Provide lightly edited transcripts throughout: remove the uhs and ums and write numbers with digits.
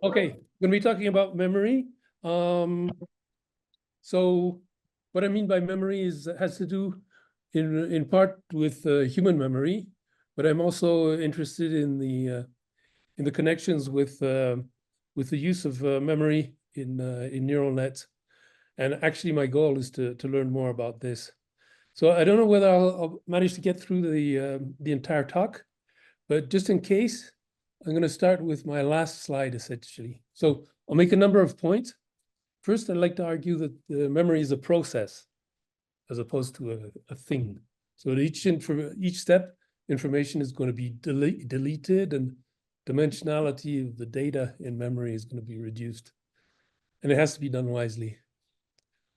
Okay, we're going to be talking about memory. So what I mean by memory has to do in part with human memory, but I'm also interested in the connections with the use of memory in neural nets. And actually, my goal is to learn more about this. So I don't know whether I'll manage to get through the entire talk, but just in case, I'm going to start with my last slide, essentially. So I'll make a number of points. First, I'd like to argue that the memory is a process as opposed to a thing. So at each step, information is going to be deleted and dimensionality of the data in memory is going to be reduced. And it has to be done wisely.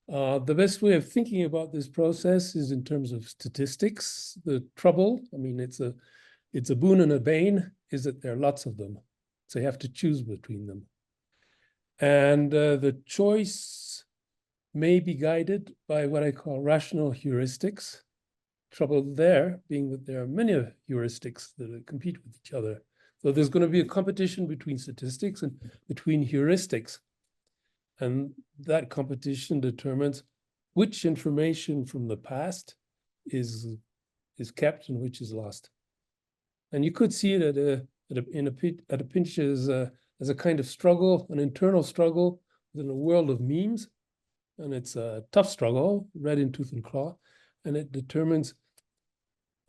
The best way of thinking about this process is in terms of statistics. The trouble, I mean, it's a boon and a bane, is that there are lots of them. So you have to choose between them. And the choice may be guided by what I call rational heuristics. Trouble there being that there are many heuristics that compete with each other. So there's going to be a competition between statistics and between heuristics. And that competition determines which information from the past is kept and which is lost. And you could see it at a pinch as a kind of struggle, an internal struggle within a world of memes. And it's a tough struggle, red in tooth and claw, and it determines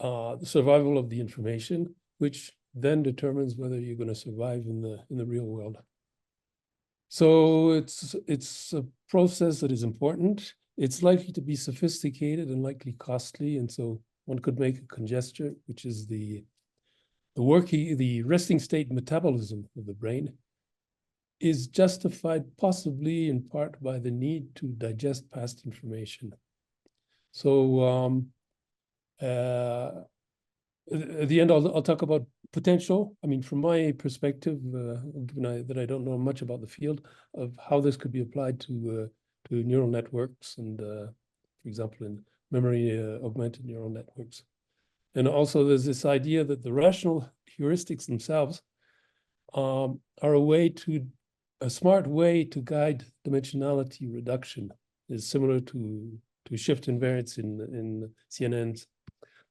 the survival of the information, which then determines whether you're going to survive in the real world. So it's a process that is important. It's likely to be sophisticated and likely costly, and so one could make a conjecture, which is the resting state metabolism of the brain is justified possibly in part by the need to digest past information. So at the end, I'll talk about potential. I mean, from my perspective, given that I don't know much about the field, of how this could be applied to neural networks and, for example, in memory augmented neural networks. And also there's this idea that the rational heuristics themselves are a smart way to guide dimensionality reduction. Is similar to shift invariance in CNNs.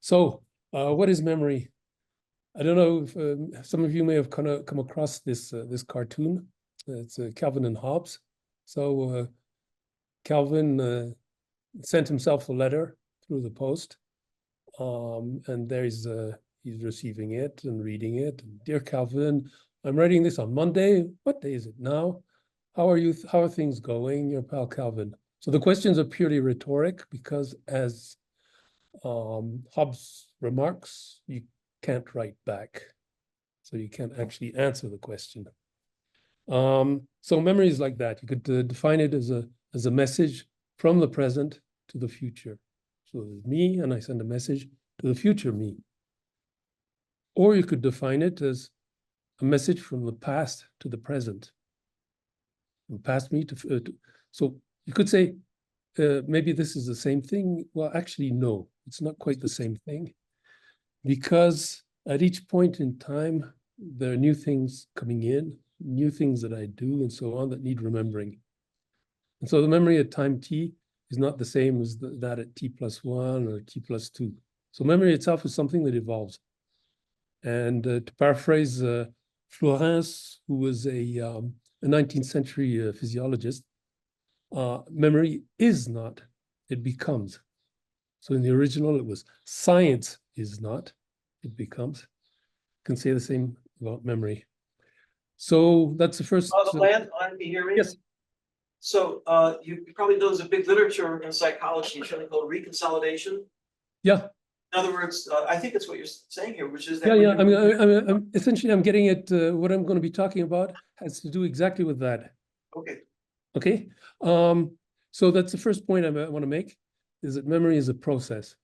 So what is memory? I don't know if some of you may have come across this cartoon. It's Calvin and Hobbes. So Calvin sent himself a letter through the post. And he's receiving it and reading it. Dear Calvin, I'm writing this on Monday. What day is it now? How are things going? Your pal Calvin. So the questions are purely rhetoric because, as Hobbes remarks, you can't write back. So you can't actually answer the question. So memory is like that. You could define it as a message from the present to the future. So there's me, and I send a message to the future me. Or you could define it as a message from the past to the present. From past me to so you could say, maybe this is the same thing. Well, actually, no, it's not quite the same thing. Because at each point in time, there are new things coming in, new things that I do, and so on that need remembering. And so the memory at time t is not the same as that at t+1 or t+2. So memory itself is something that evolves. And to paraphrase Florence, who was a 19th century physiologist, memory is not, it becomes. So in the original, it was science is not, it becomes. Can say the same about memory. So that's the first. Alain, can you hear me? Yes. So you probably know there's a big literature in psychology, something called reconsolidation. Yeah. In other words, I think it's what you're saying here, which is that. Yeah. I mean, I'm essentially, I'm getting at what I'm going to be talking about has to do exactly with that. Okay. Okay. So that's the first point I want to make, is that memory is a process.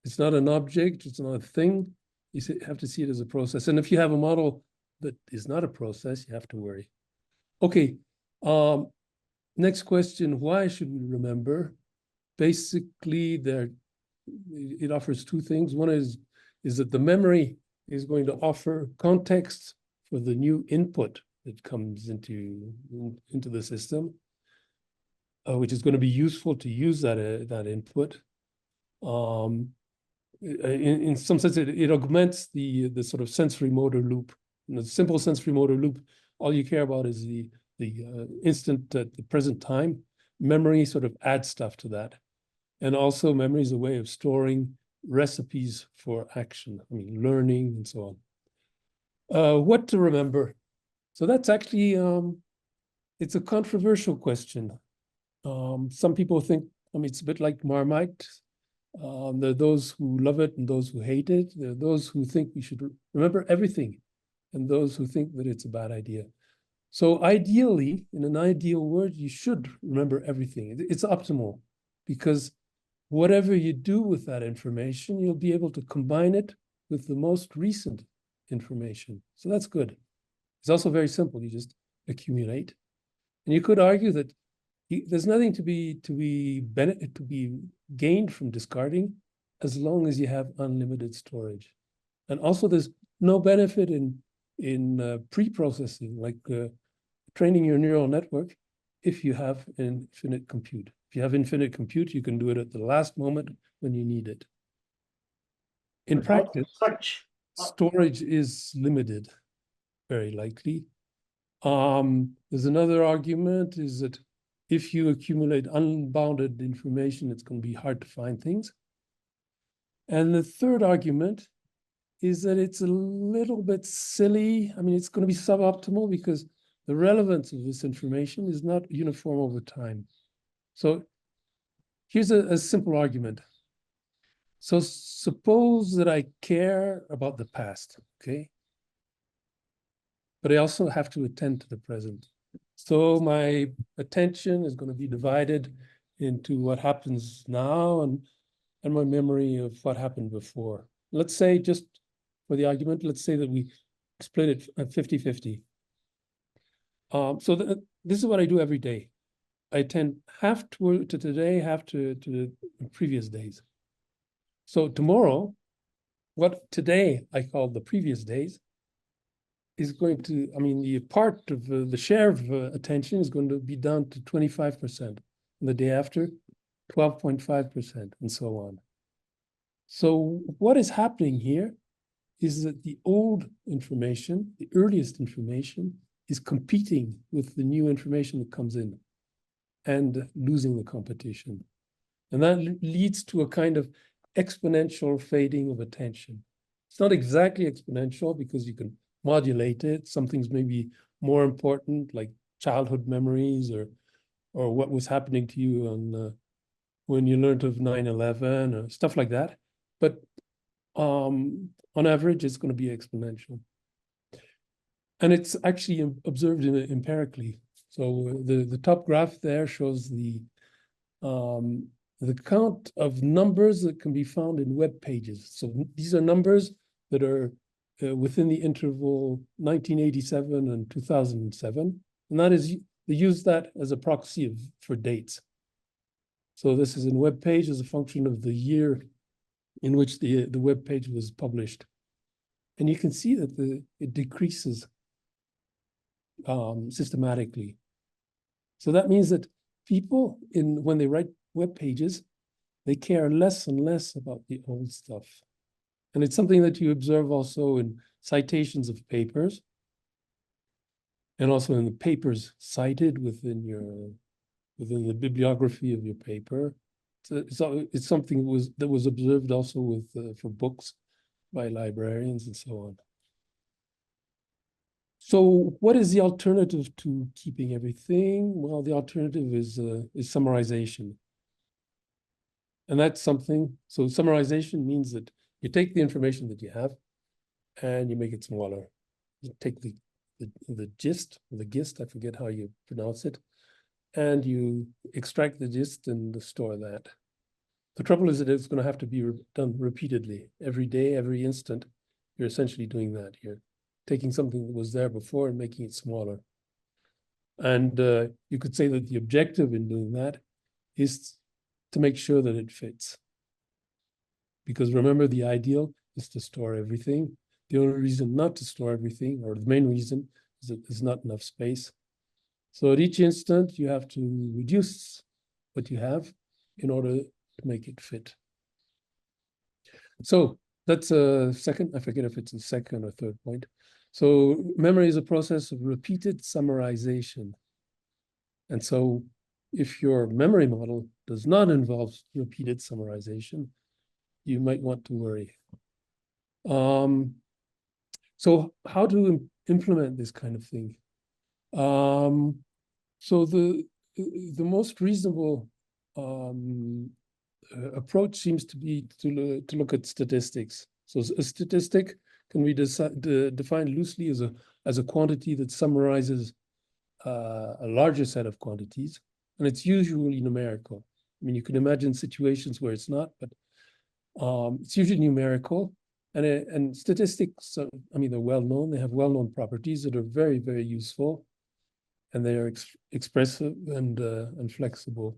It's not an object. It's not a thing. You have to see it as a process. And if you have a model that is not a process, you have to worry. Okay. Next question, why should we remember? Basically, it offers two things. One is that the memory is going to offer context for the new input that comes into the system, which is going to be useful to use that input. In some sense, it augments the sort of sensory motor loop. In a simple sensory motor loop, all you care about is the instant at the present time. Memory sort of adds stuff to that. And also memory is a way of storing recipes for action, I mean, learning and so on. What to remember? So that's actually, it's a controversial question. Some people think, I mean, it's a bit like Marmite. There are those who love it and those who hate it. There are those who think we should remember everything and those who think that it's a bad idea. So ideally, in an ideal world, you should remember everything. It's optimal because whatever you do with that information, you'll be able to combine it with the most recent information. So that's good. It's also very simple. You just accumulate. And you could argue that there's nothing to be gained from discarding as long as you have unlimited storage. And also there's no benefit in pre-processing, like training your neural network if you have infinite compute. If you have infinite compute, you can do it at the last moment when you need it. In practice, storage is limited, very likely. There's another argument is that if you accumulate unbounded information, it's going to be hard to find things. And the third argument is that it's a little bit silly. I mean, it's going to be suboptimal because the relevance of this information is not uniform over time. So here's a simple argument. So suppose that I care about the past, okay? But I also have to attend to the present. So my attention is going to be divided into what happens now and my memory of what happened before. Let's say, just for the argument, let's say that we split it at 50-50. This is what I do every day. I attend half to today, half to the previous days. So tomorrow, what today I call the previous days is going to, I mean, the part of the share of attention is going to be down to 25%. And the day after, 12.5%, and so on. So what is happening here is that the old information, the earliest information, is competing with the new information that comes in and losing the competition. And that leads to a kind of exponential fading of attention. It's not exactly exponential because you can modulate it. Some things may be more important, like childhood memories or what was happening to you on when you learned of 9/11 or stuff like that. But on average, it's going to be exponential. And it's actually observed empirically. So the top graph there shows the count of numbers that can be found in web pages. So these are numbers that are within the interval 1987 and 2007. And that is, they use that as a proxy for dates. So this is in web page as a function of the year in which the web page was published. And you can see that it decreases systematically. So that means that people, when they write web pages, they care less and less about the old stuff. And it's something that you observe also in citations of papers, and also in the papers cited within the bibliography of your paper. So it's something that was observed also for books by librarians and so on. So what is the alternative to keeping everything? Well, the alternative is summarization. And that's something, so summarization means that you take the information that you have and you make it smaller. You take the gist, I forget how you pronounce it, and you extract the gist and store that. The trouble is that it's going to have to be done repeatedly. Every day, every instant, you're essentially doing that. You're taking something that was there before and making it smaller. And you could say that the objective in doing that is to make sure that it fits. Because remember, the ideal is to store everything. The only reason not to store everything, or the main reason, there's not enough space. So at each instant, you have to reduce what you have in order to make it fit. So that's a second, I forget if it's a second or third point. So memory is a process of repeated summarization. And so if your memory model does not involve repeated summarization, you might want to worry. So how to implement this kind of thing? So the most reasonable approach seems to be to look at statistics. So a statistic can be defined loosely as a quantity that summarizes a larger set of quantities, and it's usually numerical. I mean, you can imagine situations where it's not, but it's usually numerical. And statistics, I mean, they're well known. They have well-known properties that are very, very useful, and they are expressive and flexible.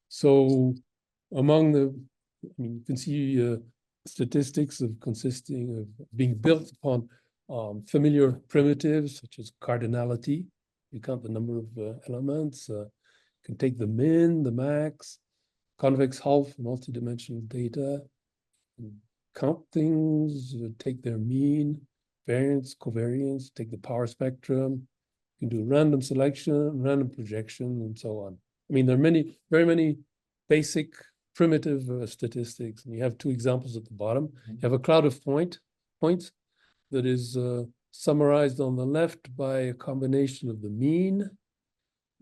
So among the, I mean, you can see statistics of consisting of being built upon familiar primitives such as cardinality. You count the number of elements. You can take the min, the max, convex hull for multidimensional data, count things, take their mean, variance, covariance, take the power spectrum. You can do random selection, random projection, and so on. I mean, there are very many basic primitive statistics. And you have two examples at the bottom. You have a cloud of points that is summarized on the left by a combination of the mean,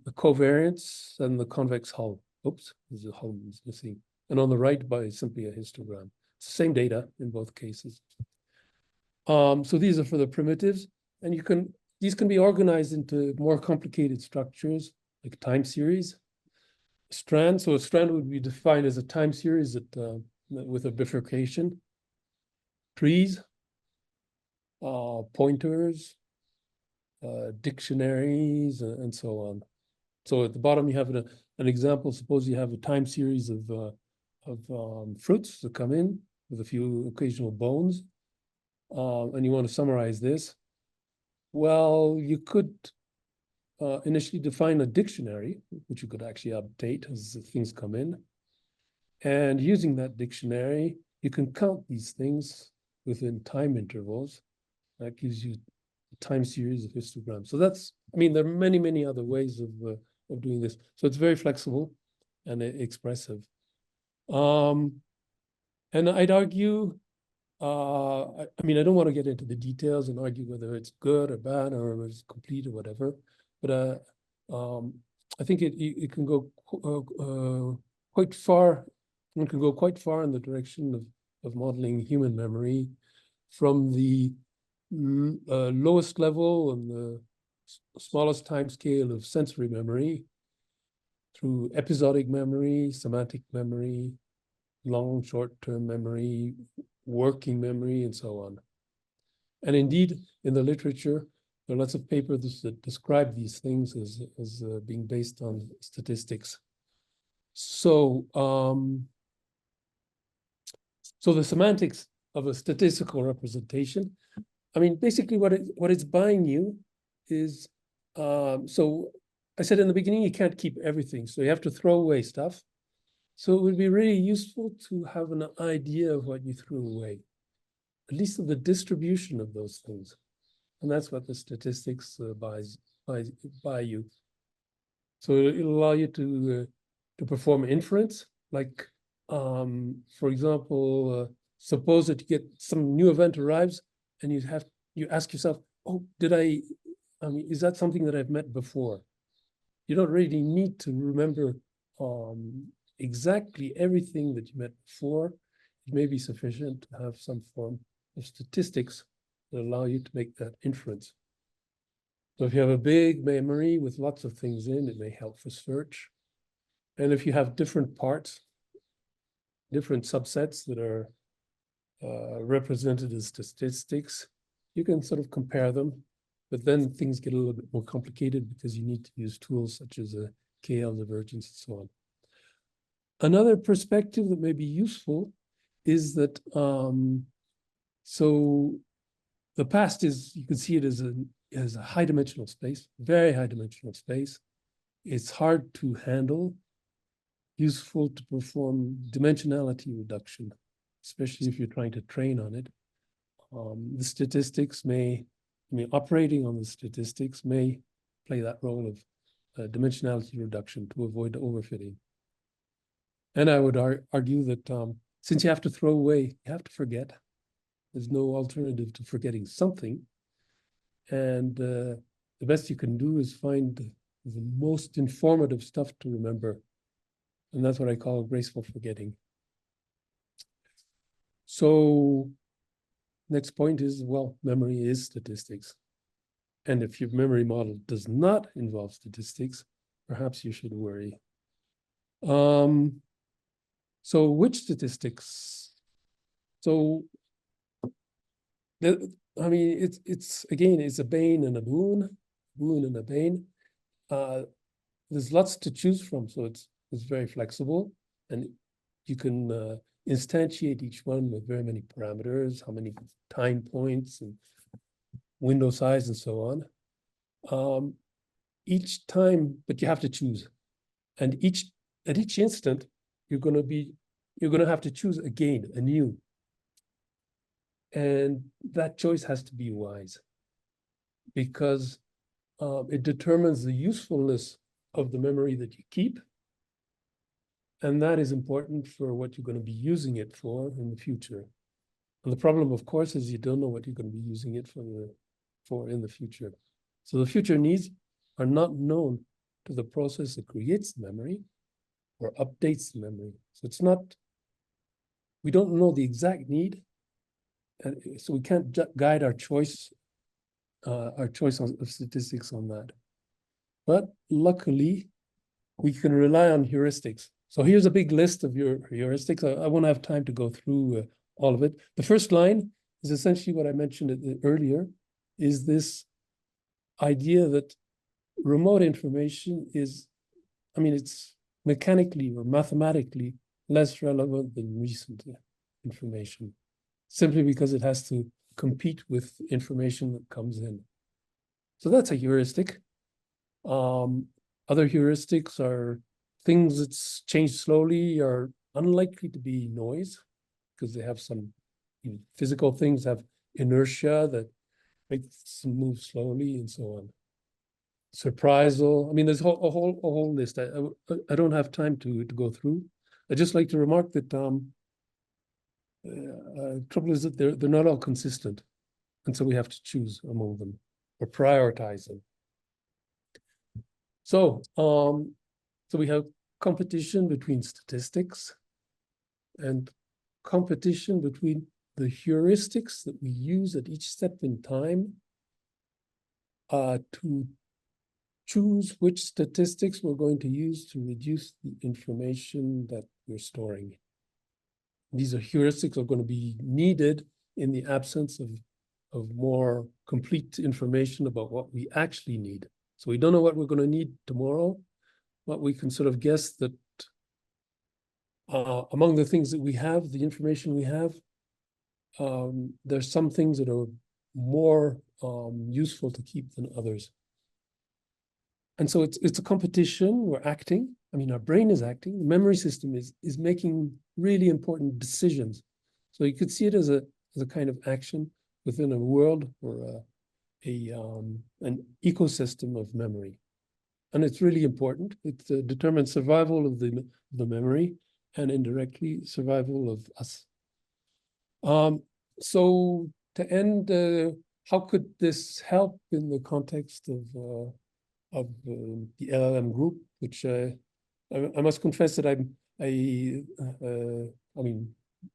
the covariance, and the convex hull. Oops, there's a hull missing. And on the right by simply a histogram. It's the same data in both cases. So these are for the primitives, and these can be organized into more complicated structures like time series. Strand, so a strand would be defined as a time series that with a bifurcation. Trees, pointers, dictionaries, and so on. So at the bottom you have an example. Suppose you have a time series of fruits that come in with a few occasional bones, and you want to summarize this. Well, you could initially define a dictionary, which you could actually update as things come in. And using that dictionary, you can count these things within time intervals. That gives you a time series of histograms. So that's, I mean, there are many, many other ways of doing this. So it's very flexible and expressive. And I'd argue, I mean, I don't want to get into the details and argue whether it's good or bad or it's complete or whatever, but I think it can go quite far. One can go quite far in the direction of modeling human memory from the lowest level and the smallest time scale of sensory memory through episodic memory, semantic memory, long, short-term memory, working memory, and so on. And indeed, in the literature, there are lots of papers that describe these things as being based on statistics. So, so the semantics of a statistical representation, I mean, basically what it's buying you is, so I said in the beginning, you can't keep everything, so you have to throw away stuff. So it would be really useful to have an idea of what you threw away, at least of the distribution of those things. And that's what the statistics buy you. So it'll allow you to perform inference, like, for example, suppose that you get some new event arrives and you ask yourself, oh, I mean, is that something that I've met before? You don't really need to remember exactly everything that you met before. It may be sufficient to have some form of statistics that allow you to make that inference. So if you have a big memory with lots of things in, it may help for search. And if you have different parts, different subsets that are represented as statistics, you can sort of compare them, but then things get a little bit more complicated because you need to use tools such as a KL divergence and so on. Another perspective that may be useful is that, so the past is, you can see it as a high dimensional space, very high dimensional space. It's hard to handle, useful to perform dimensionality reduction, especially if you're trying to train on it. The statistics operating on the statistics may play that role of dimensionality reduction to avoid overfitting. And I would argue that since you have to throw away, you have to forget. There's no alternative to forgetting something. And the best you can do is find the most informative stuff to remember. And that's what I call graceful forgetting. So next point is, well, memory is statistics. And if your memory model does not involve statistics, perhaps you should worry. So which statistics? So, it's again, it's a bane and a boon and a bane. There's lots to choose from, so it's very flexible, and you can instantiate each one with very many parameters, how many time points and window size and so on. Each time, but you have to choose, and at each instant, you're going to have to choose again, anew. And that choice has to be wise, because it determines the usefulness of the memory that you keep. And that is important for what you're going to be using it for in the future. And the problem, of course, is you don't know what you're going to be using it for in the future. So the future needs are not known to the process that creates the memory or updates the memory. So it's not, we don't know the exact need, and so we can't guide our choice of statistics on that. But luckily, we can rely on heuristics. So here's a big list of your heuristics. I won't have time to go through all of it. The first line is essentially what I mentioned earlier, is this idea that remote information is, it's mechanically or mathematically less relevant than recent information, simply because it has to compete with information that comes in. So that's a heuristic. Other heuristics are things that change slowly are unlikely to be noise, because they have some physical things have inertia that makes them move slowly and so on. Surprisal. There's a whole list. I don't have time to go through. I'd just like to remark that trouble is that they're not all consistent, and so we have to choose among them or prioritize them. So we have competition between statistics and competition between the heuristics that we use at each step in time to choose which statistics we're going to use to reduce the information that we're storing. These heuristics are going to be needed in the absence of more complete information about what we actually need. So we don't know what we're going to need tomorrow, but we can sort of guess that among the things that we have, the information we have, there's some things that are more useful to keep than others. And so it's a competition. We're acting. Our brain is acting. The memory system is making really important decisions. So you could see it as a kind of action within a world or an ecosystem of memory. And it's really important. It determines survival of the memory and indirectly survival of us. So to end, how could this help in the context of the LLM group, which I must confess that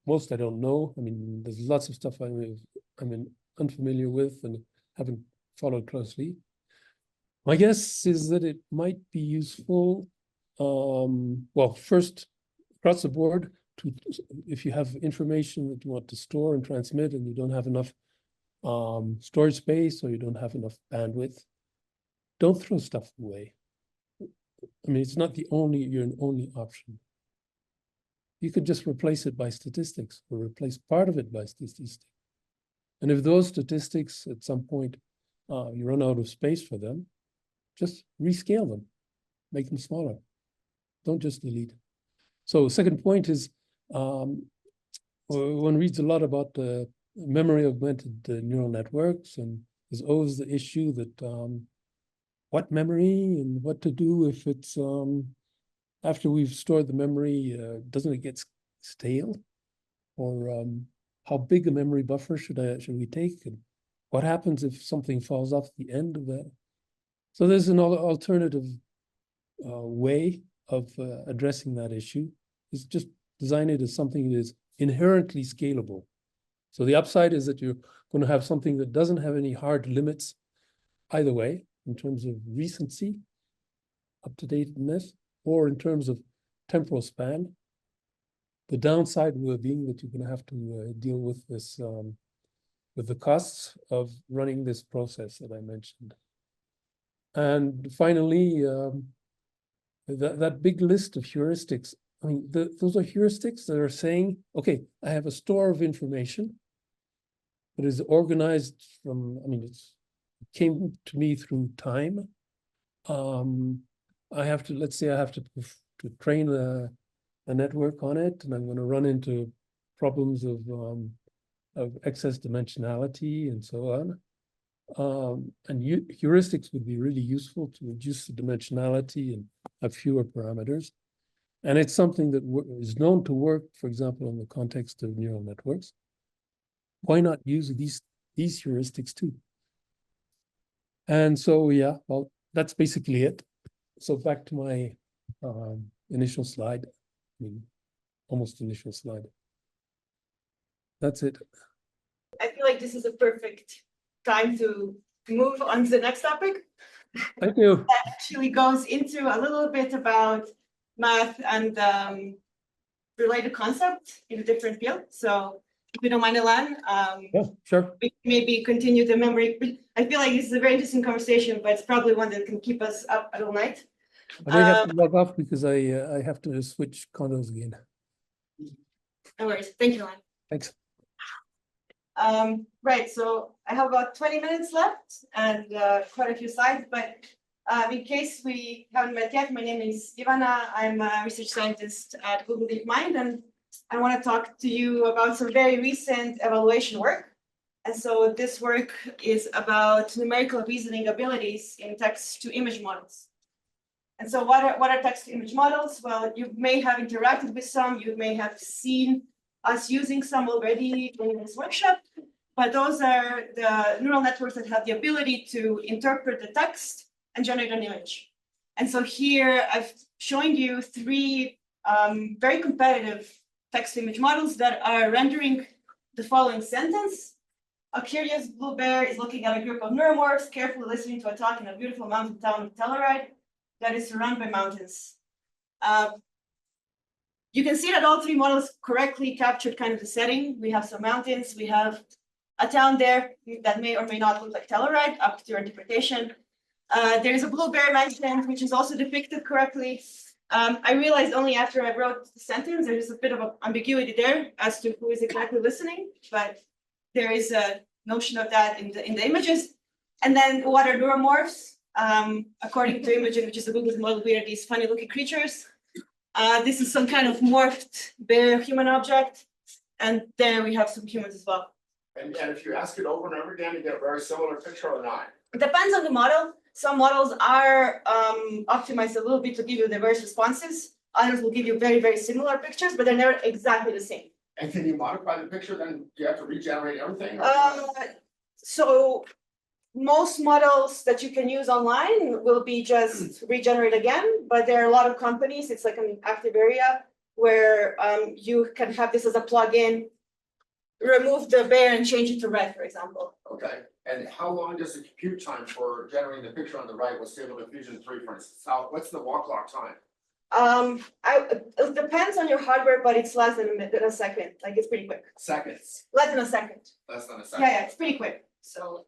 most I don't know. There's lots of stuff I'm unfamiliar with and haven't followed closely. My guess is that it might be useful, well, first, across the board, if you have information that you want to store and transmit and you don't have enough storage space or you don't have enough bandwidth, don't throw stuff away. It's not your only option. You could just replace it by statistics or replace part of it by statistics. And if those statistics at some point you run out of space for them, just rescale them, make them smaller. Don't just delete. So second point is one reads a lot about the memory augmented neural networks, and there's always the issue that what memory and what to do if it's after we've stored the memory, doesn't it get stale? Or how big a memory buffer should we take? And what happens if something falls off the end of that? So there's an alternative way of addressing that issue. Is just design it as something that is inherently scalable. So the upside is that you're going to have something that doesn't have any hard limits either way, in terms of recency, up-to-dateness, or in terms of temporal span. The downside will being that you're going to have to deal with this, with the costs of running this process that I mentioned. And finally, that big list of heuristics, I mean, those are heuristics that are saying, okay, I have a store of information that is organized from, I mean, it came to me through time. I have to, let's say I have to train a network on it, and I'm going to run into problems of excess dimensionality and so on. And heuristics would be really useful to reduce the dimensionality and have fewer parameters. And it's something that is known to work, for example, in the context of neural networks. Why not use these heuristics too? And so, yeah, well, that's basically it. So back to my initial slide. I mean, almost initial slide. That's it. I feel like this is a perfect time to move on to the next topic. Thank you. That actually goes into a little bit about math and related concepts in a different field. So if you don't mind, Alain, Yeah, sure. we can maybe continue the memory. I feel like this is a very interesting conversation, but it's probably one that can keep us up all night. I may have to log off because I have to switch condos again. No worries. Thank you, Alain. Thanks. Right, so I have about 20 minutes left and quite a few slides, but in case we haven't met yet, my name is Ivana. I'm a research scientist at Google DeepMind, and I want to talk to you about some very recent evaluation work. And so this work is about numerical reasoning abilities in text-to-image models. And so what are text-to-image models? Well, you may have interacted with some, you may have seen us using some already in this workshop, but those are the neural networks that have the ability to interpret the text and generate an image. And so here I've shown you three very competitive text-to-image models that are rendering the following sentence. A curious blue bear is looking at a group of neuromorphs, carefully listening to a talk in a beautiful mountain town of Telluride that is surrounded by mountains. You can see that all three models correctly captured kind of the setting. We have some mountains, we have a town there that may or may not look like Telluride, up to your interpretation. There is a blue bear mentioned, which is also depicted correctly. I realized only after I wrote the sentence, there's a bit of ambiguity there as to who is exactly listening, but there is a notion of that in the images. And then what are neuromorphs? According to Imogen, which is a Google model, we are these funny looking creatures. This is some kind of morphed bear human object. And there we have some humans as well. And if you ask it over and over again, you get a very similar picture or not? It depends on the model. Some models are optimized a little bit to give you diverse responses. Others will give you very, very similar pictures, but they're never exactly the same. And can you modify the picture, then you have to regenerate everything? So most models that you can use online will be just regenerate again, but there are a lot of companies, it's like an active area where you can have this as a plugin, remove the bear and change it to red, for example. Okay, and how long does the compute time for generating the picture on the right with Stable Diffusion 3, for instance? What's the walk clock time? It depends on your hardware, but it's less than a second. Like it's pretty quick. Seconds. Less than a second. Less than a second. Yeah, it's pretty quick. So,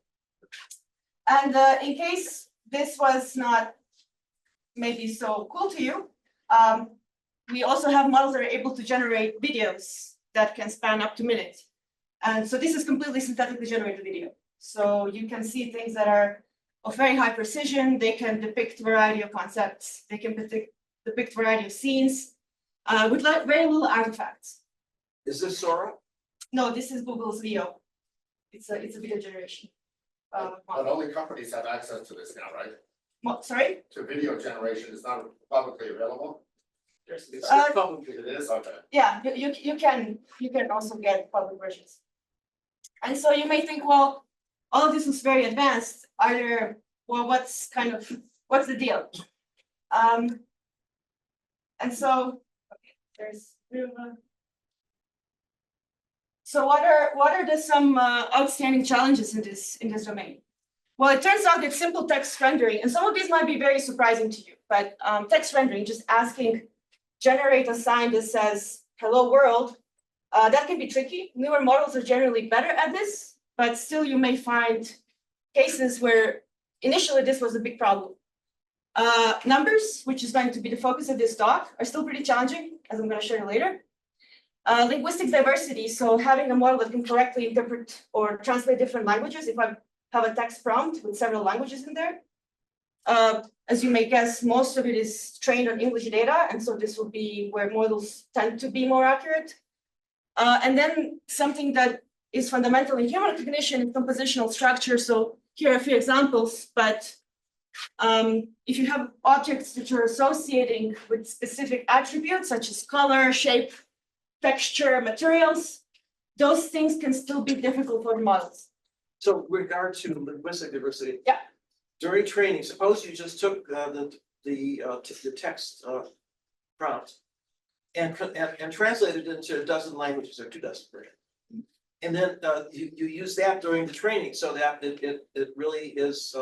and in case this was not maybe so cool to you, we also have models that are able to generate videos that can span up to minutes. And so this is completely synthetically generated video. So you can see things that are of very high precision. They can depict a variety of concepts. They can depict a variety of scenes with very little artifacts. Is this Sora? No, this is Google's Veo. It's a video generation. But only companies have access to this now, right? Sorry? To video generation is not publicly available? It's Uh, publicly. It is, okay. Yeah, you can also get public versions. And so you may think, well, all of this is very advanced. Are there, well, what's the deal? And so, okay, there's. So what are some outstanding challenges in this domain? Well, it turns out that simple text rendering, and some of these might be very surprising to you, but text rendering, just asking, generate a sign that says, hello world, that can be tricky. Newer models are generally better at this, but still you may find cases where initially this was a big problem. Numbers, which is going to be the focus of this talk, are still pretty challenging, as I'm going to show you later. Linguistic diversity, so having a model that can correctly interpret or translate different languages. If I have a text prompt with several languages in there, as you may guess, most of it is trained on English data, and so this will be where models tend to be more accurate. And then something that is fundamental in human cognition is compositional structure. So here are a few examples, but if you have objects that you're associating with specific attributes such as color, shape, texture, materials, those things can still be difficult for the models. So with regard to linguistic diversity. Yeah. During training, suppose you just took the text prompt and translated it into a dozen languages or 2 dozen, and then you use that during the training so that it really is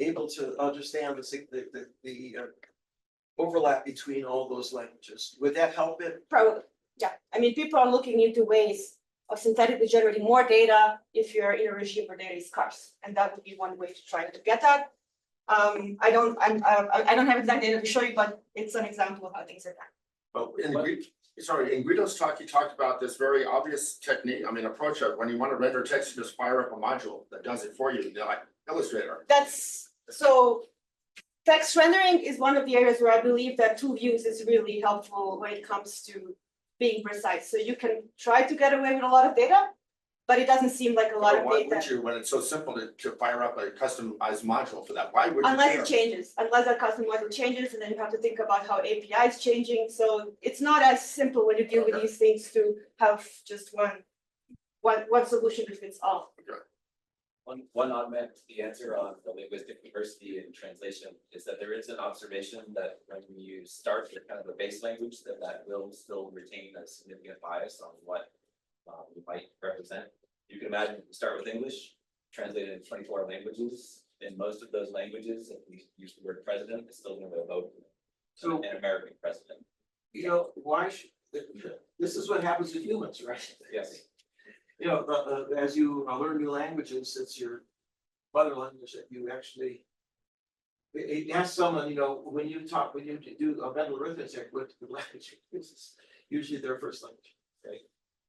able to understand the overlap between all those languages. Would that help it? Probably, yeah. I mean, people are looking into ways of synthetically generating more data if you're in a regime where data is scarce, and that would be one way to try to get that. I don't have exact data to show you, but it's an example of how things are done. Well, in Guido's talk, he talked about this very obvious technique, approach of when you want to render text, you just fire up a module that does it for you, like Illustrator. So text rendering is one of the areas where I believe that tool views is really helpful when it comes to being precise. So you can try to get away with a lot of data, but it doesn't seem like a lot of Why data. would you, when it's so simple to fire up a customized module for that? Why would you Unless care? it changes, unless that custom module changes, and then you have to think about how API is changing. So it's not as simple when you deal with these things to have just one solution that fits all. One augment to the answer on the linguistic diversity in translation is that there is an observation that when you start with kind of a base language, that will still retain a significant bias on what you might represent. You can imagine you start with English, translated in 24 languages. In most of those languages, if we use the word president, it's still going to evoke So an American president. you know, why should this is what happens to humans, right? Yes. You know, as you learn new languages, it's your mother language that you actually ask someone, you know, when you do a mental arithmetic, what the language is usually their first language, right?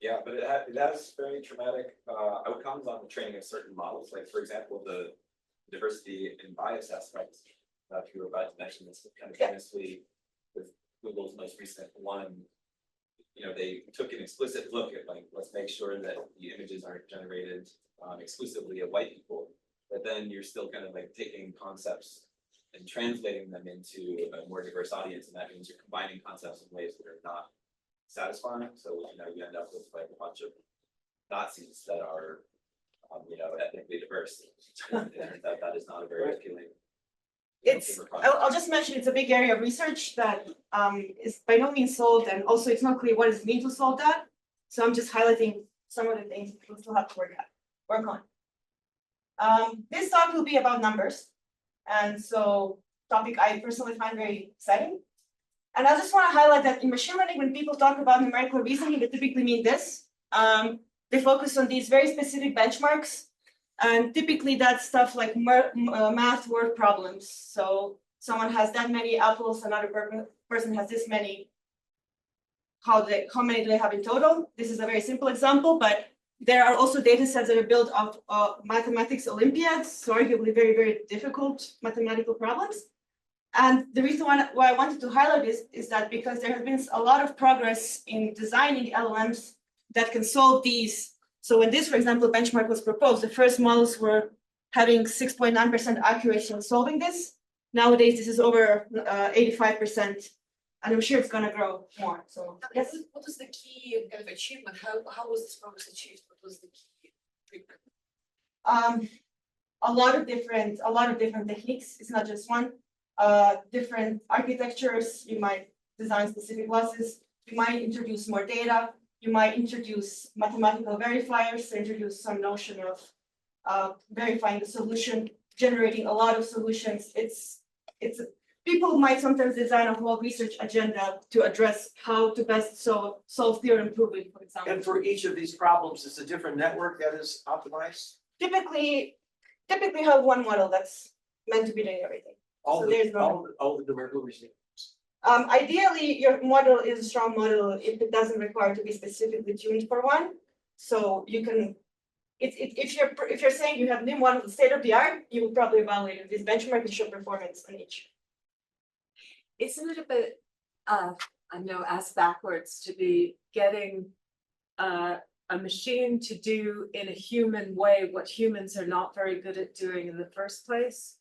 Yeah, but it has very traumatic outcomes on the training of certain models. Like, for example, the diversity and bias aspects. If you were about to mention this kind of famously with Google's most recent one, you know, they took an explicit look at, like, let's make sure that the images aren't generated exclusively of white people, but then you're still kind of like taking concepts and translating them into a more diverse audience, and that means you're combining concepts in ways that are not satisfying. So, you know, you end up with like a bunch of Nazis that are, you know, ethnically diverse. That is not a very appealing. I'll just mention it's a big area of research that is by no means solved, and also it's not clear what is needed to solve that. So I'm just highlighting some of the things we still have to work on. This talk will be about numbers, and so topic I personally find very exciting. And I just want to highlight that in machine learning, when people talk about numerical reasoning, they typically mean this. They focus on these very specific benchmarks. And typically that's stuff like math word problems. So someone has that many apples, another person has this many. How many do they have in total? This is a very simple example, but There are also data sets that are built of mathematics Olympiads, so arguably very, very difficult mathematical problems. And the reason why I wanted to highlight this is that because there has been a lot of progress in designing LLMs that can solve these. So when this, for example, benchmark was proposed, the first models were having 6.9% accuracy in solving this. Nowadays, this is over 85%, and I'm sure it's going to grow more. So yes. What is the key kind of achievement? How was this progress achieved? What was the key? A lot of different techniques. It's not just one. Different architectures. You might design specific losses. You might introduce more data. You might introduce mathematical verifiers to introduce some notion of verifying the solution, generating a lot of solutions. It's people might sometimes design a whole research agenda to address how to best solve theorem proving, for example. And for each of these problems, it's a different network that is optimized? Typically have one model that's meant to be doing everything. All So there's the numerical reasoning. Ideally, your model is a strong model if it doesn't require to be specifically tuned for one. So you can, if you're saying you have new model state of the art, you will probably evaluate this benchmark and show performance on each. Isn't it a bit, I know, asked backwards to be getting a machine to do in a human way what humans are not very good at doing in the first place,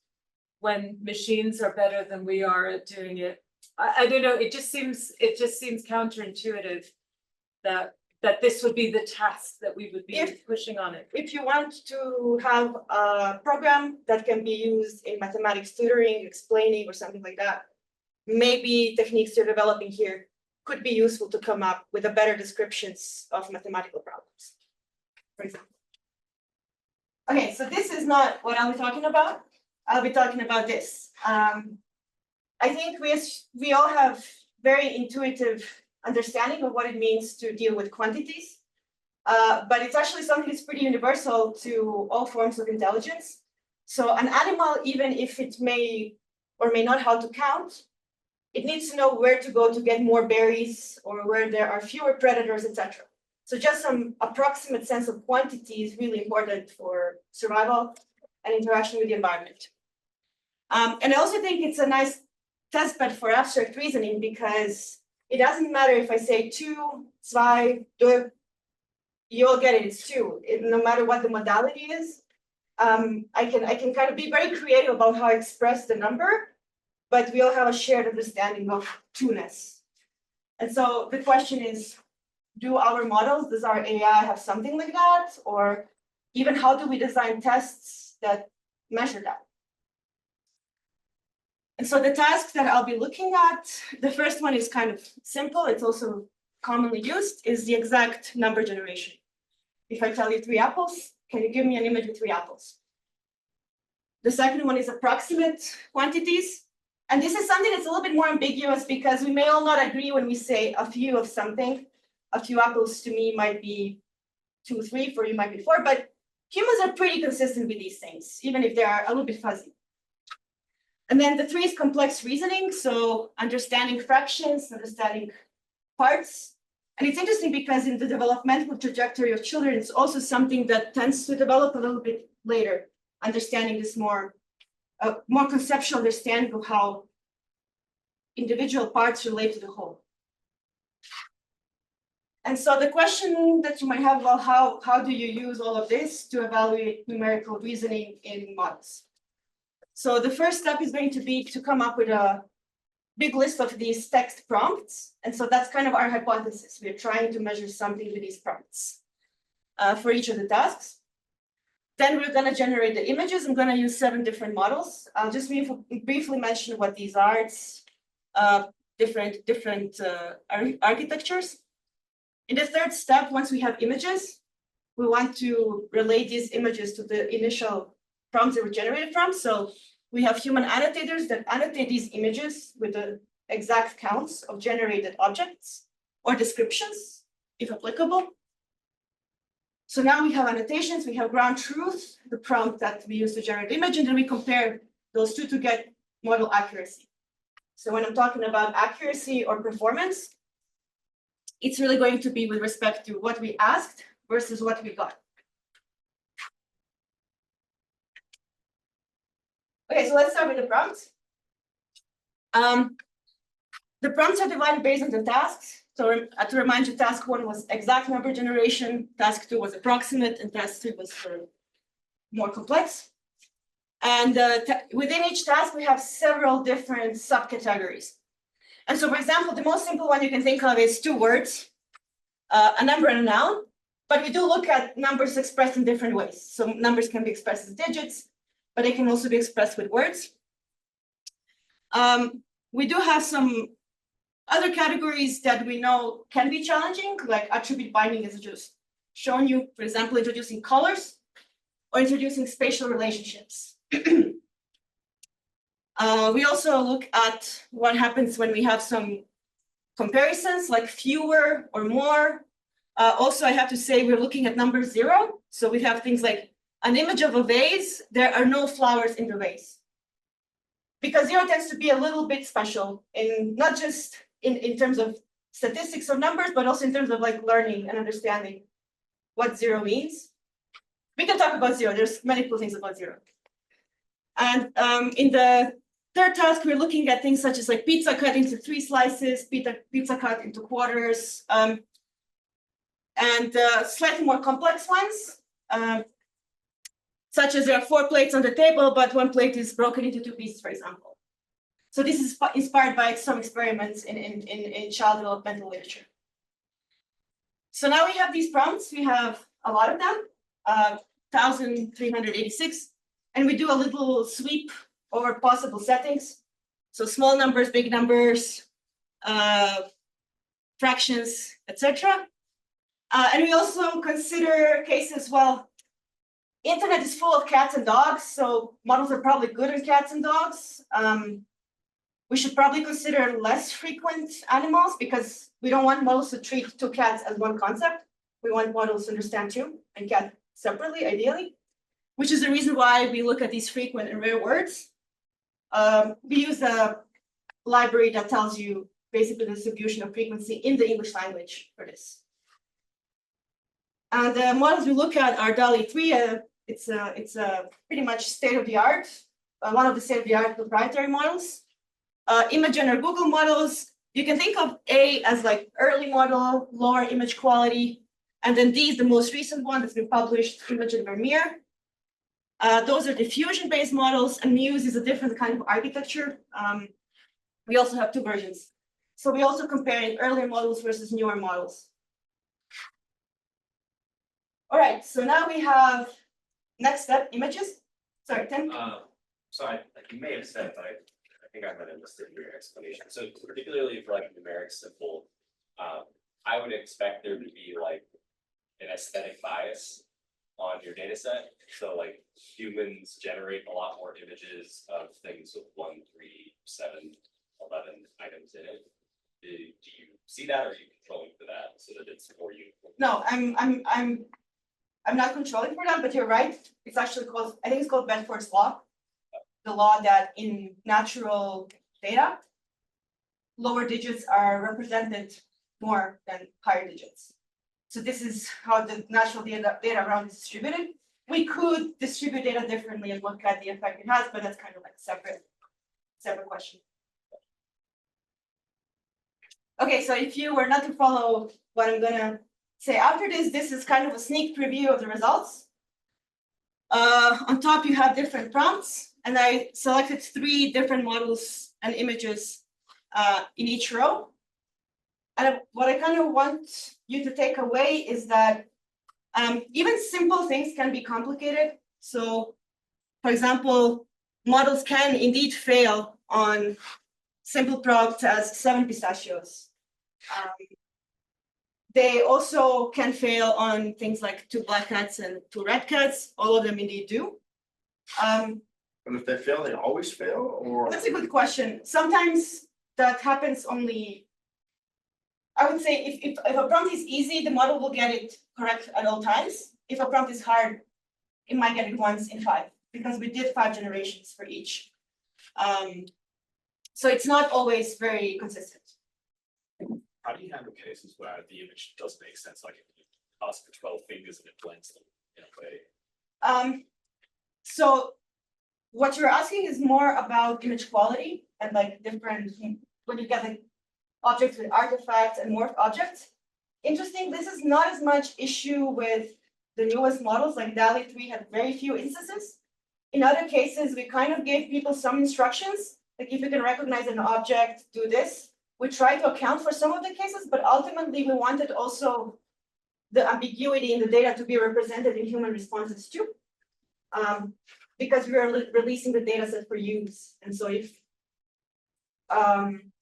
when machines are better than we are at doing it? I don't know. It just seems counterintuitive that this would be the task that we would be pushing on it. If you want to have a program that can be used in mathematics tutoring, explaining, or something like that, maybe techniques you're developing here could be useful to come up with a better descriptions of mathematical problems, for example. Okay, so this is not what I'll be talking about. I'll be talking about this. I think we all have very intuitive understanding of what it means to deal with quantities, but it's actually something that's pretty universal to all forms of intelligence. So an animal, even if it may or may not how to count, it needs to know where to go to get more berries or where there are fewer predators, etc. So just some approximate sense of quantity is really important for survival and interaction with the environment. And I also think it's a nice testbed for abstract reasoning because it doesn't matter if I say 2, 2, 2, you all get it, it's 2. No matter what the modality is, I can kind of be very creative about how I express the number, but we all have a shared understanding of 2-ness. And so the question is, do our models, does our AI have something like that? Or even how do we design tests that measure that? And so the task that I'll be looking at, the first one is kind of simple. It's also commonly used, is the exact number generation. If I tell you 3 apples, can you give me an image with 3 apples? The second one is approximate quantities. And this is something that's a little bit more ambiguous because we may all not agree when we say a few of something. A few apples to me might be 2, 3, for you might be 4, but humans are pretty consistent with these things, even if they are a little bit fuzzy. And then the 3 is complex reasoning, so understanding fractions, understanding parts. And it's interesting because in the developmental trajectory of children, it's also something that tends to develop a little bit later, understanding this more conceptual understanding of how individual parts relate to the whole. And so the question that you might have about how do you use all of this to evaluate numerical reasoning in models? So the first step is going to be to come up with a big list of these text prompts. And so that's kind of our hypothesis. We're trying to measure something with these prompts for each of the tasks. Then we're going to generate the images. I'm going to use 7 different models. I'll just briefly mention what these are. It's different architectures. In the third step, once we have images, we want to relate these images to the initial prompts that were generated from. So we have human annotators that annotate these images with the exact counts of generated objects or descriptions, if applicable. So now we have annotations, we have ground truth, the prompt that we use to generate the image, and then we compare those two to get model accuracy. So when I'm talking about accuracy or performance, it's really going to be with respect to what we asked, versus what we got. Okay, so let's start with the prompts. The prompts are divided based on the tasks. So to remind you, task 1 was exact number generation, task 2 was approximate, and task 3 was for more complex. And within each task, we have several different subcategories. And so, for example, the most simple one you can think of is 2 words, a number and a noun. But we do look at numbers expressed in different ways. So numbers can be expressed as digits, but they can also be expressed with words. We do have some other categories that we know can be challenging, like attribute binding is just showing you, for example, introducing colors or introducing spatial relationships. We also look at what happens when we have some comparisons, like fewer or more. Also, I have to say we're looking at number 0. So we have things like an image of a vase. There are no flowers in the vase. Because 0 tends to be a little bit special, in not just in terms of statistics or numbers, but also in terms of like learning and understanding what 0 means. We can talk about 0. There's many cool things about 0. And in the third task, we're looking at things such as like pizza cut into 3 slices, pizza cut into quarters, and slightly more complex ones, such as there are 4 plates on the table, but 1 plate is broken into 2 pieces, for example. So this is inspired by some experiments in child developmental literature. So now we have these prompts. We have a lot of them, 1,386, and we do a little sweep over possible settings. So small numbers, big numbers, fractions, etc. And we also consider cases, well, internet is full of cats and dogs, so models are probably good in cats and dogs. We should probably consider less frequent animals because we don't want models to treat 2 cats as one concept. We want models to understand 2 and cat separately, ideally, which is the reason why we look at these frequent and rare words. We use a library that tells you basically the distribution of frequency in the English language for this. And the models we look at are DALL-E 3. It's pretty much state-of-the-art, one of the state-of-the-art proprietary models. Imagen or Google models, you can think of A as like early model, lower image quality, and then D is the most recent one that's been published, Imagen Vermeer. Those are diffusion-based models, and Muse is a different kind of architecture. We also have 2 versions. So we also comparing earlier models versus newer models. All right, so now we have next step, images. Sorry, Tim. So you may have said, but I think I might have listed your explanation. So particularly for like numeric simple, I would expect there to be like an aesthetic bias on your data set. So like humans generate a lot more images of things with 1, 3, 7, 11 items in it. Do you see that, or are you controlling for that so that it's more uniform? No, I'm not controlling for that, but you're right. It's actually called, I think it's called Bedford's law. The law that in natural data, lower digits are represented more than higher digits. So this is how the natural data around is distributed. We could distribute data differently and look at the effect it has, but that's kind of like a separate question. Okay, so if you were not to follow what I'm gonna say after this, this is kind of a sneak preview of the results. On top, you have different prompts, and I selected 3 different models and images in each row. And what I kind of want you to take away is that even simple things can be complicated. So, for example, models can indeed fail on simple prompts as 7 pistachios. They also can fail on things like 2 black cats and 2 red cats. All of them indeed do. And if they fail, they always fail, or? That's a good question. Sometimes that happens only, I would say if a prompt is easy, the model will get it correct at all times. If a prompt is hard, it might get it once in 5, because we did 5 generations for each. So it's not always very consistent. How do you handle cases where the image doesn't make sense? Like ask for 12 fingers and it blends them in a way. So what you're asking is more about image quality and like different, when you get like objects with artifacts and morph objects. Interesting, this is not as much issue with the newest models, like DALL-E 3 had very few instances. In other cases, we kind of gave people some instructions, like if you can recognize an object, do this. We try to account for some of the cases, but ultimately we wanted also the ambiguity in the data to be represented in human responses too. Because we are releasing the data set for use. And so if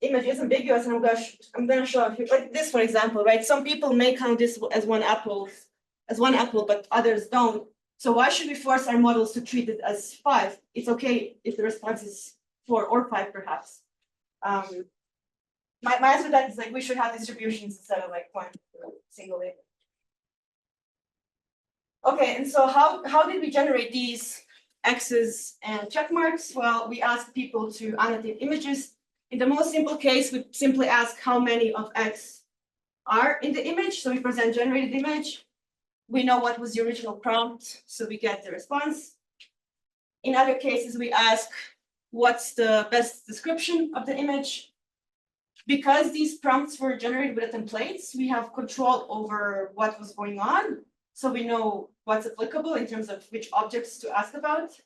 image is ambiguous, and I'm gonna show a few, like this, for example, right? Some people may count this as one apple, but others don't. So why should we force our models to treat it as 5? It's okay if the response is 4 or 5, perhaps. My answer to that is like we should have distributions instead of like one single label. Okay, and so how did we generate these X's and check marks? Well, we asked people to annotate images. In the most simple case, we simply ask how many of X are in the image. So we present generated image. We know what was the original prompt, so we get the response. In other cases, we ask what's the best description of the image. Because these prompts were generated with the templates, we have control over what was going on. So we know what's applicable in terms of which objects to ask about.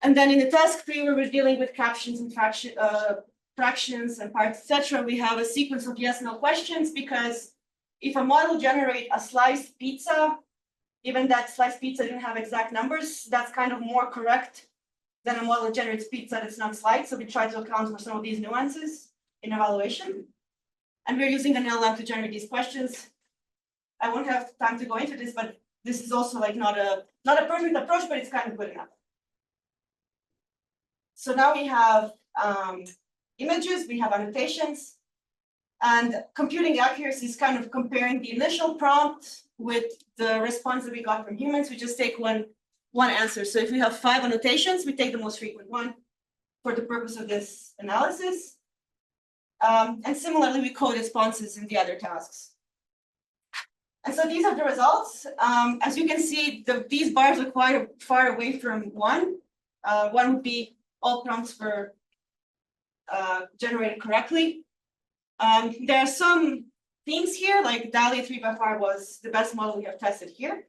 And then in the task 3, where we're dealing with captions and fractions and parts, etc., we have a sequence of yes/no questions, because if a model generates a sliced pizza, even that sliced pizza didn't have exact numbers, that's kind of more correct than a model that generates pizza that's not sliced. So we try to account for some of these nuances in evaluation. And we're using an LLM to generate these questions. I won't have time to go into this, but this is also like not a perfect approach, but it's kind of good enough. So now we have images, we have annotations, and computing accuracy is kind of comparing the initial prompt with the response that we got from humans. We just take one answer. So if we have 5 annotations, we take the most frequent one for the purpose of this analysis. And similarly, we code responses in the other tasks. And so these are the results. As you can see, these bars are quite far away from 1. 1 would be all prompts were generated correctly. There are some themes here, like DALL-E 3 by far was the best model we have tested here.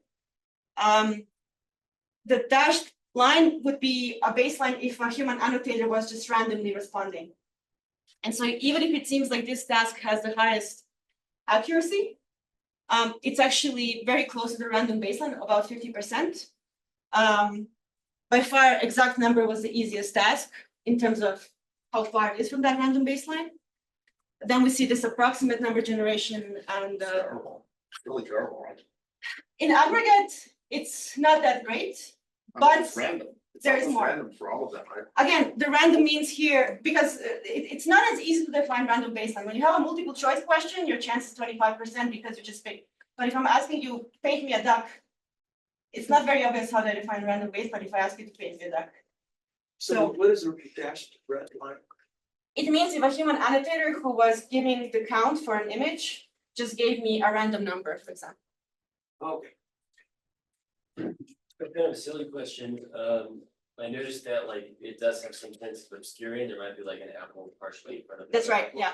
The dashed line would be a baseline if a human annotator was just randomly responding. And so even if it seems like this task has the highest accuracy, it's actually very close to the random baseline, about 50%. By far, exact number was the easiest task in terms of how far it is from that random baseline. Then we see this approximate number generation and Terrible, really terrible, right? in aggregate, it's not that great, I mean, but it's random. It's there is almost more. Random for all of them, right? Again, the random means here, because it's not as easy to define random baseline. When you have a multiple choice question, your chance is 25% because you just pick. But if I'm asking you, paint me a duck, it's not very obvious how to define random baseline if I ask you to paint me a duck. So what is a dashed red line? It means if a human annotator who was giving the count for an image just gave me a random number, for example. Okay. Kind of a silly question. I noticed that like it does have some sense of obscuring. There might be like an apple partially in front of it. That's right, yeah.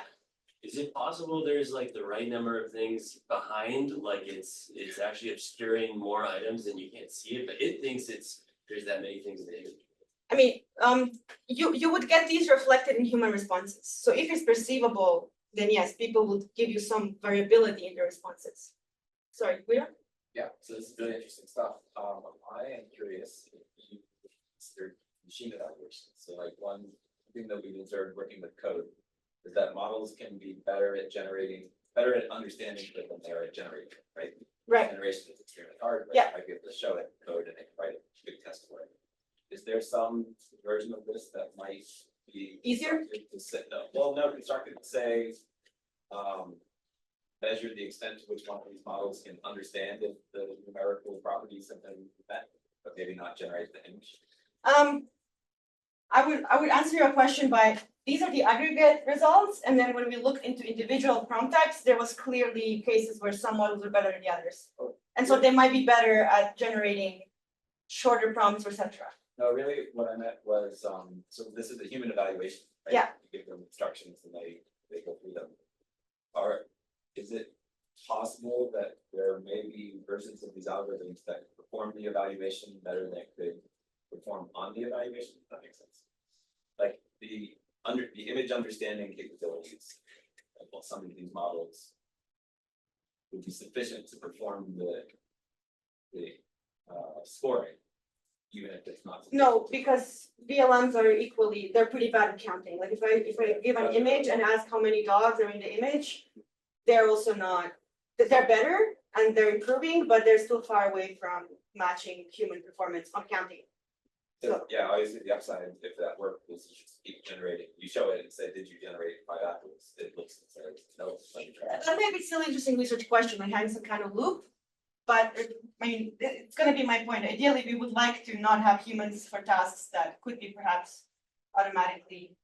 Is it possible there's like the right number of things behind, like it's actually obscuring more items and you can't see it, but it thinks there's that many things in the image? I mean, you would get these reflected in human responses. So if it's perceivable, then yes, people would give you some variability in their responses. Sorry, Guido? Yeah, so this is really interesting stuff. I am curious if you consider machine evaluation. So like one thing that we've observed working with code is that models can be better at understanding code than they are at generating, right? Right. Generation is extremely hard, but Yeah. you might be able to show it in code and they can write a big test for it. Is there some version of this that might be Easier? constructed to say, no, constructed to say, measure the extent to which one of these models can understand if the numerical properties have been met, but maybe not generate the image? I would answer your question by these are the aggregate results, and then when we look into individual prompt types, there was clearly cases where some models were better than the others. And so they might be better at generating shorter prompts, etc. No, really, what I meant was, so this is a human evaluation, right? Yeah. You give them instructions and they go through them. Is it possible that there may be versions of these algorithms that perform the evaluation better than could perform on the evaluation? If that makes sense. Like the image understanding capabilities, like, well, some of these models would be sufficient to perform the scoring, even if it's not. No, because VLMs are equally, they're pretty bad at counting. Like if I give an image and ask how many dogs are in the image, they're also not, they're better and they're improving, but they're still far away from matching human performance on counting. So- Yeah, obviously the upside, if that worked, was you just keep generating, you show it and say, did you generate 5 apples? It looks and says, no. That may be still an interesting research question, like having some kind of loop. But I mean, it's gonna be my point. Ideally, we would like to not have humans for tasks that could be perhaps automatically.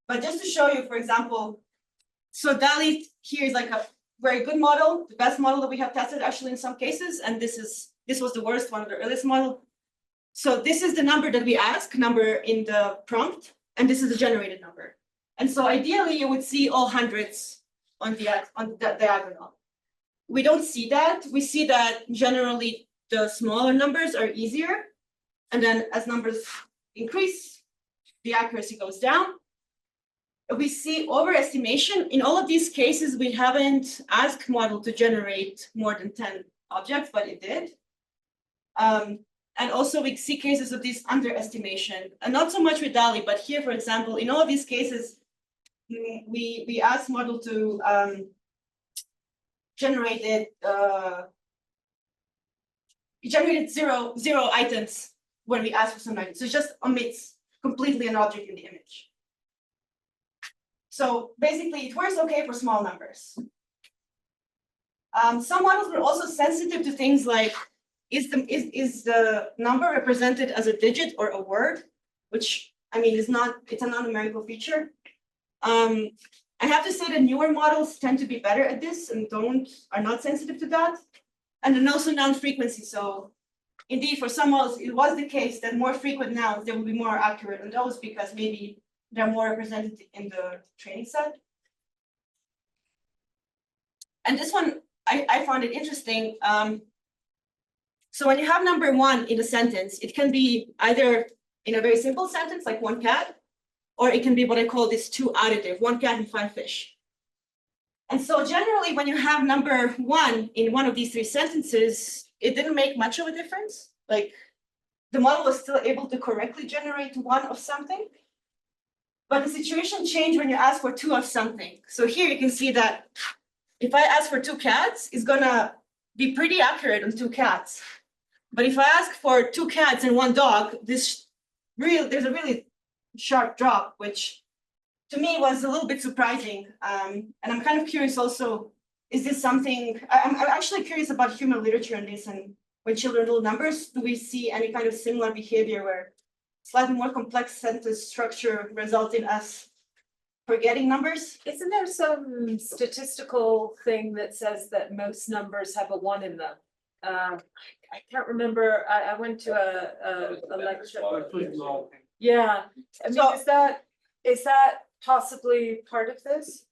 But just to show you, for example, so DALL-E here is like a very good model, the best model that we have tested actually in some cases, and this was the worst one, the earliest model. So this is the number that we ask, number in the prompt, and this is the generated number. And so ideally, you would see all hundreds on the diagonal. We don't see that. We see that generally the smaller numbers are easier. And then as numbers increase, the accuracy goes down. We see overestimation. In all of these cases, we haven't asked model to generate more than 10 objects, but it did. And also we see cases of this underestimation, and not so much with DALL-E, but here, for example, in all of these cases, we asked model to generated zero items when we ask for some items. So it just omits completely an object in the image. So basically, it works okay for small numbers. Some models were also sensitive to things like, is the number represented as a digit or a word, which I mean is not, it's a non-numerical feature. I have to say that newer models tend to be better at this and are not sensitive to that. And then also non-frequency. So indeed, for some models, it was the case that more frequent nouns, they will be more accurate on those because maybe they're more represented in the training set. And this one, I found it interesting. So when you have number 1 in a sentence, it can be either in a very simple sentence, like 1 cat, or it can be what I call this 2 additive, 1 cat and 5 fish. And so generally, when you have number 1 in one of these 3 sentences, it didn't make much of a difference. Like the model was still able to correctly generate 1 of something. But the situation changed when you ask for 2 of something. So here you can see that if I ask for 2 cats, it's gonna be pretty accurate on 2 cats. But if I ask for 2 cats and 1 dog, there's a really sharp drop, which to me was a little bit surprising. And I'm kind of curious also, is this something, I'm actually curious about human literature on this, and when children do numbers, do we see any kind of similar behavior where slightly more complex sentence structure results in us forgetting numbers? Isn't there some statistical thing that says that most numbers have a 1 in them? I can't remember. I went to a lecture. Yeah, I mean, So- is that possibly part of this?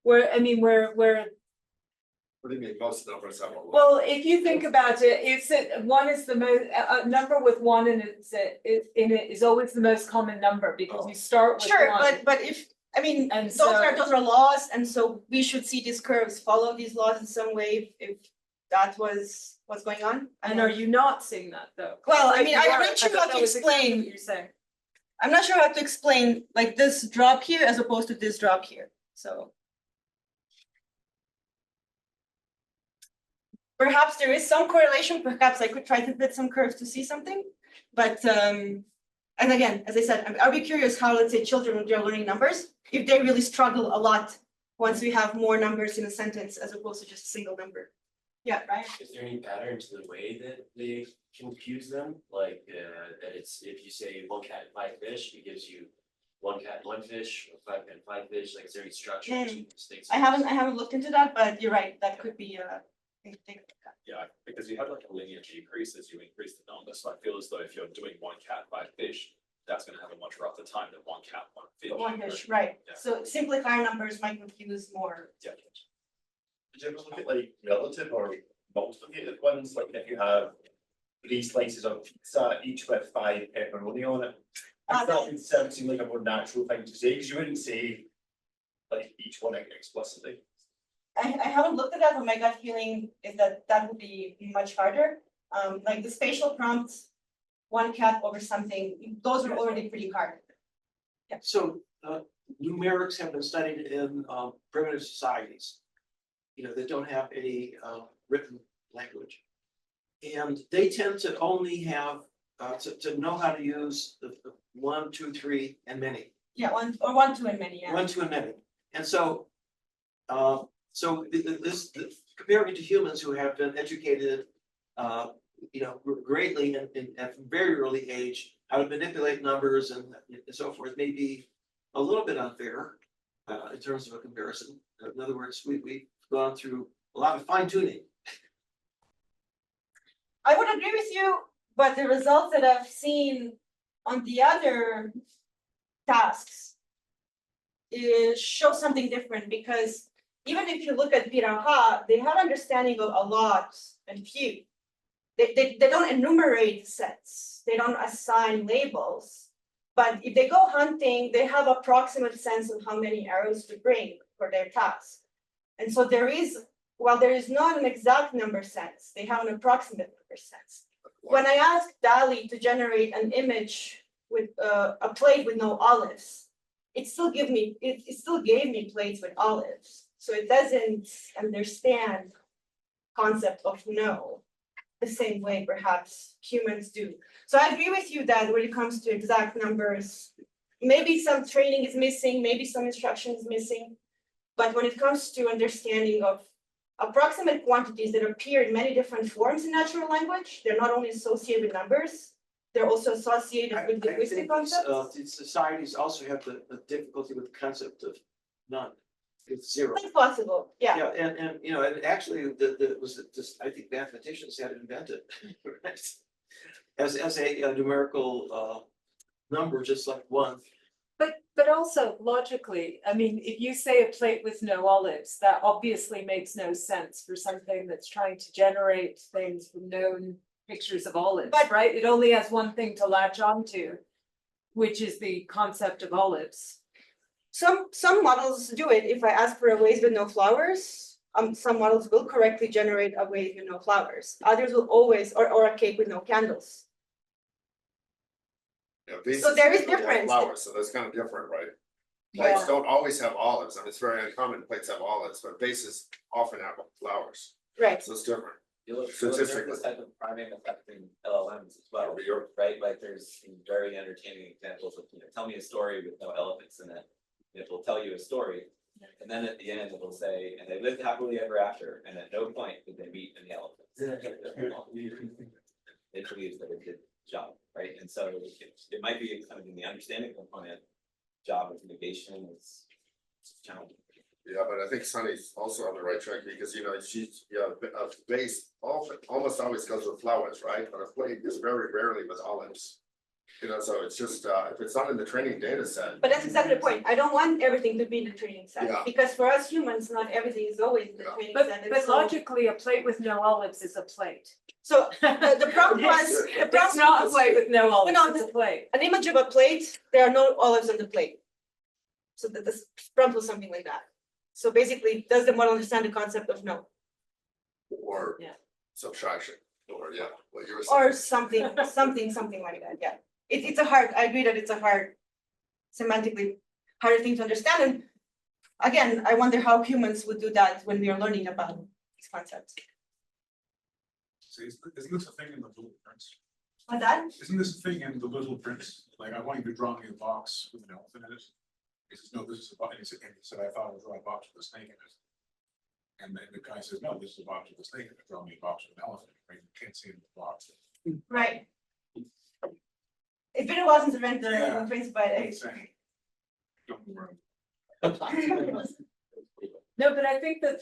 Where What do you mean, most numbers have a one? well, if you think about it, it's 1 is the most, a number with 1 in it is always the most common number because you start with 1. Sure, but if, I mean, And those so- are laws, and so we should see these curves follow these laws in some way if that was what's going on. And are you not seeing that though? Well, I If mean, you I'm are, not sure I thought how to that was exactly explain. what you're saying. I'm not sure how to explain like this drop here as opposed to this drop here, so. Perhaps there is some correlation, perhaps I could try to fit some curves to see something, but and again, as I said, I'll be curious how, let's say, children when they're learning numbers, if they really struggle a lot once we have more numbers in a sentence as opposed to just a single number. Yeah, right? Is there any pattern to the way that they confuse them? Like, that it's, if you say 1 cat and 5 fish, it gives you one cat, one fish, or five cat, five fish, like is there any structure? to mistakes? I haven't looked into that, but you're right, that could be a thing. Yeah, because you have like a linear decrease as you increase the number, so I feel as though if you're doing one cat, five fish, that's gonna have a much rougher time than one cat, one fish. One fish, right, Yeah. so simply higher numbers might confuse more. Yeah. Did you ever look at like relative or multiplicative ones, like if you have 3 slices of pizza, each with 5 pepperoni on it? That seems like a more natural thing to say, because you wouldn't say like each one explicitly. I haven't looked at that, but my gut feeling is that that would be much harder. Like the spatial prompts, one cat over something, those are already pretty hard. So numerics have been studied in primitive societies. That don't have any written language. And they tend to only have to know how to use the 1, 2, 3, and many. Yeah, one, two, and many, yeah. 1, 2, and many. And so this comparing to humans who have been educated greatly at very early age, how to manipulate numbers and so forth may be a little bit unfair in terms of a comparison. In other words, we've gone through a lot of fine tuning. I would agree with you, but the results that I've seen on the other tasks show something different, because even if you look at Piraha, they have understanding of a lot and few. They don't enumerate sets, they don't assign labels, but if they go hunting, they have approximate sense of how many arrows to bring for their task. And so while there is not an exact number sense, they have an approximate number sense. When I asked DALL-E to generate an image with a plate with no olives, it still gave me plates with olives. So it doesn't understand concept of no the same way perhaps humans do. So I agree with you that when it comes to exact numbers, maybe some training is missing, maybe some instruction is missing. But when it comes to understanding of approximate quantities that appear in many different forms in natural language, they're not only associated with numbers, they're also associated with linguistic concepts. These societies also have the difficulty with the concept of none. It's zero. It's possible, yeah. Yeah, and actually, I think mathematicians had invented, right? As a numerical number, just like 1. But also logically, I mean, if you say a plate with no olives, that obviously makes no sense for something that's trying to generate things from known pictures of olives, But- right? It only has one thing to latch onto, which is the concept of olives. Some models do it. If I ask for a vase with no flowers, some models will correctly generate a vase with no flowers. Others will always, or a cake with no candles. Yeah, So there is vases don't have difference. flowers, so that's kind of different, right? Plates Yeah. don't always have olives, I mean, it's very uncommon, plates have olives, but vases often have flowers, Right. so it's different. You look, Statistically. this type of priming affecting LLMs as well, You're- right? Like there's some very entertaining examples of, tell me a story with no elephants in it. It will tell you a story, and then at the end it will say, and they lived happily ever after, and at no point did they meet any elephants. It believes that it did the job, right? And so it might be kind of in the understanding component, job of negation is challenging. Yeah, but I think Sunny's also on the right track, because she's, a vase almost always goes with flowers, right? But a plate is very rarely with olives. So it's just, if it's not in the training data set. But that's exactly the point. I don't want everything to be in the training set, Yeah. because for us humans, not everything is always in the Yeah. training But set. And but so- logically, a plate with no olives is a plate. So the prompt was, the It's prompt not a was plate with no olives, no, it's a plate. an image of a plate, there are no olives on the plate. So the prompt was something like that. So basically, does the model understand the concept of no? Or Yeah. subtraction, or what you were saying. Or something like that, yeah. I agree that it's a hard, semantically harder thing to understand. And again, I wonder how humans would do that when we are learning about these concepts. So isn't this a thing in the Little Prince? But that, Isn't this a thing in the Little Prince? Like, I want you to draw me a box with an elephant in it. He says, no, this is a box. And he said, I thought I would draw a box with a snake in it. And then the guy says, no, this is a box with a snake in it. Draw me a box with an elephant. Right? You can't see it in the box. right. It's been a while since I read the Yeah. Prince, but Insane. Don't worry. No, but I think that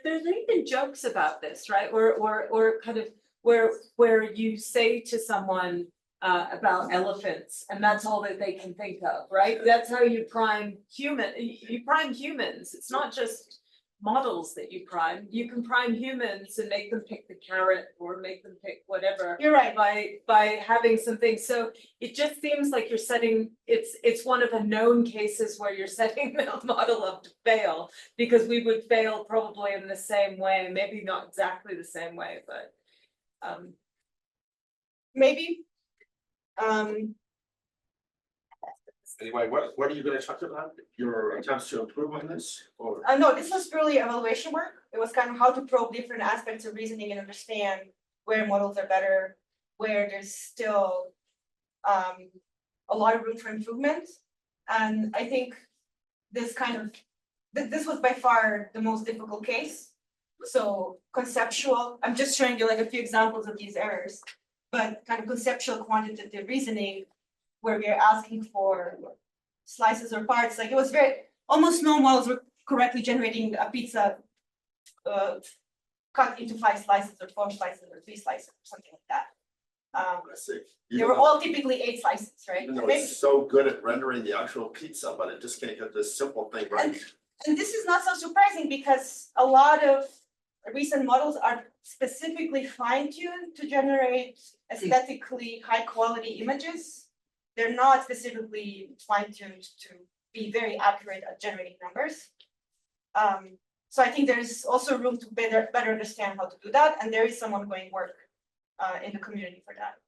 there's even jokes about this, right? Or kind of where you say to someone about elephants, and that's all that they can think of, right? That's how you prime you prime humans. It's not just models that you prime. You can prime humans and make them pick the carrot or make them pick whatever. You're right. By having something. So it just seems like you're setting, it's one of the known cases where you're setting the model up to fail, because we would fail probably in the same way, maybe not exactly the same way, but Maybe. Anyway, what are you gonna talk about? Your attempts to improve on this, or? No, this was purely evaluation work. It was kind of how to probe different aspects of reasoning and understand where models are better, where there's still a lot of room for improvement. And I think this kind of, this was by far the most difficult case. So conceptual, I'm just showing you like a few examples of these errors, but kind of conceptual quantitative reasoning where we are asking for slices or parts, like it was almost no models were correctly generating a pizza cut into 5 slices or 4 slices or 3 slices or something like that. I see. They were all typically 8 slices, right? Even though it's so good at rendering the actual pizza, but it just can't get this simple thing right. And this is not so surprising because a lot of recent models are specifically fine-tuned to generate aesthetically high quality images. They're not specifically fine-tuned to be very accurate at generating numbers. So I think there's also room to better understand how to do that, and there is some ongoing work in the community for that.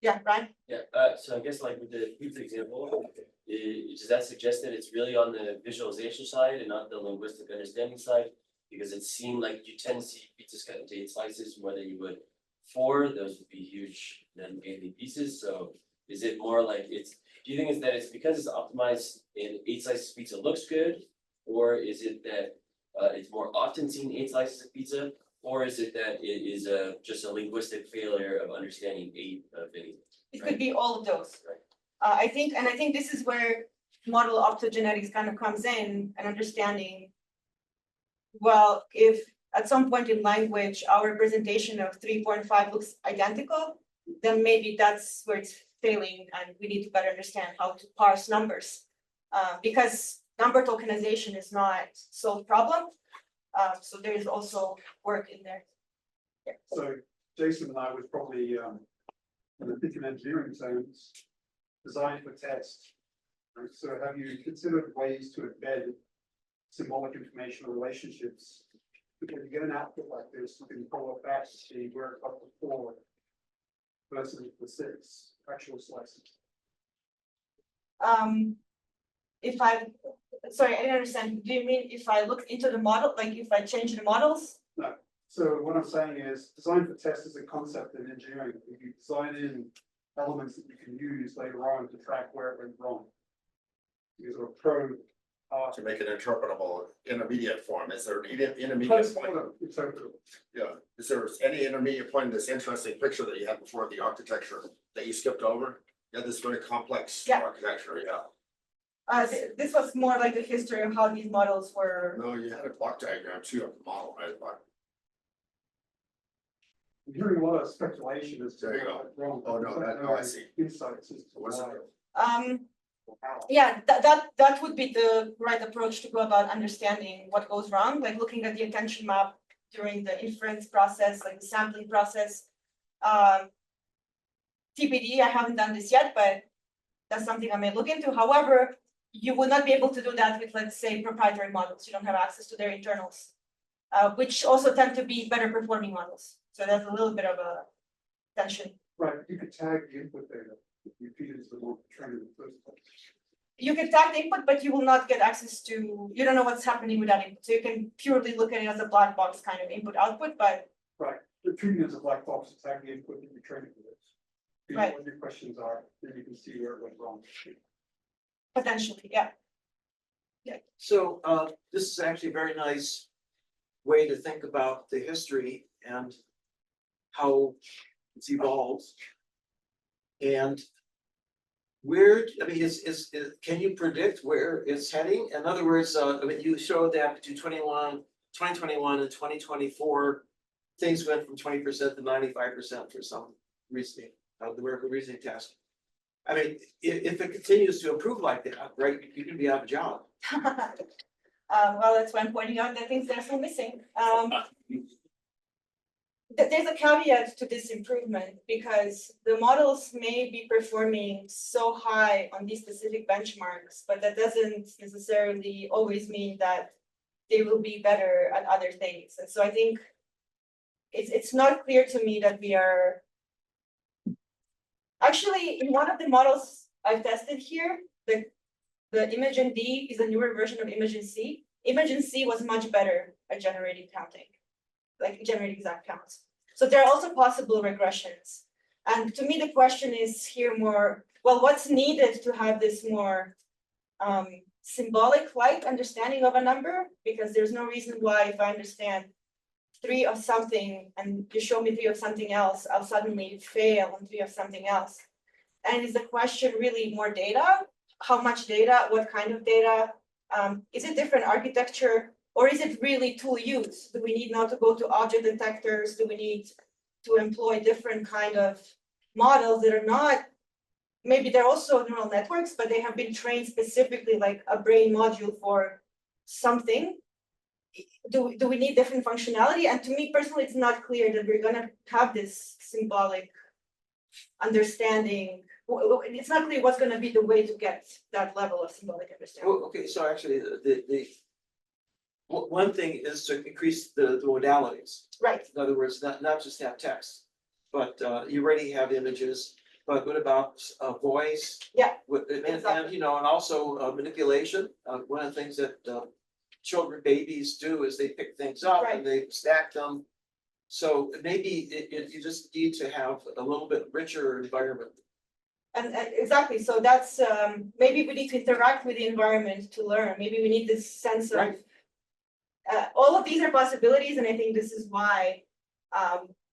Yeah, Brian? Yeah, so I guess like with the pizza example, does that suggest that it's really on the visualization side and not the linguistic understanding side? Because it seemed like you tend to see pizzas cut into 8 slices more than you would 4. Those would be huge then mainly pieces. So is it more like do you think it's because it's optimized in 8 slices pizza looks good? Or is it that it's more often seen 8 slices of pizza? Or is it that it is just a linguistic failure of understanding 8 of anything? It could be all of those. I think this is where model optogenetics kind of comes in, and understanding, well, if at some point in language, our representation of 3.5 looks identical, then maybe that's where it's failing, and we need to better understand how to parse numbers. Because number tokenization is not solved problem. So there is also work in there. Yeah. So Jason and I was probably in the thinking engineering zones, design for test. Right? So have you considered ways to embed symbolic information or relationships? Because you get an output like this, you can follow back to see where it got the 4 versus the 6 actual slices. Sorry, I didn't understand. Do you mean if I look into the model, like if I change the models? No. So what I'm saying is design for test is a concept in engineering. You design in elements that you can use later on to track where it went wrong. You sort of probe To make it interpretable intermediate form, is there an intermediate point? interpretable. Yeah, is there any intermediate point in this interesting picture that you had before of the architecture that you skipped over? Yeah, this very complex architecture, yeah. This was more like the history of how these models were. No, you had a block diagram too of the model, right? But I'm hearing a lot of speculation as to There you where go. it went wrong. Oh, no, I see. Insights as to what's why. it? Yeah, that would be the right approach to go about understanding what goes wrong, like looking at the attention map during the inference process, like the sampling process. TBD, I haven't done this yet, but that's something I may look into. However, you would not be able to do that with, let's say, proprietary models. You don't have access to their internals, which also tend to be better performing models. So there's a little bit of a tension. Right, you could tag the input data if you feed it to the model trained in the first place. You can tag the input, but you will not get access to, you don't know what's happening with that input. So you can purely look at it as a black box kind of input output, but. Right, the treating it as a black box to tag the input that you're training with it. You know Right. what your questions are, then you can see where it went wrong. Potentially, yeah. So this is actually a very nice way to think about the history and how it's evolved. And where, I mean, can you predict where it's heading? In other words, I mean, you showed that between 2021 and 2024, things went from 20% to 95% for some reasoning, the numerical reasoning test. I mean, if it continues to improve like that, right, you can be out of a job. Well, that's why I'm pointing out the things that are still missing. There's a caveat to this improvement because the models may be performing so high on these specific benchmarks, but that doesn't necessarily always mean that they will be better at other things. And so I think it's not clear to me that we are. Actually, in one of the models I've tested here, the Imogen D is a newer version of Imogen C. Imogen C was much better at generating counting, like generating exact counts. So there are also possible regressions. And to me, the question is here more, well, what's needed to have this more symbolic-like understanding of a number? Because there's no reason why if I understand 3 of something and you show me 3 of something else, I'll suddenly fail on 3 of something else. And is the question really more data? How much data? What kind of data? Is it different architecture? Or is it really tool use? Do we need now to go to object detectors? Do we need to employ different kind of models that are not, maybe they're also neural networks, but they have been trained specifically like a brain module for something? Do we need different functionality? And to me personally, it's not clear that we're gonna have this symbolic understanding. It's not clear what's gonna be the way to get that level of symbolic understanding. Well, okay, so actually, one thing is to increase the modalities. Right. In other words, not just have text, but you already have images. But what about voice? Yeah. And you know, and also manipulation. One of the things that babies do is they pick things up and they stack them. So maybe you just need to have a little bit richer environment. And exactly, so that's maybe we need to interact with the environment to learn. Maybe we need this sense of all of these are possibilities, and I think this is why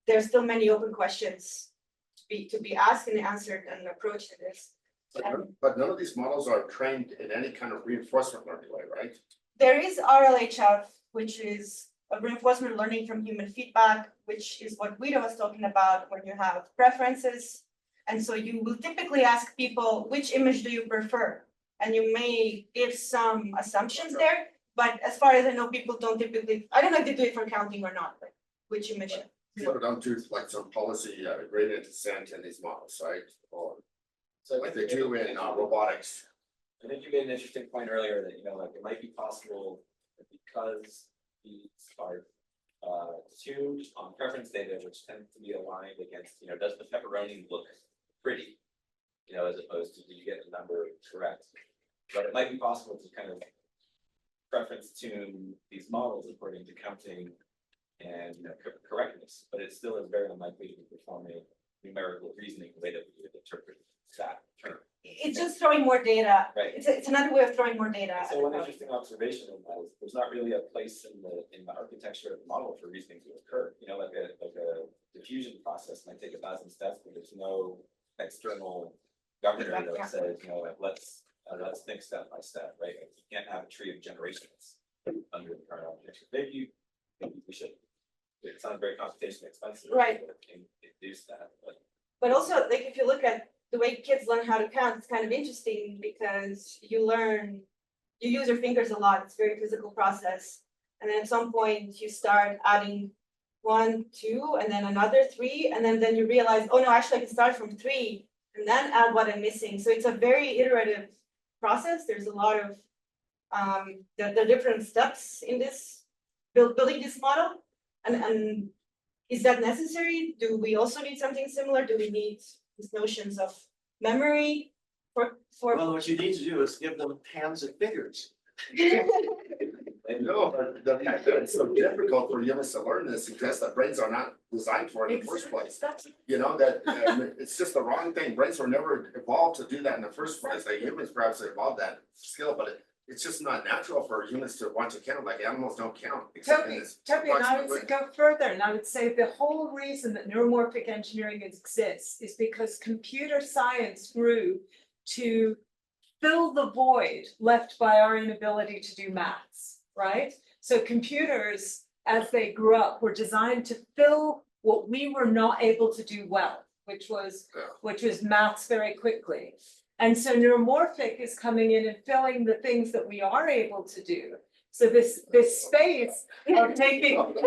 there's still many open questions to be asked and answered and approached to this. But none of these models are trained in any kind of reinforcement learning way, right? There is RLHF, which is a reinforcement learning from human feedback, which is what Guido was talking about when you have preferences. And so you will typically ask people, which image do you prefer? And you may give some assumptions there, but as far as I know, people don't typically, I don't know if they do it for counting or not, but which image? People don't do like some policy gradient descent in these models, right? Or So like they do in robotics. I think you made an interesting point earlier that, you know, like it might be possible that because these are tuned on preference data, which tends to be aligned against, you know, does the pepperoni look pretty, you know, as opposed to do you get the number correct? But it might be possible to kind of preference tune these models according to counting and, you know, correctness, but it still is very unlikely to perform a numerical reasoning the way that we would interpret that term. It's just throwing more data. Right. It's another way of throwing more data. So one interesting observation of that is there's not really a place in the architecture of the model for reasoning to occur. You know, like a diffusion process might take 1,000 steps, but there's no external governor that says, you know, like let's think step by step, right? Like, you can't have a tree of generations under the current architecture. Maybe we should. It sounds very computationally expensive. Right. To induce that, But also, like if you look at the way kids learn how to count, it's kind of interesting because you use your fingers a lot. It's a very physical process. And then at some point you start adding 1, 2, and then another 3. And then you realize, oh no, actually I can start from 3 and then add what I'm missing. So it's a very iterative process. There's a lot of the different steps in this building this model. And is that necessary? Do we also need something similar? Do we need these notions of memory for? Well, what you need to do is give them hands and fingers. No, but the fact that it's so difficult for humans to learn this suggests that brains are not designed for it in the first place. You know, that it's just the wrong thing. Brains were never evolved to do that in the first place. Like humans perhaps evolved that skill, but it's just not natural for humans to want to count. Like animals don't count. Toby, and I would go further, and I would say the whole reason that neuromorphic engineering exists is because computer science grew to fill the void left by our inability to do maths, right? So computers, as they grew up, were designed to fill what we were not able to do well, which was maths very quickly. And so neuromorphic is coming in and filling the things that we are able to do. So this space of taking, but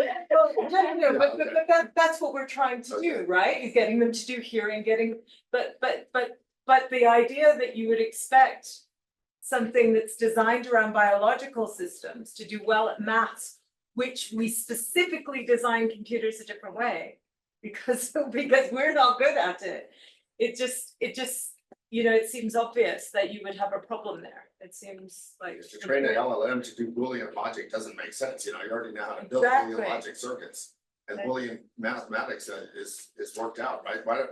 that's what we're trying to do, right? Is getting them to do hearing, but the idea that you would expect something that's designed around biological systems to do well at maths, which we specifically design computers a different way, because we're not good at it. It just, you know, it seems obvious that you would have a problem there. It seems like. To train an LLM to do Boolean logic doesn't make sense, you know, you already know how to build Exactly. Boolean logic circuits. And Boolean mathematics is worked out, right? Why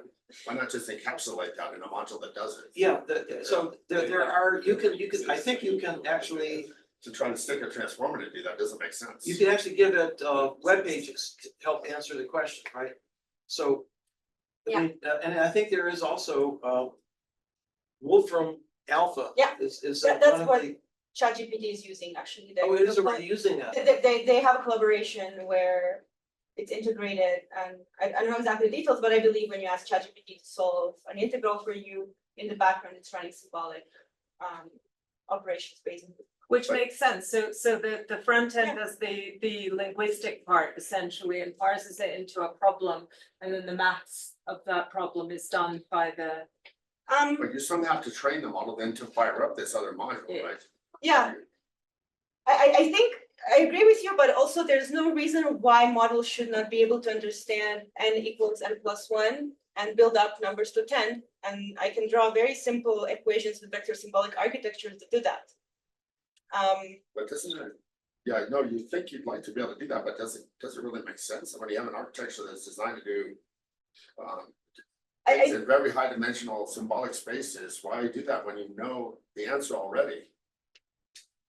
not just encapsulate that in a module that does it? Yeah, so there are, you can, I think you can actually, To try to stick a transformer to do that doesn't make sense. you can actually give it web pages to help answer the question, right? So, I mean, and I think there is also Wolfram Alpha. Yeah, Is that's one of what the, ChatGPT is using actually. oh, it is already using that. They have a collaboration where it's integrated, and I don't know exactly the details, but I believe when you ask ChatGPT to solve an integral for you, in the background, it's running symbolic operations basically. Which makes sense. So the front end does the linguistic part essentially and parses it into a problem, and then the maths of that problem is done by the. But you somehow have to train the model then to fire up this other module, right? Yeah. I think I agree with you, but also there's no reason why models should not be able to understand n equals n+1 and build up numbers to 10. And I can draw very simple equations with vector symbolic architectures that do that. But doesn't it, yeah, no, you think you'd like to be able to do that, but does it really make sense? When you have an architecture that's designed to do things in very high dimensional symbolic spaces, why do that when you know the answer already?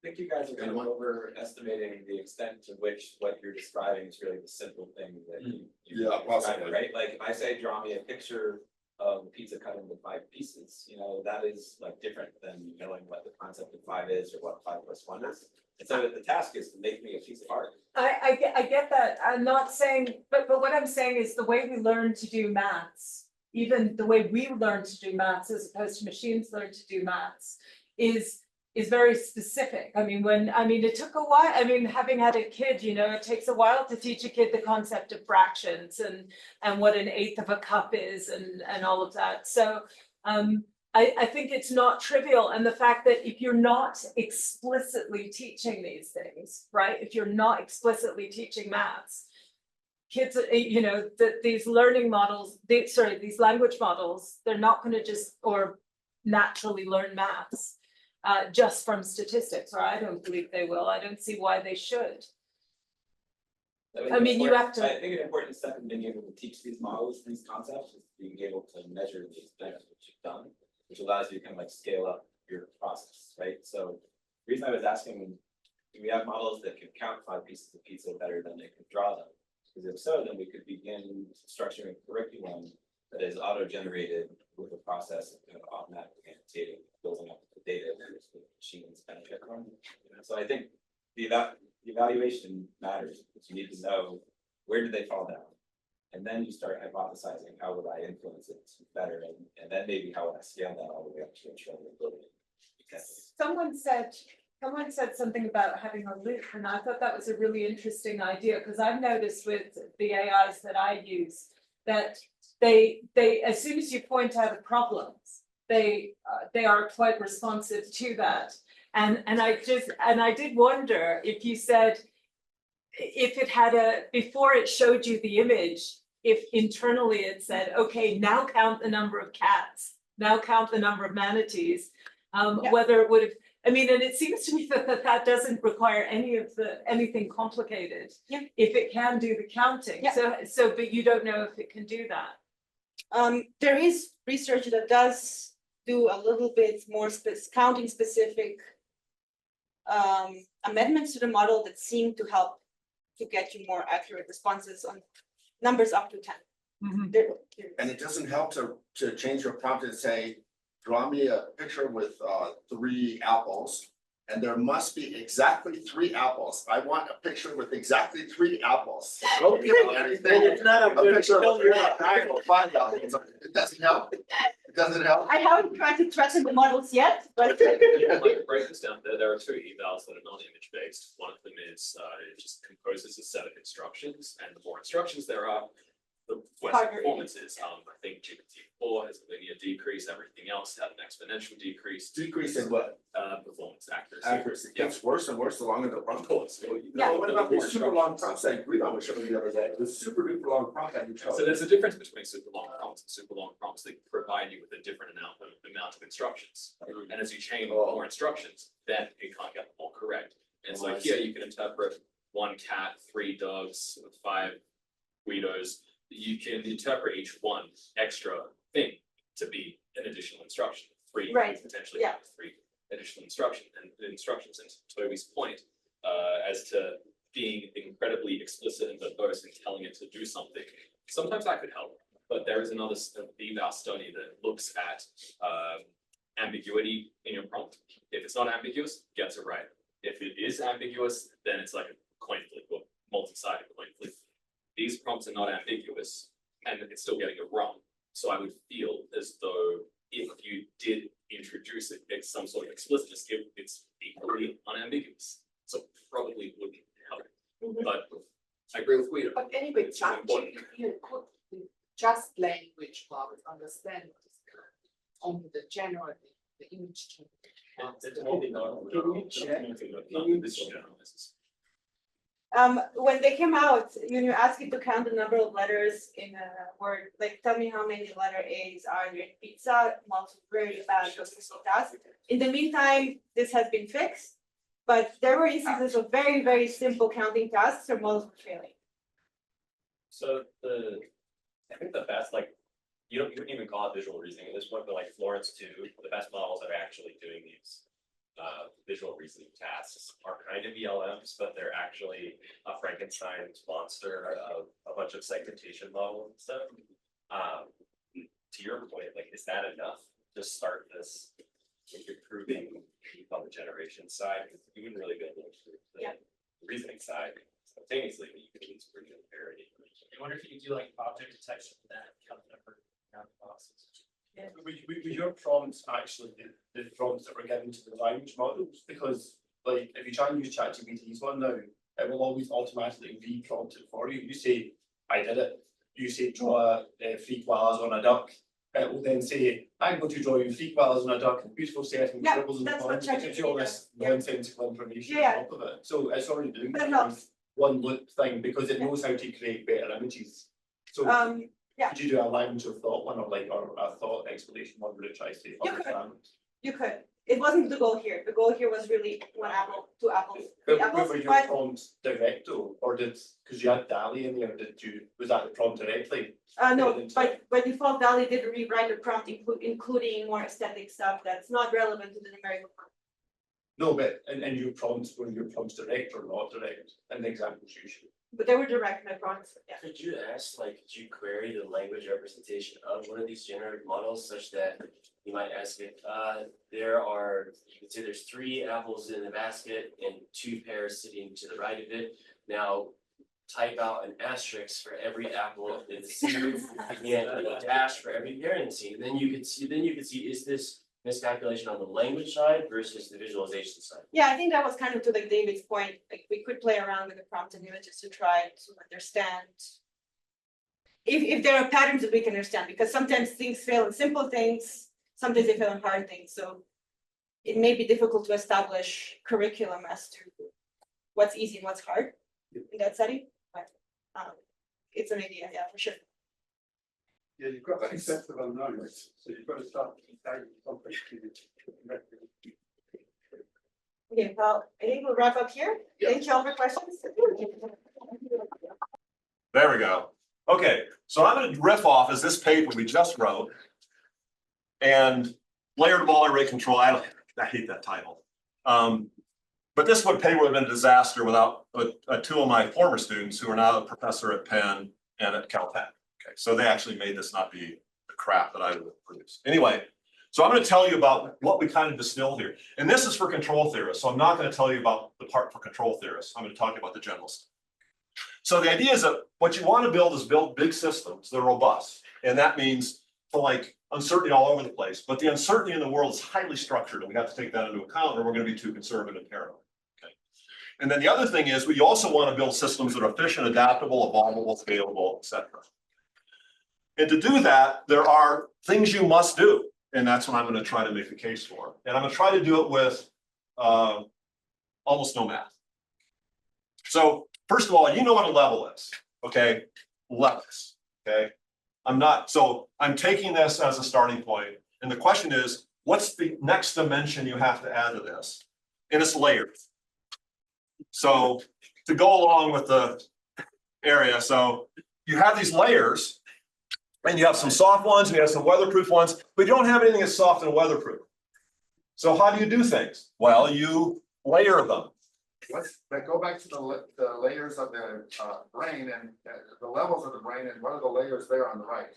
I think you guys are kind of overestimating the extent to which what you're describing is really the simple thing that you Yeah, possibly. right? Like if I say, draw me a picture of pizza cut into 5 pieces, you know, that is like different than knowing what the concept of 5 is or what 5+1 is. And so the task is to make me a piece of art. I get that. I'm not saying, but what I'm saying is the way we learn to do maths, even the way we learn to do maths as opposed to machines learn to do maths, is very specific. I mean, it took a while. I mean, having had a kid, you know, it takes a while to teach a kid the concept of fractions and what an eighth of a cup is and all of that. So I think it's not trivial. And the fact that if you're not explicitly teaching these things, right? If you're not explicitly teaching maths, kids, you know, these learning models, these language models, they're not going to just or naturally learn maths. Just from statistics, or I don't believe they will. I don't see why they should. I mean, you have to. I think an important step in being able to teach these models, these concepts, is being able to measure the extent of what you've done, which allows you to kind of like scale up your process, right? So the reason I was asking, do we have models that can count 5 pieces of pizza better than they can draw them? Because if so, then we could begin structuring a curriculum that is auto-generated with a process of kind of automatically annotating, building up the data that the machines benefit from. So I think the evaluation matters, because you need to know where did they fall down, and then you start hypothesizing how would I influence it better, and then maybe how would I scale that all the way up to a trillion ability. Because Someone said something about having a loop, and I thought that was a really interesting idea, because I've noticed with the AIs that I use that they as soon as you point out a problem, they are quite responsive to that. And I did wonder if you said, if it had before it showed you the image, if internally it said, okay, now count the number of cats, now count the number of manatees, whether it would have, I mean, and it seems to me that doesn't require anything complicated. Yeah. If it can do the counting. Yeah. So, but you don't know if it can do that. There is research that does do a little bit more counting specific amendments to the model that seem to help to get you more accurate responses on numbers up to 10. Mm-hmm. And it doesn't help to change your prompt and say draw me a picture with 3 apples. And there must be exactly 3 apples. I want a picture with exactly 3 apples. Don't give me anything. It's not a A good picture film, with you're 3 not apples, 5 apples. It doesn't help. It doesn't help. I haven't tried to threaten the models yet, but Like break this down, there are 2 evals that are non-image based. One of them is it just composes a set of instructions, and the more instructions there are, the worse Harder. performance is. I think GPT-4 has a linear decrease, everything else had an exponential decrease. Decrease in what? Performance accuracy. Accuracy gets worse and worse the longer the prompt goes. Yeah. What about the super long prompts that Guido was showing the other day? The super duper long prompt that you chose. So there's a difference between super long prompts and super long prompts that provide you with a different amount of instructions. And as you chain more instructions, then it can't get more correct. And so here you can interpret 1 cat, 3 dogs, 5 Guidos. You can interpret each one extra thing to be an additional instruction. 3 Right, potentially yeah. 3 additional instructions. And Toby's point, as to being incredibly explicit and verbose and telling it to do something, sometimes that could help. But there is another eval study that looks at ambiguity in your prompt. If it's not ambiguous, gets it right. If it is ambiguous, then it's like a coin flip or multi-sided coin flip. These prompts are not ambiguous, and it's still getting it wrong. So I would feel as though if you did introduce it, it's some sort of explicitness, it's equally unambiguous. So probably wouldn't help. But I agree with Guido. But anyway, It's important. you could just language models understand what is only the generative, the image. It's only not- Can you check? This generalizes. when they came out, when you ask it to count the number of letters in a word, like tell me how many letter A's are in pizza, models were very bad because this task. In the meantime, this has been fixed, but there were instances of very, very simple counting tasks where models were failing. So I think the best, like, you wouldn't even call it visual reasoning at this point, but like Florence 2, the best models that are actually doing these visual reasoning tasks are kind of VLMs, but they're actually a Frankenstein's monster of a bunch of segmentation models and stuff. To your point, like, is that enough to start this improving on the generation side? Because you wouldn't really be able to improve the reasoning side simultaneously, but you could at least bring in parity. I wonder if you could do like object detection for that, count the number of boxes. With your prompts, actually, the prompts that were given to the language models, because like, if you try and use ChatGPT's one now, it will always automatically re-prompt it for you. You say, I did it. You say, draw 3 koalas on a duck. It will then say, I'm going to draw you 3 koalas on a duck, beautiful setting, Yeah, scribbles and that's what ponds. It gives you all this ChatGPT does. nonsensical information Yeah. on top of it. So it's already doing That that helps. one loop thing, because it knows how to create better images. So Yeah. could you do a language of thought one, or like, or a thought explanation one where it tries to understand? You could. It wasn't the goal here. The goal here was really 1 apple, 2 apples, 3 But apples, were your but prompts direct though, or because you had DALI in there, was that the prompt directly? no, by default, DALI did rewrite the prompt, including more aesthetic stuff that's not relevant to the numerical prompt. No, but and your prompts, were your prompts direct or not direct, in the examples you showed? But they were direct, my prompts, yeah. Could you ask, like, could you query the language representation of one of these generative models such that you might ask it, you could say there's 3 apples in the basket and 2 pears sitting to the right of it. Now, type out an asterisk for every apple in the scene and a dash for every pear in the scene. Then you could see, is this miscalculation on the language side versus the visualization side? Yeah, I think that was kind of to like David's point, like we could play around with the prompt and images to try to understand. If there are patterns that we can understand, because sometimes things fail in simple things, sometimes they fail in hard things, so. It may be difficult to establish curriculum as to what's easy and what's hard in that setting, but it's an idea, yeah, for sure. Yeah, you've got 2 sets of unknowns, so you've got to start tagging something to. Okay, well, I think we'll wrap up here. Thank you all for questions. There we go. Okay, so I'm gonna riff off as this paper we just wrote. And layered multi-rate control, I hate that title. But this paper would have been a disaster without 2 of my former students who are now a professor at Penn and at Caltech. Okay, so they actually made this not be the crap that I would have produced. Anyway, So I'm going to tell you about what we kind of distilled here. And this is for control theorists. So I'm not going to tell you about the part for control theorists. I'm going to talk about the general stuff. So the idea is that what you want to build is build big systems that are robust. And that means for like uncertainty all over the place. But the uncertainty in the world is highly structured, and we have to take that into account, or we're going to be too conservative and paranoid. Okay. And then the other thing is we also want to build systems that are efficient, adaptable, evolvable, scalable, etc. And to do that, there are things you must do. And that's what I'm going to try to make the case for. And I'm going to try to do it with almost no math. So first of all, you know what a level is, okay? Levels, okay? I'm taking this as a starting point. And the question is, what's the next dimension you have to add to this? And it's layers. So to go along with the area, so you have these layers, and you have some soft ones, and you have some weatherproof ones, but you don't have anything that's soft and weatherproof. So how do you do things? Well, you layer them. Let's go back to the layers of the brain and the levels of the brain, and what are the layers there on the right?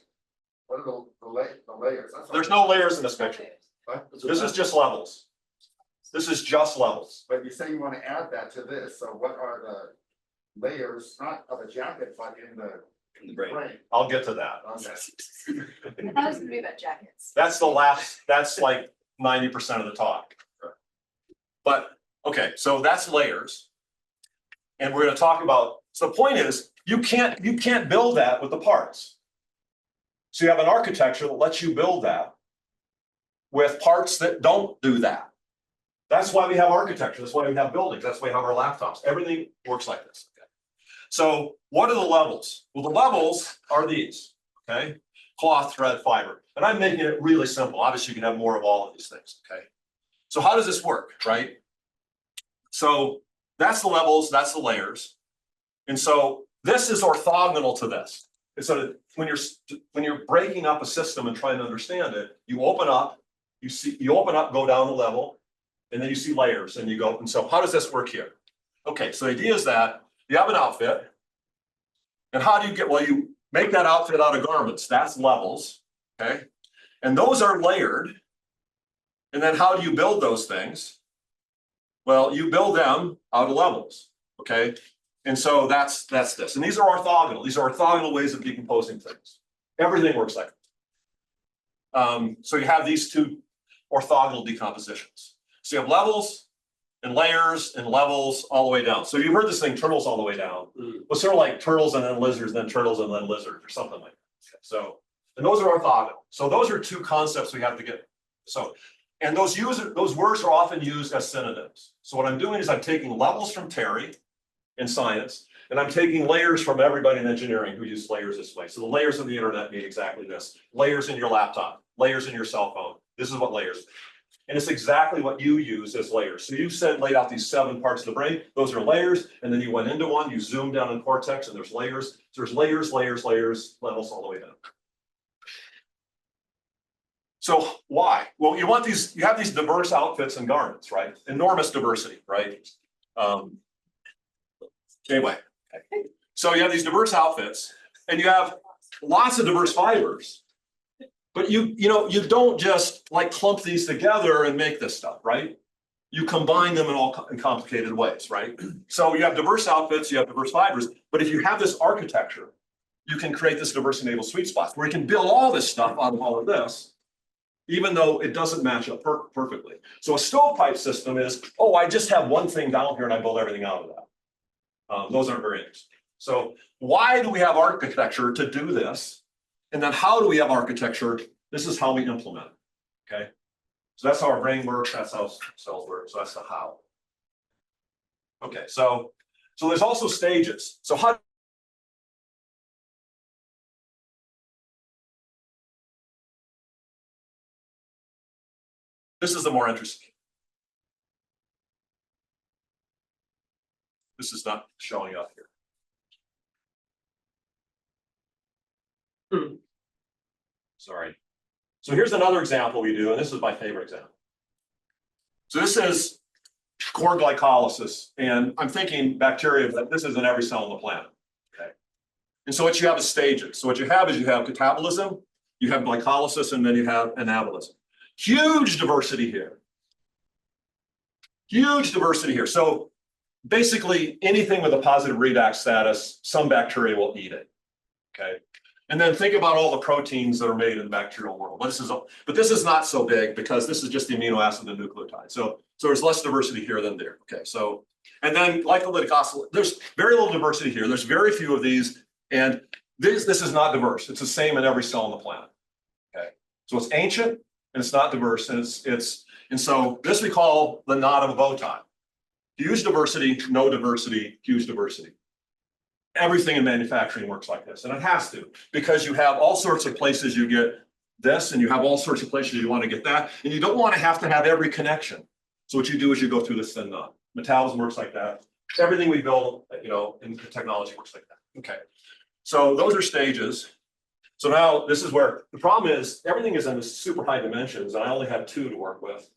What are the layers? There's no layers in this picture. What? This is just levels. This is just levels. But you say you want to add that to this, so what are the layers, not of a jacket, but in the brain? I'll get to that. Okay. That was gonna be about jackets. That's the last, that's like 90% of the talk. But okay, so that's layers. And we're going to talk about, so the point is, you can't build that with the parts. So you have an architecture that lets you build that with parts that don't do that. That's why we have architecture. That's why we have buildings. That's why we have our laptops. Everything works like this. Okay. So what are the levels? Well, the levels are these, okay? Cloth, thread, fiber. And I'm making it really simple. Obviously, you can have more of all of these things, okay? So how does this work, right? So that's the levels, that's the layers. And so this is orthogonal to this. And so when you're breaking up a system and trying to understand it, you open up, go down the level, and then you see layers and you go, and so how does this work here? Okay, so the idea is that you have an outfit. And how do you get, well, you make that outfit out of garments, that's levels, okay? And those are layered. And then how do you build those things? Well, you build them out of levels, okay? And so that's this. And these are orthogonal. These are orthogonal ways of decomposing things. Everything works like that. So you have these two orthogonal decompositions. So you have levels and layers and levels all the way down. So you've heard this thing, turtles all the way down. Well, sort of like turtles and then lizards, then turtles and then lizards, or something like that. So, and those are orthogonal. So those are two concepts we have to get. So, and those words are often used as synonyms. So what I'm doing is I'm taking levels from Terry in science, and I'm taking layers from everybody in engineering who use layers this way. So the layers of the internet mean exactly this. Layers in your laptop, layers in your cell phone. This is what layers mean. And it's exactly what you use as layers. So you laid out these 7 parts of the brain. Those are layers. And then you went into one, you zoomed down in cortex, and there's layers. So there's layers, levels all the way down. So why? Well, you have these diverse outfits and garments, right? Enormous diversity, right? Anyway, so you have these diverse outfits and you have lots of diverse fibers, but you don't just like clump these together and make this stuff, right? You combine them in complicated ways, right? So you have diverse outfits, you have diverse fibers, but if you have this architecture, you can create this diversity-enabled sweet spot where you can build all this stuff out of all of this, even though it doesn't match up perfectly. So a stovepipe system is, oh, I just have one thing down here and I build everything out of that. Those aren't very interesting. So why do we have architecture to do this? And then how do we have architecture? This is how we implement it, okay? So that's how our brain works, that's how cells work, so that's the how. Okay, so there's also stages. So how this is the more interesting. This is not showing up here. Sorry. So here's another example we do, and this is my favorite example. So this is core glycolysis, and I'm thinking bacteria, but this is in every cell on the planet. Okay. And so what you have is stages. So what you have is you have catabolism, you have glycolysis, and then you have anabolism. Huge diversity here. Huge diversity here. So basically anything with a positive redox status, some bacteria will eat it. Okay. And then think about all the proteins that are made in the bacterial world. But this is not so big because this is just the amino acid and nucleotide. So there's less diversity here than there. Okay. So, and then glycolytic oscillate, there's very little diversity here. There's very few of these. And this is not diverse. It's the same in every cell on the planet. Okay. So it's ancient and it's not diverse. And and so this we call the knot of a bow tie. Huge diversity, no diversity, huge diversity. Everything in manufacturing works like this, and it has to, because you have all sorts of places you get this, and you have all sorts of places you want to get that, and you don't want to have every connection. So what you do is you go through this thin knot. Metabolism works like that. Everything we build, in technology works like that. Okay, so those are stages. So now this is where the problem is. Everything is in this super high dimensions, and I only have 2 to work with.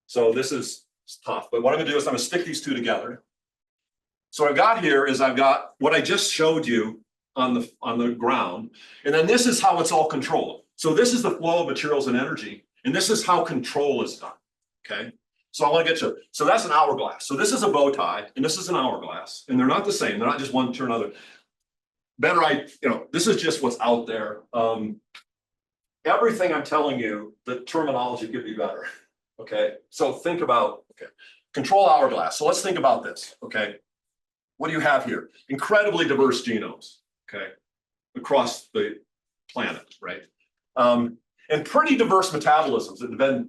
So this is tough. But what I'm going to do is I'm going to stick these 2 together. So what I've got here is I've got what I just showed you on the ground, and then this is how it's all controlled. So this is the flow of materials and energy, and this is how control is done. Okay. So I want to get to, so that's an hourglass. So this is a bow tie, and this is an hourglass, and they're not the same. They're not just one to another. This is just what's out there. Everything I'm telling you, the terminology could be better. Okay. So think about, control hourglass. So let's think about this. Okay. What do you have here? Incredibly diverse genomes, okay, across the planet, right? And pretty diverse metabolisms that depend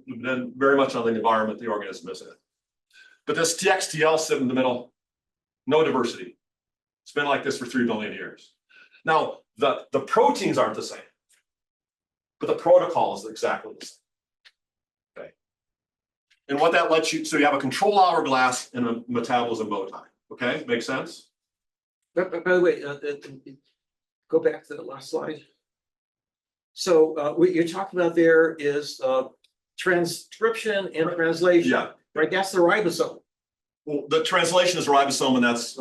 very much on the environment the organism is in. But this TXTL sitting in the middle, no diversity. It's been like this for 3 billion years. Now, the proteins aren't the same, but the protocol is exactly the same. Okay. And what that lets you, so you have a control hourglass and a metabolism bow tie. Okay, makes sense? By the way, go back to the last slide. So what you're talking about there is transcription and translation. Yeah. Right, that's the ribosome. Well, the translation is ribosome, and that's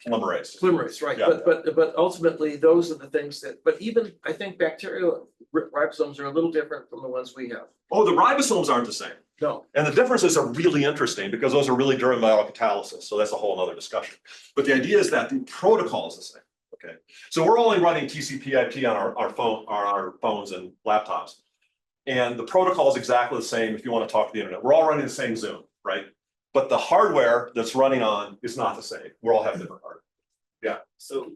polymerase. Polymerase, right? Yeah. But ultimately, those are the things that. But even I think bacterial ribosomes are a little different from the ones we have. Oh, the ribosomes aren't the same. No. And the differences are really interesting because those are really driven by catalysis. So that's a whole other discussion. But the idea is that the protocol is the same. Okay. So we're only running TCP/IP on our phones and laptops. And the protocol is exactly the same if you want to talk to the internet. We're all running the same Zoom, right? But the hardware that's running on is not the same. We all have different hardware. Yeah. So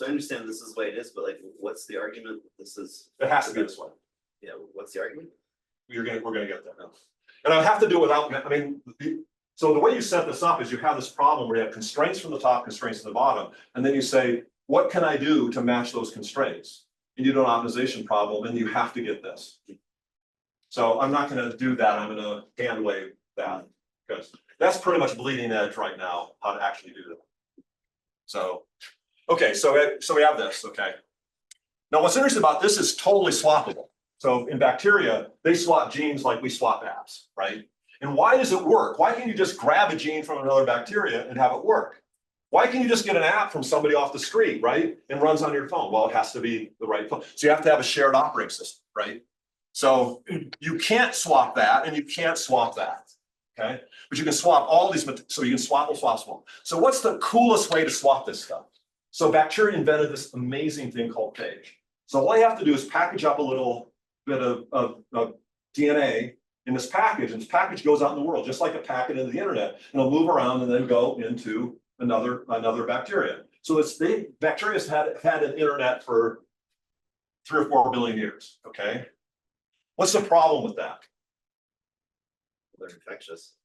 I understand this is the way it is, but like, what's the argument? This is. It has to be this way. Yeah. What's the argument? We're gonna get there now. And I have to do it without, so the way you set this up is you have this problem where you have constraints from the top, constraints from the bottom, and then you say, what can I do to match those constraints? And you do an optimization problem, and you have to get this. So I'm not gonna do that. I'm gonna hand wave that because that's pretty much bleeding edge right now, how to actually do that. So, okay, so we have this, okay. Now what's interesting about this is totally swappable. So in bacteria, they swap genes like we swap apps, right? And why does it work? Why can't you just grab a gene from another bacteria and have it work? Why can't you just get an app from somebody off the street, right? And runs on your phone? Well, it has to be the right phone. So you have to have a shared operating system, right? So you can't swap that and you can't swap that, okay? But you can swap all these, so you can swap. So what's the coolest way to swap this stuff? So bacteria invented this amazing thing called phage. So all you have to do is package up a little bit of DNA in this package, and this package goes out in the world, just like a packet into the internet, and it'll move around and then go into another bacteria. So bacteria has had an internet for 3 or 4 billion years, okay? What's the problem with that? They're infectious.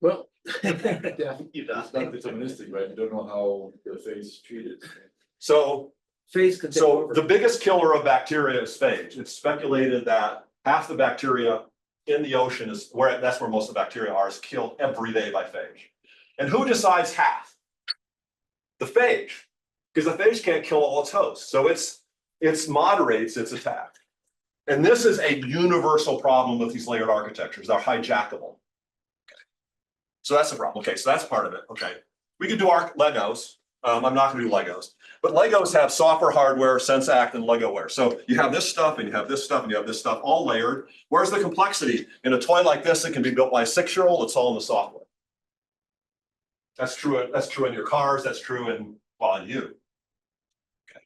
Well, yeah, It's not deterministic, right? You don't know how the phage is treated. So the biggest killer of bacteria is phage. It's speculated that half the bacteria in the ocean that's where most of the bacteria are, is killed every day by phage. And who decides half? The phage, because the phage can't kill all its hosts. So it moderates its attack. And this is a universal problem with these layered architectures. They're hijackable. Okay. So that's the problem. Okay, so that's part of it. Okay. We could do our Legos. I'm not going to do Legos. But Legos have software, hardware, sense act, and Legoware. So you have this stuff and you have this stuff and you have this stuff all layered. Where's the complexity? In a toy like this, it can be built by a 6-year-old, it's all in the software. That's true in your cars, that's true in you. Okay.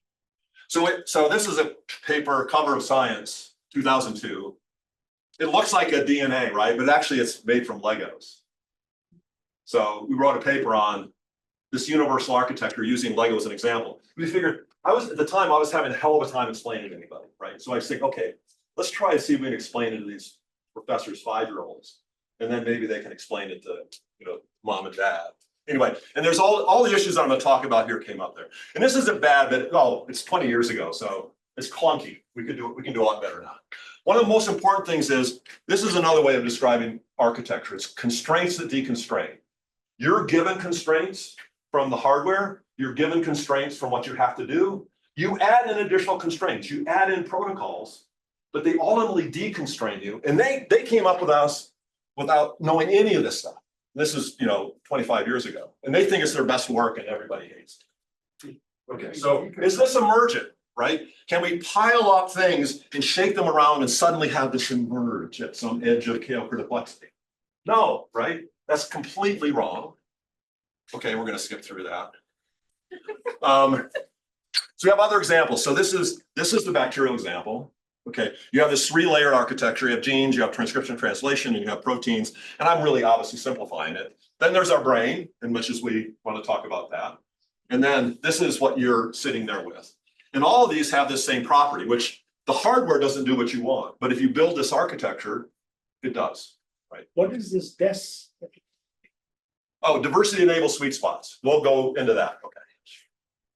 So this is a paper, Cover of Science, 2002. It looks like a DNA, right? But actually it's made from Legos. So we wrote a paper on this universal architecture using Lego as an example. We figured, at the time I was having a hell of a time explaining to anybody, right? So I was thinking, okay, let's try to see if we can explain it to these professors' 5-year-olds. And then maybe they can explain it to, mom and dad. Anyway, and there's all the issues that I'm going to talk about here came up there. And this isn't bad, but it's 20 years ago, so it's clunky. We can do a lot better now. One of the most important things is, this is another way of describing architecture. It's constraints that deconstrain. You're given constraints from the hardware, you're given constraints from what you have to do. You add in additional constraints, you add in protocols, but they ultimately deconstrain you. And they came up with us without knowing any of this stuff. This is, 25 years ago. And they think it's their best work and everybody hates it. Okay, so is this emergent, right? Can we pile up things and shake them around and suddenly have this emerge at some edge of chaos or complexity? No, right? That's completely wrong. Okay, we're going to skip through that. So we have other examples. So this is the bacterial example. Okay, you have this 3-layered architecture. You have genes, you have transcription, translation, and you have proteins. And I'm really obviously simplifying it. Then there's our brain, in which we want to talk about that. And then this is what you're sitting there with. And all of these have this same property, which the hardware doesn't do what you want. But if you build this architecture, it does. Right? What is this DES? Oh, diversity enables sweet spots. We'll go into that.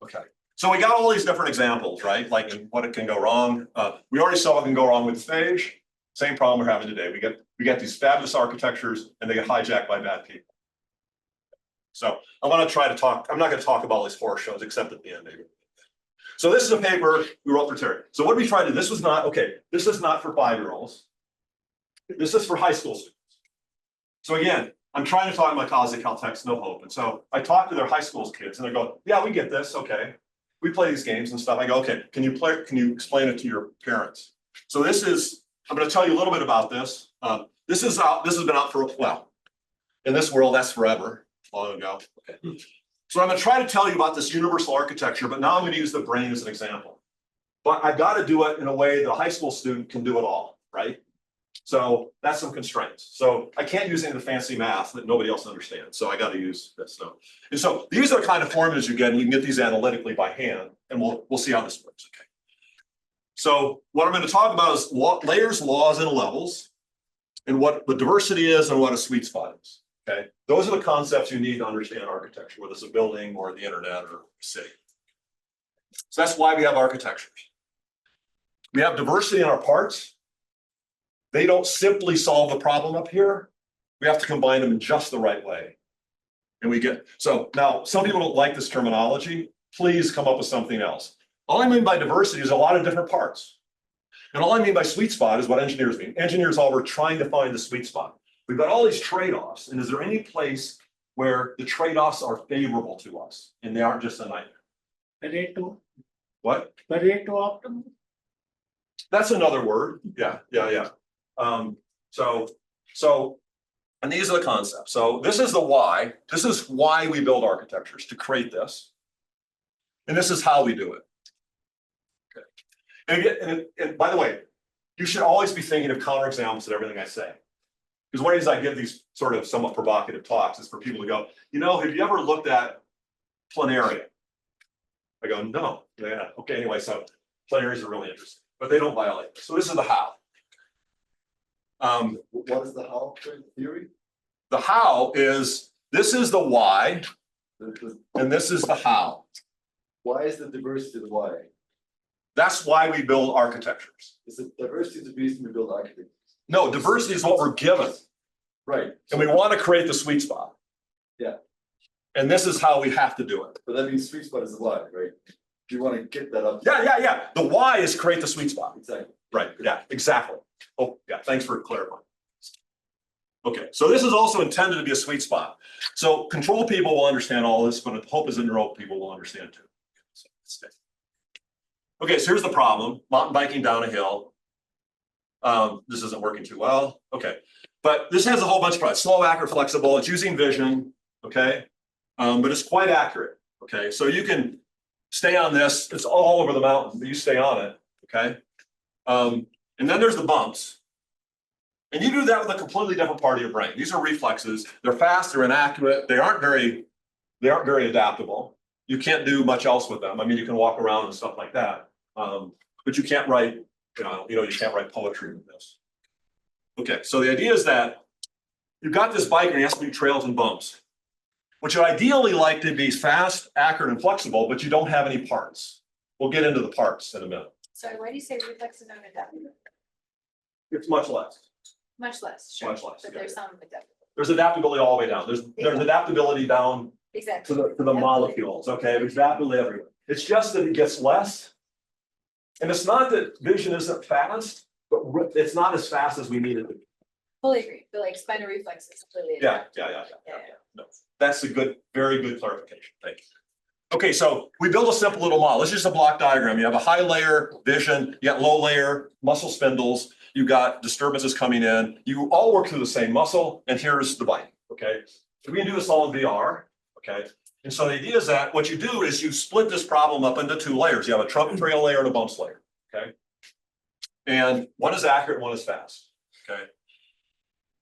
Okay. So we got all these different examples, right? Like what it can go wrong. We already saw what can go wrong with phage. Same problem we're having today. We get these fabulous architectures and they get hijacked by bad people. So I want to try to talk. I'm not going to talk about all these horror shows except at the end, maybe. So this is a paper we wrote for Terry. So what did we try to do? This is not for 5-year-olds. This is for high school students. So again, I'm trying to talk to my colleagues at Caltech's No Hope. And so I talk to their high school kids and they go, yeah, we get this. Okay. We play these games and stuff. I go, okay, can you explain it to your parents? So I'm going to tell you a little bit about this. This has been out for a while. In this world, that's forever, long ago. Okay. So I'm going to try to tell you about this universal architecture, but now I'm going to use the brain as an example. But I've got to do it in a way that a high school student can do it all, right? So that's some constraints. So I can't use any of the fancy math that nobody else understands. So I got to use this. And so these are the kind of formulas you get, and you can get these analytically by hand, and we'll see how this works. Okay. So what I'm going to talk about is layers, laws, and levels, and what the diversity is and what a sweet spot is. Okay. Those are the concepts you need to understand architecture, whether it's a building or the internet or a city. So that's why we have architectures. We have diversity in our parts. They don't simply solve the problem up here. We have to combine them in just the right way. And so now some people don't like this terminology. Please come up with something else. All I mean by diversity is a lot of different parts. And all I mean by sweet spot is what engineers mean. Engineers are trying to find the sweet spot. We've got all these trade-offs. And is there any place where the trade-offs are favorable to us and they aren't just a nightmare? Pareto. What? Pareto optimum. That's another word. Yeah. And these are the concepts. So this is the why. This is why we build architectures, to create this. And this is how we do it. Okay. And by the way, you should always be thinking of counterexamples at everything I say. Because one of the reasons I give these sort of somewhat provocative talks is for people to go, have you ever looked at planaria? I go, no. Yeah. Okay, anyway, so planarias are really interesting, but they don't violate this. So this is the how. What is the how theory? The how is, this is the why, and this is the how. Why is the diversity the why? That's why we build architectures. Is it diversity the reason we build architectures? No, diversity is what we're given. Right. And we want to create the sweet spot. Yeah. And this is how we have to do it. But that means sweet spot is the why, right? Do you want to get that up? Yeah. The why is create the sweet spot. Exactly. Right, yeah, exactly. Oh, yeah, thanks for clarifying. Okay, so this is also intended to be a sweet spot. So control people will understand all this, but the hope is that neural people will understand too. Okay, so here's the problem, mountain biking down a hill. This isn't working too well, okay. But this has a whole bunch of problems, slow, accurate, flexible, it's using vision, okay? But it's quite accurate, okay? So you can stay on this, it's all over the mountain, but you stay on it, okay? And then there's the bumps. And you do that with a completely different part of your brain. These are reflexes, they're fast, they're inaccurate, they aren't very adaptable. You can't do much else with them. I mean, you can walk around and stuff like that. But you can't write, you can't write poetry with this. Okay, so the idea is that you've got this bike and it has to do trails and bumps. What you ideally like to be fast, accurate, and flexible, but you don't have any parts. We'll get into the parts in a minute. Sorry, why do you say reflexes aren't adaptable? It's much less. Much less, sure. Much less, But yeah. there's some adaptable. There's adaptability all the way down. There's adaptability down Exactly. to the molecules, okay? There's adaptability everywhere. It's just that it gets less. And it's not that vision isn't fast, but it's not as fast as we need it to be. Fully agree, but like spinal reflexes completely. Yeah. No, that's a very good clarification. Thank you. Okay, so we build a simple little model. It's just a block diagram. You have a high layer vision, you got low layer muscle spindles, you got disturbances coming in. You all work through the same muscle, and here's the bike. Okay, so we can do this all in VR. Okay, and so the idea is that what you do is you split this problem up into two layers. You have a trunk trail layer and a bumps layer. Okay, and one is accurate, one is fast. Okay,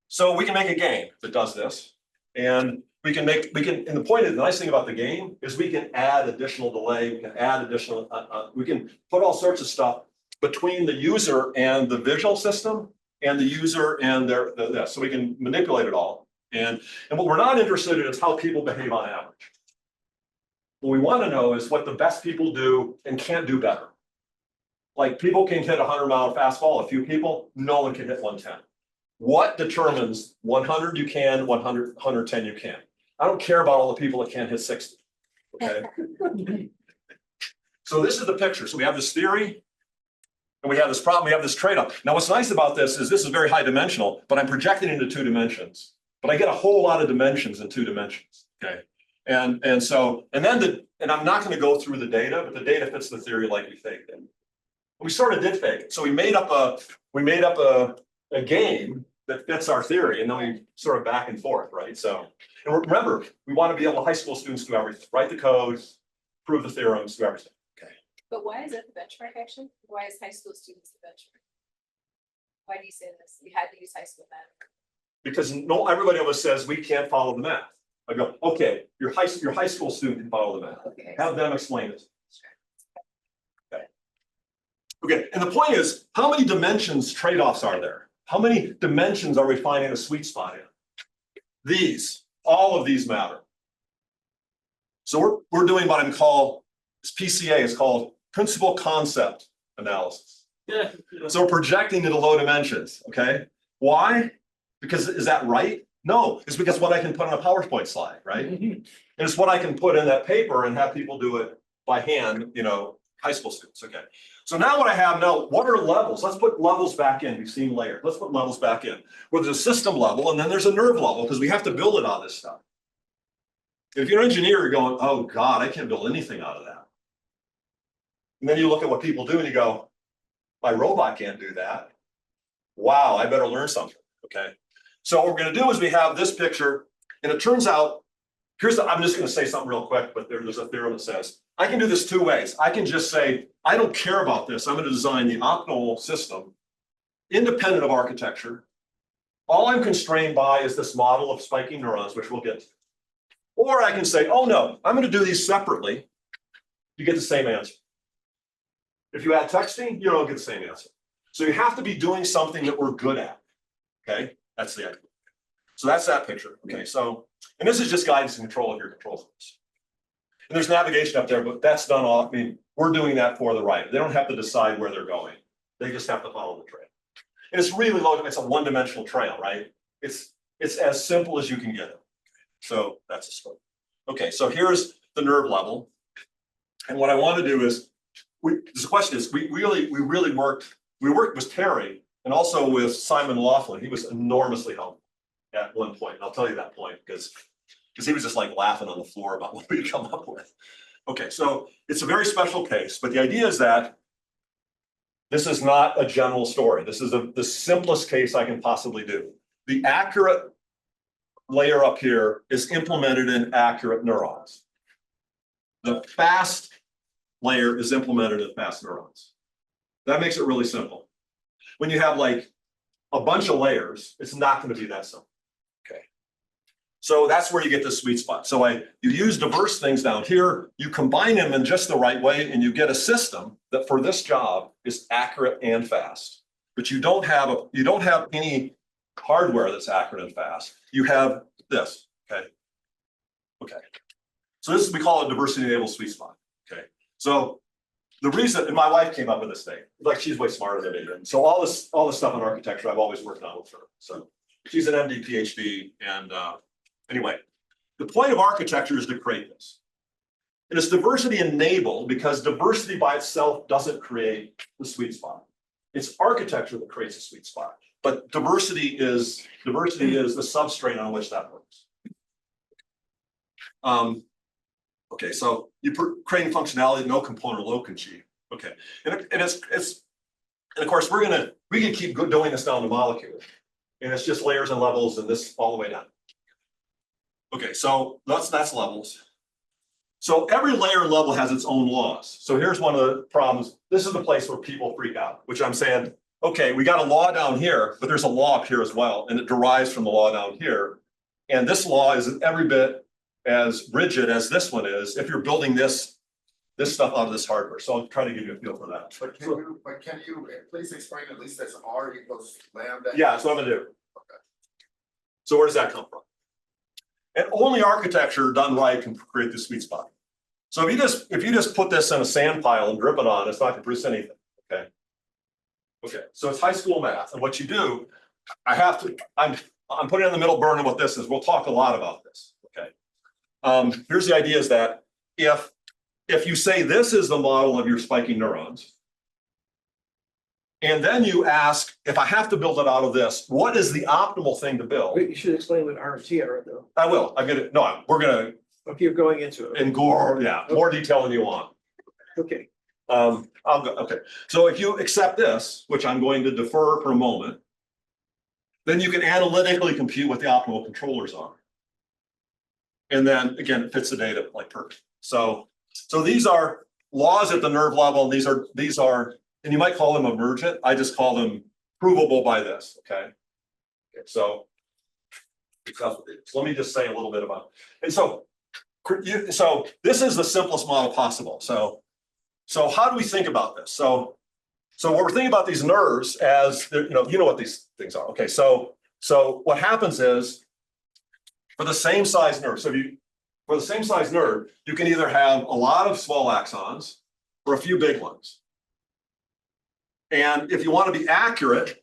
so we can make a game that does this, and and the nice thing about the game is we can add additional delay, we can add additional, we can put all sorts of stuff between the user and the visual system and the user and so we can manipulate it all. And what we're not interested in is how people behave on average. What we want to know is what the best people do and can't do better. Like people can hit 100-mile fastball, a few people, no one can hit 110. What determines 100 you can, 100, 110 you can? I don't care about all the people that can't hit 60, okay? So this is the picture. So we have this theory, and we have this problem, we have this trade-off. Now what's nice about this is very high dimensional, but I'm projecting into 2 dimensions. But I get a whole lot of dimensions in 2 dimensions, okay? And I'm not gonna go through the data, but the data fits the theory like we faked it. We sort of did fake it. So we made up a game that fits our theory, and then we sort of back and forth, right? So, and remember, we want to be able to high school students do everything, write the code, prove the theorems, do everything. Okay. But why is that the benchmark actually? Why is high school students the benchmark? Why do you say this? You had to use high school math. Because everybody always says we can't follow the math. I go, okay, your high school student can follow the math. Okay. Have them explain it. Okay. Okay, and the point is, how many dimensions trade-offs are there? How many dimensions are we finding a sweet spot in? All of these matter. So we're doing what I'm called, this PCA is called principal concept analysis. Yeah. So we're projecting into low dimensions, okay? Why? Because is that right? No, it's because what I can put on a PowerPoint slide, right? And it's what I can put in that paper and have people do it by hand, high school students, okay? So now what I have now, what are levels? Let's put levels back in. We've seen layers. Let's put levels back in. Well, there's a system level and then there's a nerve level because we have to build it out of this stuff. If you're an engineer, you're going, oh God, I can't build anything out of that. And then you look at what people do and you go, my robot can't do that. Wow, I better learn something, okay? So what we're gonna do is we have this picture and it turns out, I'm just gonna say something real quick, but there's a theorem that says, I can do this 2 ways. I can just say, I don't care about this. I'm going to design the optimal system independent of architecture. All I'm constrained by is this model of spiking neurons, which we'll get to. Or I can say, oh no, I'm going to do these separately. You get the same answer. If you add texting, you don't get the same answer. So you have to be doing something that we're good at. Okay, that's the idea. So that's that picture. Okay, so, and this is just guidance and control of your control groups. And there's navigation up there, but that's done all, we're doing that for the writer. They don't have to decide where they're going. They just have to follow the trail. And it's really low, it's a one-dimensional trail, right? It's as simple as you can get it. So that's a scope. Okay, so here's the nerve level. And what I want to do is, the question is, we worked with Terry and also with Simon Laughlin. He was enormously helpful at one point. And I'll tell you that point because he was just like laughing on the floor about what we come up with. Okay, so it's a very special case, but the idea is that this is not a general story. This is the simplest case I can possibly do. The accurate layer up here is implemented in accurate neurons. The fast layer is implemented in fast neurons. That makes it really simple. When you have like a bunch of layers, it's not going to be that simple. Okay. So that's where you get the sweet spot. So you use diverse things down here, you combine them in just the right way, and you get a system that for this job is accurate and fast. But you don't have any hardware that's accurate and fast. You have this. Okay. Okay. So this is, we call it diversity enabled sweet spot. Okay. So the reason, and my wife came up with this thing, like she's way smarter than me. And so all this stuff in architecture, I've always worked on with her. So she's an MD, PhD, and anyway, the point of architecture is to create this. And it's diversity enabled because diversity by itself doesn't create the sweet spot. It's architecture that creates a sweet spot. But diversity is the substrate on which that works. Okay, so you're creating functionality no component low can achieve. Okay, and of course we can keep doing this down to molecules, and it's just layers and levels and this all the way down. Okay, so that's levels. So every layer and level has its own laws. So here's one of the problems. This is the place where people freak out, which I'm saying, okay, we got a law down here, but there's a law up here as well, and it derives from the law down here. And this law is every bit as rigid as this one is if you're building this stuff out of this hardware. So I'll try to give you a feel for that. But can you please explain at least that's R equals lambda? Yeah, that's what I'm gonna do. Okay. So where does that come from? And only architecture done right can create the sweet spot. So if you just put this in a sand pile and drip it on, it's not gonna produce anything. Okay. Okay, so it's high school math, and what you do, I'm putting in the middle burner what this is. We'll talk a lot about this. Okay. Here's the idea is that if you say this is the model of your spiking neurons, and then you ask, if I have to build it out of this, what is the optimal thing to build? Wait, you should explain what R and T are though. I will. I'm gonna. No, we're gonna. Okay, you're going into it. In gore, yeah, more detail than you want. Okay. I'll go. Okay. So if you accept this, which I'm going to defer for a moment, then you can analytically compute what the optimal controllers are. And then again, it fits the data like perfect. So these are laws at the nerve level. These are, and you might call them emergent. I just call them provable by this. Okay. So let me just say a little bit about it. And so this is the simplest model possible. So how do we think about this? So what we're thinking about these nerves as you know what these things are. Okay. So what happens is, for the same size nerve, for the same size nerve, you can either have a lot of small axons or a few big ones. And if you want to be accurate,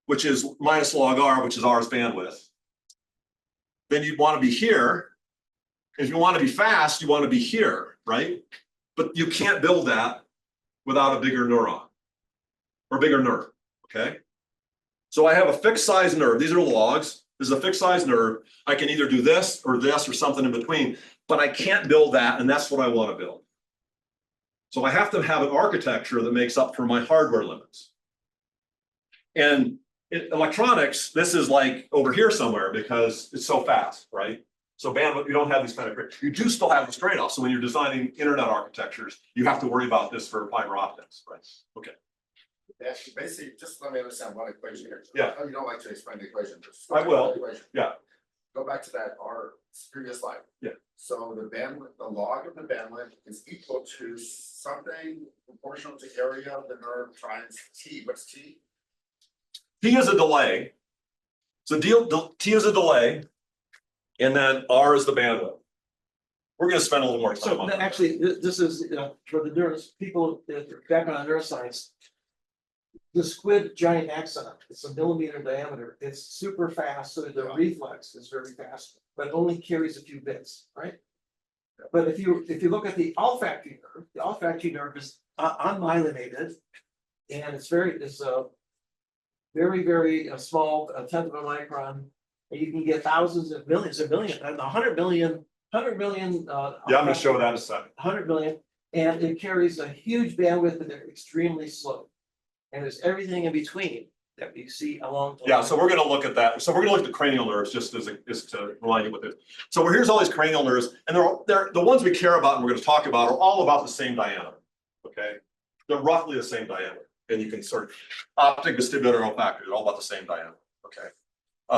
which is minus log R, which is R's bandwidth, then you'd want to be here. If you want to be fast, you want to be here, right? But you can't build that without a bigger neuron or bigger nerve, okay? So I have a fixed size nerve. These are logs. This is a fixed size nerve. I can either do this or something in between, but I can't build that, and that's what I want to build. So I have to have an architecture that makes up for my hardware limits. And in electronics, this is like over here somewhere because it's so fast, right? So bandwidth, you don't have these kind of, you do still have this trade-off. So when you're designing internet architectures, you have to worry about this for fiber optics, right? Okay. Yeah, basically, just let me understand one equation here. Yeah. I know you don't like to explain the equation. I will. Yeah. Go back to that previous slide. Yeah. So the bandwidth, the log of the bandwidth is equal to something proportional to area of the nerve times T. What's T? T is a delay. So T is a delay, and then R is the bandwidth. We're going to spend a little more time on that. Actually, this is for the nerves, people back on neuroscience. The squid giant axon, it's a millimeter diameter. It's super fast, so the reflex is very fast, but only carries a few bits, right? But if you look at the olfactory nerve is unmyelinated, and it's very small, a tenth of a micron, and you can get thousands of millions, and 100 million 100 million. Yeah, I'm gonna show that in a second. 100 million, and it carries a huge bandwidth and they're extremely slow. And there's everything in between that we see along. the Yeah, line. so we're gonna look at that. So we're gonna look at the cranial nerves just as to remind you what it. So here's all these cranial nerves, and they're the ones we care about and we're gonna talk about are all about the same diameter. Okay, they're roughly the same diameter, and you can sort of optic, vestibular, olfactory, they're all about the same diameter. Okay,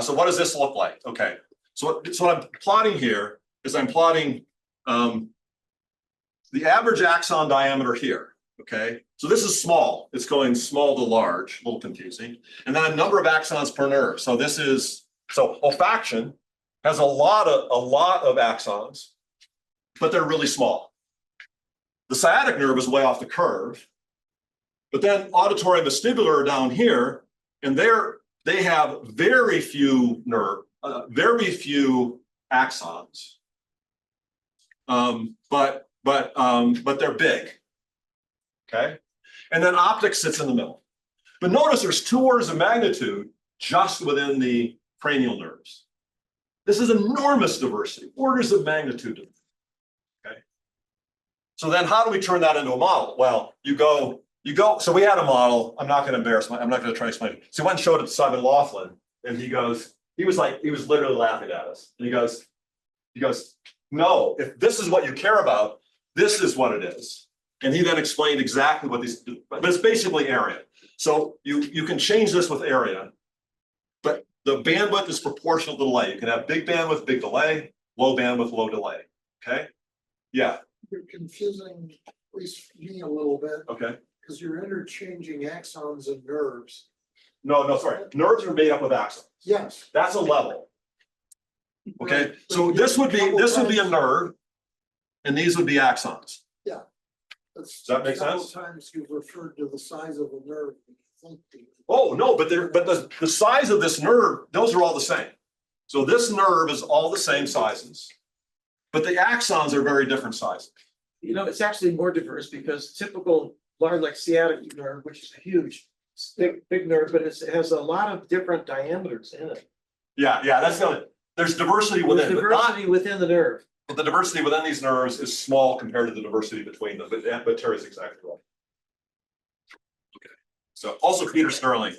so what does this look like? Okay, so what I'm plotting here is I'm plotting the average axon diameter here. Okay, so this is small. It's going small to large, a little confusing. And then a number of axons per nerve. So this is, so olfaction has a lot of axons, but they're really small. The sciatic nerve is way off the curve. But then auditory and vestibular are down here, and they have very few axons. But they're big. Okay, and then optic sits in the middle. But notice there's 2 orders of magnitude just within the cranial nerves. This is enormous diversity, orders of magnitude. Okay, so then how do we turn that into a model? Well, you go. So we had a model. I'm not going to try to explain it. So I went and showed it to Simon Laughlin, and he was literally laughing at us. And he goes, no, if this is what you care about, this is what it is. And he then explained exactly what these, but it's basically area. So you can change this with area, but the bandwidth is proportional to delay. You can have big bandwidth, big delay, low bandwidth, low delay. Okay? Yeah. You're confusing, at least me a little bit, Okay. because you're interchanging axons and nerves. No, sorry. Nerves are made up of axons. Yes. That's a level. Okay. Right. So this would be a nerve, and these would be axons. Yeah. Does that make sense? Times you've referred to the size of a nerve. Oh, no, but the size of this nerve, those are all the same. So this nerve is all the same sizes, but the axons are very different sizes. You know, it's actually more diverse because typical large like sciatic nerve, which is a huge, big nerve, but it has a lot of different diameters in it. Yeah, there's diversity within. There's diversity within the nerve. But the diversity within these nerves is small compared to the diversity between them, but Terry's exactly right. Okay, so also Peter Sterling,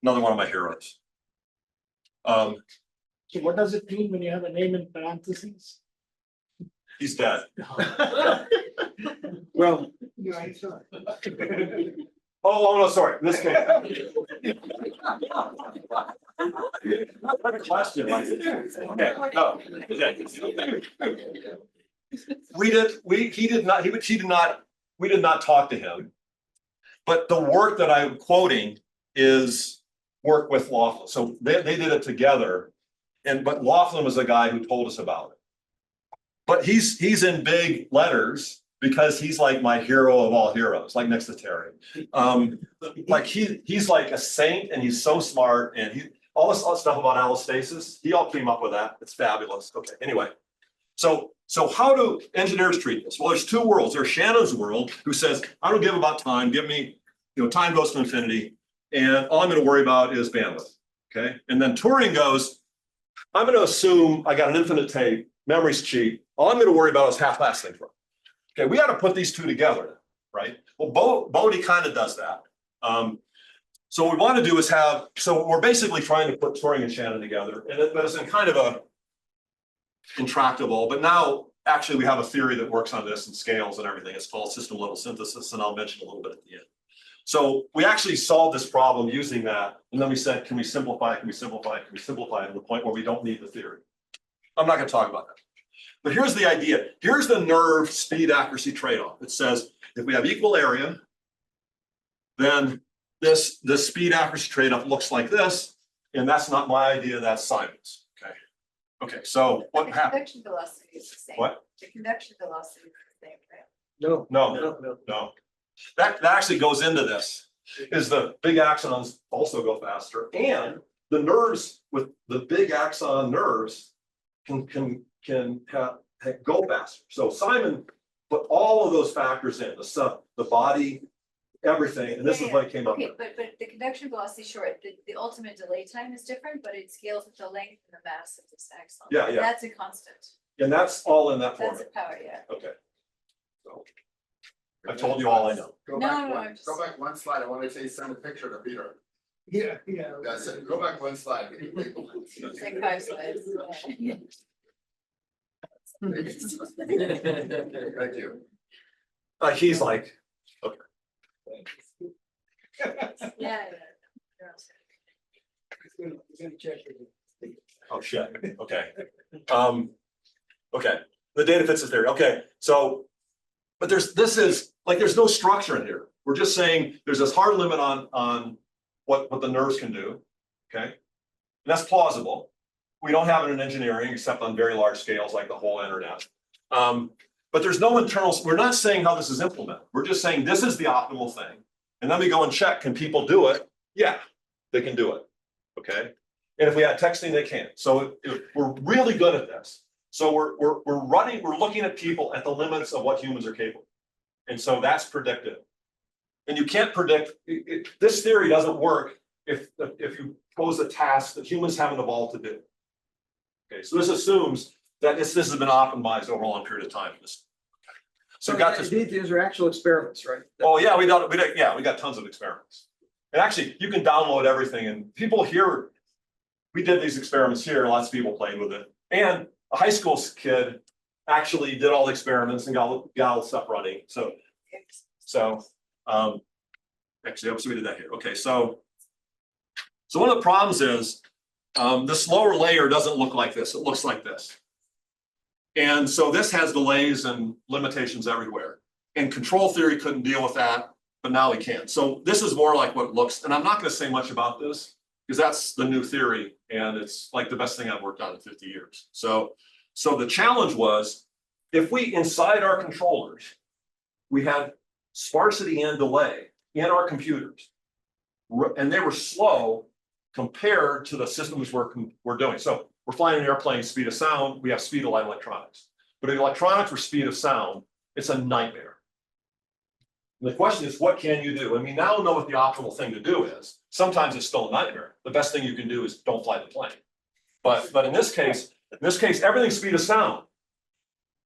another one of my heroes. So what does it mean when you have a name in parentheses? He's dead. Well, Yeah, he's not. Oh no, sorry, this came. Question. Okay, no. We did not talk to him. But the work that I'm quoting is work with Laughlin. So they did it together. But Laughlin was the guy who told us about it. But he's in big letters because he's like my hero of all heroes, like next to Terry. Like he's like a saint, and he's so smart, and all this stuff about allostasis, he all came up with that. It's fabulous. Okay, anyway. So how do engineers treat this? Well, there's 2 worlds. There's Shannon's world, who says, I don't give about time, give me, time goes to infinity, and all I'm going to worry about is bandwidth. Okay. And then Turing goes, I'm going to assume I got an infinite tape, memory's cheap. All I'm going to worry about is half-fast things. Okay, we got to put these 2 together, right? Well, Bodhi kind of does that. So what we want to do is so we're basically trying to put Turing and Shannon together, but it's in kind of a intractable, but now actually we have a theory that works on this and scales and everything. It's called system level synthesis, and I'll mention a little bit at the end. So we actually solved this problem using that, and then we said, can we simplify, can we simplify, can we simplify to the point where we don't need the theory? I'm not going to talk about that. But here's the idea. Here's the nerve speed accuracy trade-off. It says if we have equal area, then this speed accuracy trade-off looks like this, and that's not my idea, that's Simon's. Okay, so what happened? The conduction velocity is the same. What? The conduction velocity is the same, right? No. That actually goes into this, is the big axons also go faster, and the nerves with the big axon nerves can go faster. So Simon put all of those factors in, the sun, the body, everything, and this is what it came up with. But the conduction velocity, sure, the ultimate delay time is different, but it scales with the length and the mass of this axon. Yeah. That's a constant. And that's all in that That's format. a power, yeah. Okay. So I've told you all I know. Go No, back no, one, I'm just- go back one slide. I want to say send a picture to Peter. Yeah. That's it. Go back one slide. It's like 5 slides. Thank you. He's like, Yeah. oh shit, okay. Okay, the data fits the theory, okay, so. But there's no structure in here. We're just saying there's this hard limit on what the nerves can do, okay? And that's plausible. We don't have it in engineering except on very large scales like the whole internet. But there's no internal, we're not saying how this is implemented. We're just saying this is the optimal thing. And then we go and check, can people do it? Yeah, they can do it, okay? And if we had texting, they can. So we're really good at this. So we're looking at people at the limits of what humans are capable. And so that's predictive. And you can't predict, this theory doesn't work if you pose a task that humans haven't evolved to do. Okay, so this assumes that this has been optimized over a long period of time. So we got this. These are actual experiments, right? Oh yeah, we got tons of experiments. And actually, you can download everything. And people here, we did these experiments here. Lots of people played with it. And a high school kid actually did all the experiments and got all the stuff running. So actually, we did that here. Okay, so one of the problems is this lower layer doesn't look like this. It looks like this. And so this has delays and limitations everywhere. And control theory couldn't deal with that, but now we can. So this is more like what it looks, and I'm not going to say much about this because that's the new theory, and it's like the best thing I've worked on in 50 years. So the challenge was, if we inside our controllers, we had sparsity and delay in our computers, and they were slow compared to the systems we're doing. So we're flying an airplane, speed of sound, we have speed of light electronics. But in electronics or speed of sound, it's a nightmare. And the question is, what can you do? And we now know what the optimal thing to do is. Sometimes it's still a nightmare. The best thing you can do is don't fly the plane. But in this case, everything's speed of sound,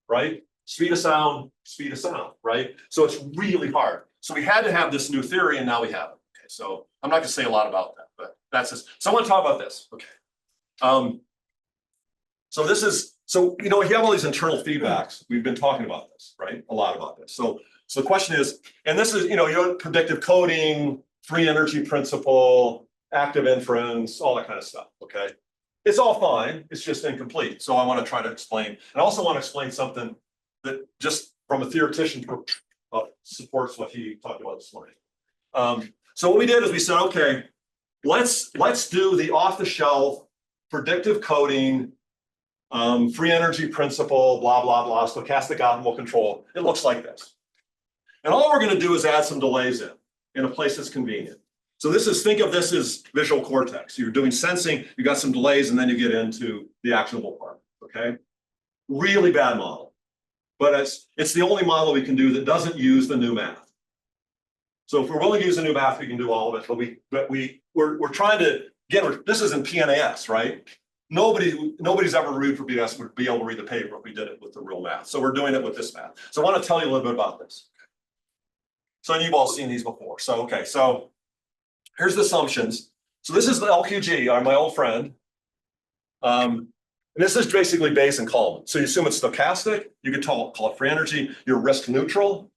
right? Speed of sound, right? So it's really hard. So we had to have this new theory, and now we have it. Okay, so I'm not going to say a lot about that, but that's just. So I want to talk about this. Okay. So this is, you know, you have all these internal feedbacks. We've been talking about this, right? A lot about this. So the question is, and this is, you know, predictive coding, free energy principle, active inference, all that kind of stuff, okay? It's all fine, it's just incomplete. So I want to try to explain, and I also want to explain something that just from a theoretician supports what he talked about this morning. So what we did is we said, okay, let's do the off-the-shelf predictive coding, free energy principle, blah, blah, blah, stochastic optimal control. It looks like this. And all we're going to do is add some delays in a place that's convenient. So think of this as visual cortex. You're doing sensing, you got some delays, and then you get into the actionable part, okay? Really bad model. But it's the only model we can do that doesn't use the new math. So if we're willing to use the new math, we can do all of it, but we're trying to, again, this isn't PNAS, right? Nobody's ever read for BS would be able to read the paper if we did it with the real math. So we're doing it with this math. So I want to tell you a little bit about this. So you've all seen these before. So, okay, so here's the assumptions. So this is the LQG, my old friend. And this is basically Bayes and Kalman. So you assume it's stochastic. You could call it free energy. You're risk neutral.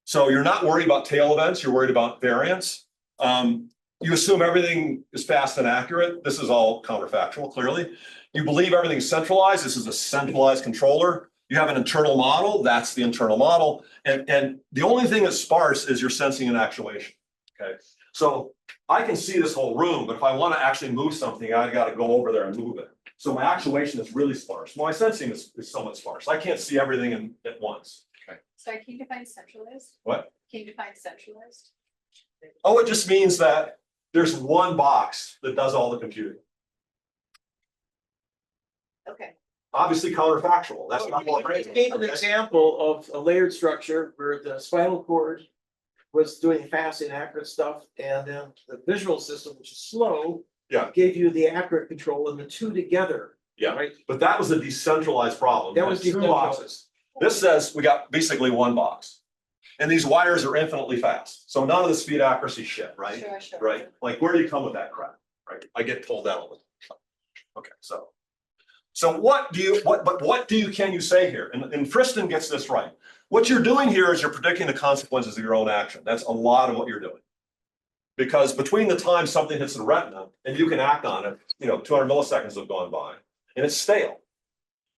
So you're not worried about tail events. You're worried about variance. You assume everything is fast and accurate. This is all counterfactual, clearly. You believe everything's centralized. This is a centralized controller. You have an internal model. That's the internal model. And the only thing that's sparse is your sensing and actuation. Okay. So I can see this whole room, but if I want to actually move something, I got to go over there and move it. So my actuation is really sparse. My sensing is somewhat sparse. I can't see everything at once. Okay. Sorry, can you define centralized? What? Can you define centralized? Oh, it just means that there's one box that does all the computing. Okay. Obviously counterfactual. That's not what I gave an example of a layered structure where the spinal cord was doing fast and accurate stuff, and then the visual system, which is slow, yeah, gave you the accurate control, and the two together Yeah, but that was a decentralized problem. That You was had two decentralized. boxes. This says we got basically one box. And these wires are infinitely fast. So none of the speed accuracy shit, right? Sure. Right? Like, where do you come with that crap? Right? I get told that all the time. Okay, so what can you say here? And Friston gets this right. What you're doing here is you're predicting the consequences of your own action. That's a lot of what you're doing. Because between the time something hits the retina and you can act on it, 200 milliseconds have gone by and it's stale.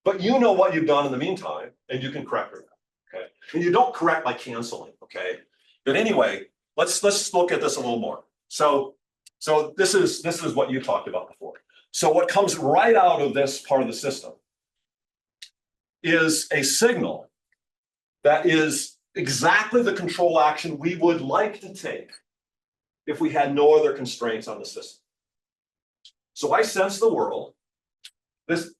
But you know what you've done in the meantime and you can correct it. Okay. And you don't correct by canceling. Okay. But anyway, let's look at this a little more. So this is what you talked about before. So what comes right out of this part of the system is a signal that is exactly the control action we would like to take if we had no other constraints on the system. So I sense the world. This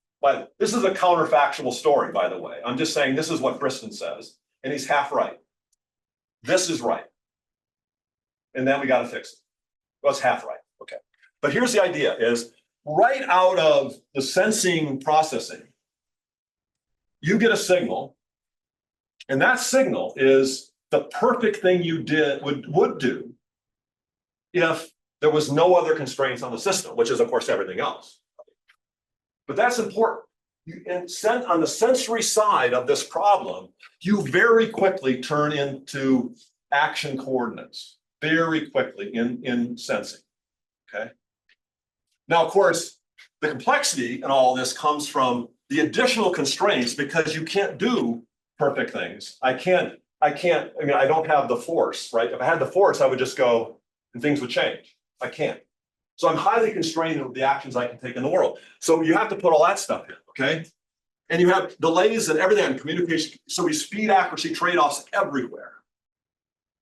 is a counterfactual story, by the way. I'm just saying this is what Friston says, and he's half right. This is right. And then we got to fix it. Well, it's half right. Okay. But here's the idea is right out of the sensing processing, you get a signal, and that signal is the perfect thing you would do if there was no other constraints on the system, which is, of course, everything else. But that's important. On the sensory side of this problem, you very quickly turn into action coordinates, very quickly in sensing, okay? Now, of course, the complexity in all this comes from the additional constraints because you can't do perfect things. I don't have the force, right? If I had the force, I would just go and things would change. I can't. So I'm highly constrained with the actions I can take in the world. So you have to put all that stuff in, okay? And you have delays and everything on communication. So we speed accuracy trade-offs everywhere.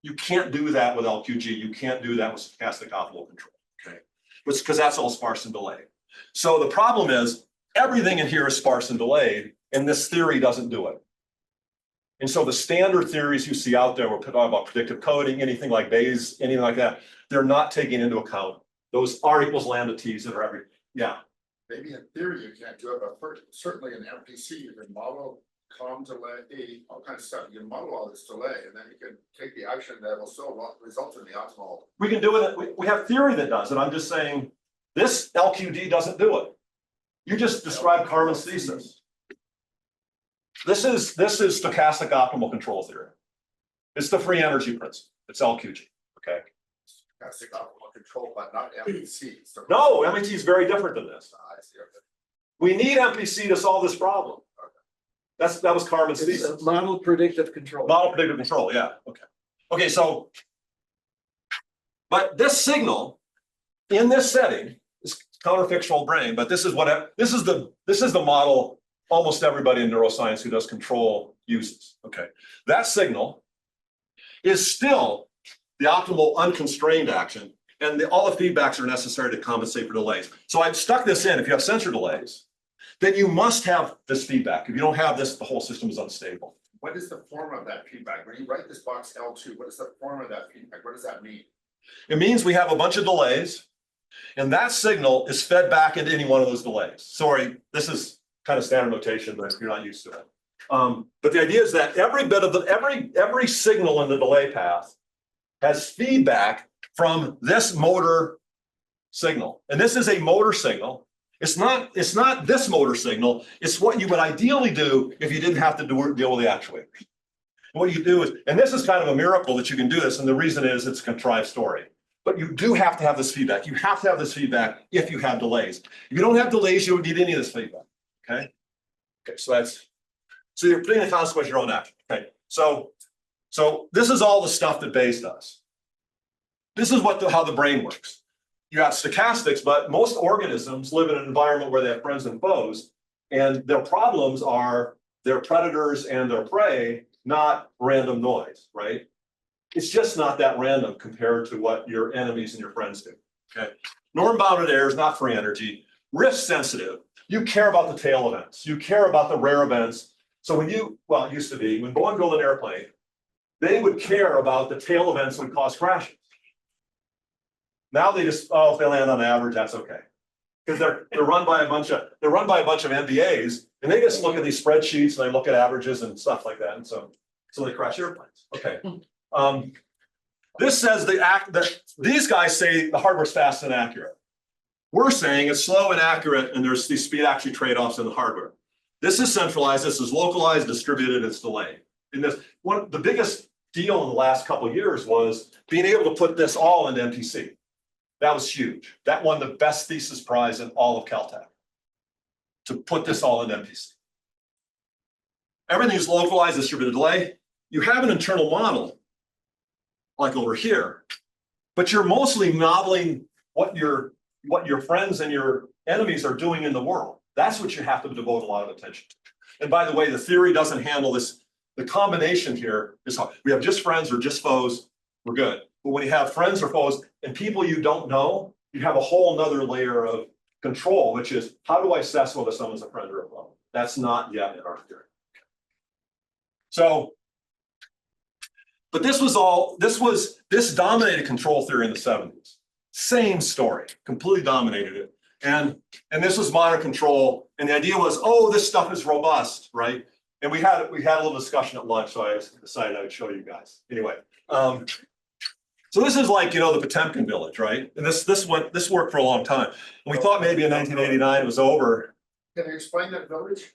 You can't do that with LQG. You can't do that with stochastic optimal control, okay? Because that's all sparse and delayed. So the problem is everything in here is sparse and delayed, and this theory doesn't do it. And so the standard theories you see out there, we're talking about predictive coding, anything like Bayes, anything like that, they're not taking into account those R equals lambda t's that are every, yeah. Maybe in theory you can't do it, but certainly in MPC, you can model calm delay, all kinds of stuff. You can model all this delay, and then you can take the action that will still result in the optimal. We can do it. We have theory that does it. I'm just saying this LQD doesn't do it. You just described Carmen's thesis. This is stochastic optimal control theory. It's the free energy principle. It's LQG. Okay. Stochastic optimal control, but not MPC. So no, MPC is very different than this. I see. Okay. We need MPC to solve this problem. Okay. That was Carmen's thesis. Model predictive control. Model predictive control. Yeah. Okay. Okay. So, but this signal in this setting is counterfictional brain. But this is the model almost everybody in neuroscience who does control uses. Okay. That signal is still the optimal unconstrained action, and all the feedbacks are necessary to compensate for delays. So I've stuck this in. If you have sensor delays, then you must have this feedback. If you don't have this, the whole system is unstable. What is the form of that feedback? When you write this box L2, what is the form of that feedback? What does that mean? It means we have a bunch of delays, and that signal is fed back into any one of those delays. Sorry, this is kind of standard notation, but you're not used to it. But the idea is that every bit of every signal in the delay path has feedback from this motor signal. And this is a motor signal. It's not this motor signal. It's what you would ideally do if you didn't have to deal with the actuators. What you do is, and this is kind of a miracle that you can do this, and the reason is it's a contrived story. But you do have to have this feedback. You have to have this feedback if you have delays. If you don't have delays, you don't need any of this feedback. Okay. Okay. So you're putting the consequence of your own action. Okay. So this is all the stuff that Bayes does. This is how the brain works. You have stochastics, but most organisms live in an environment where they have friends and foes, and their problems are their predators and their prey, not random noise, right? It's just not that random compared to what your enemies and your friends do. Okay. Norm-bounded error is not free energy. Risk sensitive. You care about the tail events. You care about the rare events. So when it used to be, when Boeing built an airplane, they would care about the tail events that would cause crashes. Now they just, if they land on average, that's okay. Because they're run by a bunch of MBAs, and they just look at these spreadsheets and they look at averages and stuff like that, and so they crash airplanes. Okay. This says that these guys say the hardware's fast and accurate. We're saying it's slow and accurate, and there's these speed accuracy trade-offs in the hardware. This is centralized, this is localized, distributed, it's delayed. And the biggest deal in the last couple of years was being able to put this all into MPC. That was huge. That won the best thesis prize in all of Caltech, to put this all into MPC. Everything is localized, distributed, delay. You have an internal model, like over here, but you're mostly modeling what your friends and your enemies are doing in the world. That's what you have to devote a lot of attention to. And by the way, the theory doesn't handle this. The combination here is hard. We have just friends or just foes, we're good. But when you have friends or foes and people you don't know, you have a whole nother layer of control, which is how do I assess whether someone's a friend or a foe? That's not yet in our theory. So, but this dominated control theory in the 70s. Same story, completely dominated it. And this was modern control. And the idea was, oh, this stuff is robust, right? And we had a little discussion at lunch, so I decided I would show you guys. Anyway, so this is like, the Potemkin village, right? And this worked for a long time. And we thought maybe in 1989 it was over. Can you explain that village?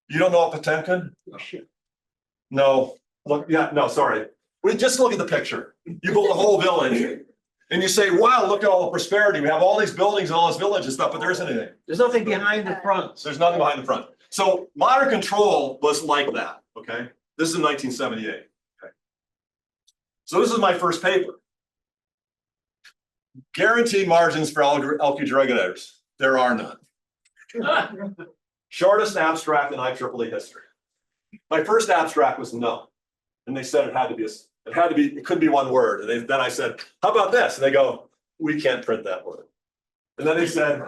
You don't know Potemkin? No. Look, yeah, no, sorry. We just look at the picture. You build a whole village. And you say, wow, look at all the prosperity. We have all these buildings and all this village and stuff, but there isn't anything. There's nothing behind the front. There's nothing behind the front. So modern control was like that, okay? This is in 1978, okay? So this is my first paper. Guaranteed margins for LQG regulators. There are none. Shortest abstract in IEEE history. My first abstract was no. And they said it had to be, it couldn't be one word. And then I said, how about this? And they go, we can't print that word. And then they said,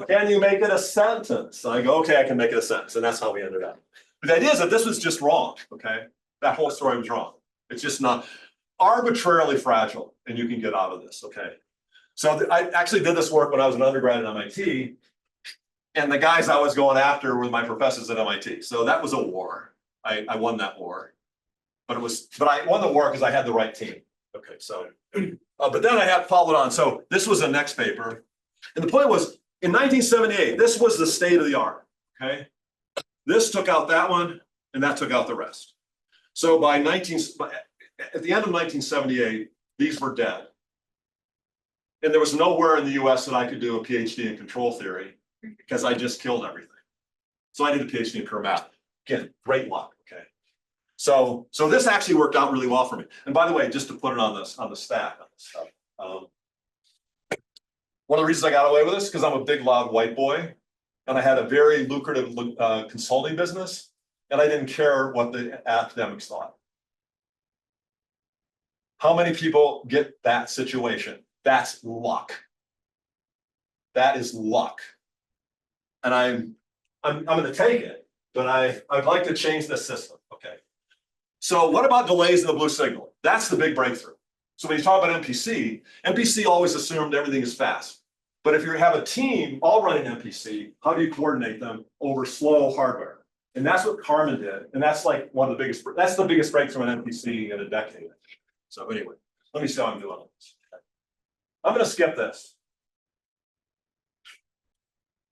can you make it a sentence? And I go, okay, I can make it a sentence. And that's how we ended up. But the idea is that this was just wrong, okay? That whole story was wrong. It's just not arbitrarily fragile, and you can get out of this, okay? So I actually did this work when I was an undergrad at MIT, and the guys I was going after were my professors at MIT. So that was a war. I won that war. But I won the war because I had the right team. Okay, so, but then I had followed on. So this was the next paper. And the point was, in 1978, this was the state of the art, okay? This took out that one, and that took out the rest. So at the end of 1978, these were dead. And there was nowhere in the US that I could do a PhD in control theory because I just killed everything. So I did a PhD in pure math. Again, great luck, okay? So this actually worked out really well for me. And by the way, just to put it on the stack, one of the reasons I got away with this because I'm a big, loud white boy, and I had a very lucrative consulting business, and I didn't care what the academics thought. How many people get that situation? That's luck. That is luck. And I'm going to take it, but I'd like to change the system. Okay. So what about delays in the blue signal? That's the big breakthrough. So when you talk about MPC, MPC always assumed everything is fast. But if you have a team all running MPC, how do you coordinate them over slow hardware? And that's what Carmen did. And that's like that's the biggest breakthrough in MPC in a decade. So anyway, let me see how I'm doing on this. I'm going to skip this.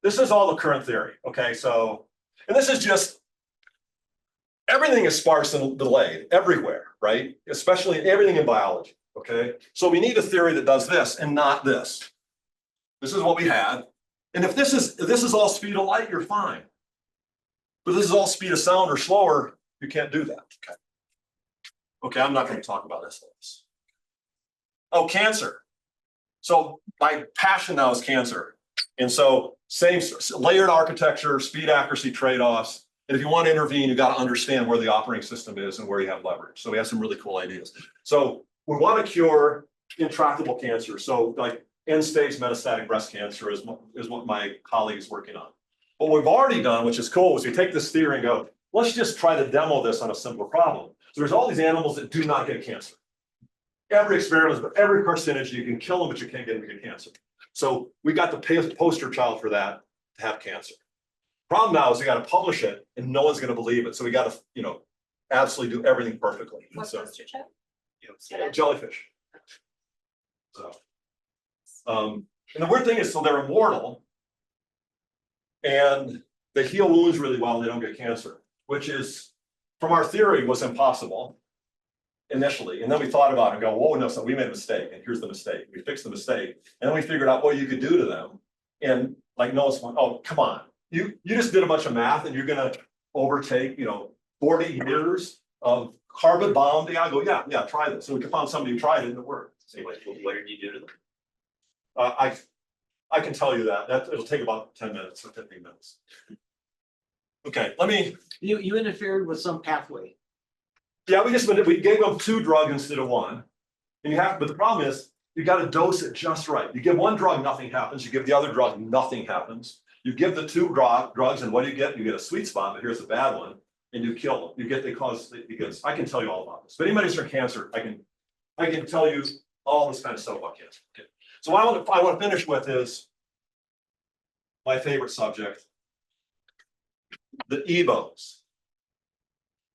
This is all the current theory. Okay, so, and this is just, everything is sparse and delayed everywhere, right? Especially everything in biology. Okay, so we need a theory that does this and not this. This is what we had. And if this is all speed of light, you're fine. But this is all speed of sound or slower, you can't do that. Okay. Okay, I'm not going to talk about this. Oh, cancer. So my passion now is cancer. And so same layered architecture, speed accuracy trade-offs. And if you want to intervene, you got to understand where the operating system is and where you have leverage. So we have some really cool ideas. So we want to cure intractable cancer. So like end-stage metastatic breast cancer is what my colleague is working on. What we've already done, which is cool, is we take this theory and go, let's just try to demo this on a simple problem. So there's all these animals that do not get cancer. Every experiment, every carcinogen, you can kill them, but you can't get them to get cancer. So we got the poster child for that to have cancer. Problem now is we got to publish it and no one's going to believe it. So we got to, you know, absolutely do everything perfectly. What So, poster child? jellyfish. So, and the weird thing is, so they're immortal and they heal wounds really well and they don't get cancer, which is, from our theory, was impossible initially. And then we thought about it and go, whoa, no, so we made a mistake and here's the mistake. We fixed the mistake. And then we figured out what you could do to them. And like, no, it's one, oh, come on. You just did a bunch of math and you're going to overtake, you know, 40 years of carbon bombing. I go, yeah, try this. So we found somebody who tried it and it worked. So what did you do to them? I can tell you that it'll take about 10 minutes or 15 minutes. Okay, let me. You interfered with some pathway. Yeah, we gave them 2 drugs instead of 1. And you have, but the problem is you got to dose it just right. You give 1 drug, nothing happens. You give the other drug, nothing happens. You give the 2 drugs, and what do you get? You get a sweet spot, but here's a bad one, and you kill them. Because I can tell you all about this. But anybody's for cancer, I can tell you all this kind of stuff about cancer. Okay. So what I want to finish with is my favorite subject, the EBOs.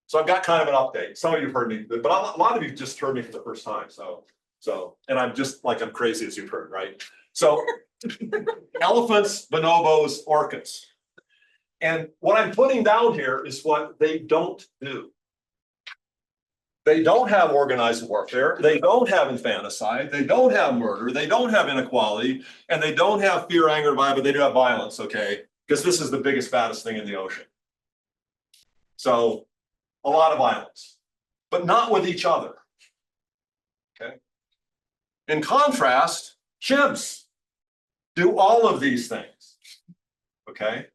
So I've got kind of an update. Some of you have heard me, but a lot of you just heard me for the first time. So, and I'm just like, I'm crazy as you've heard, right? So elephants, bonobos, orcas. And what I'm putting down here is what they don't do. They don't have organized warfare. They don't have infanticide. They don't have murder. They don't have inequality. And they don't have fear, anger, violence, but they do have violence, okay? Because this is the biggest, baddest thing in the ocean. So a lot of violence, but not with each other, okay? In contrast, chimps do all of these things, okay?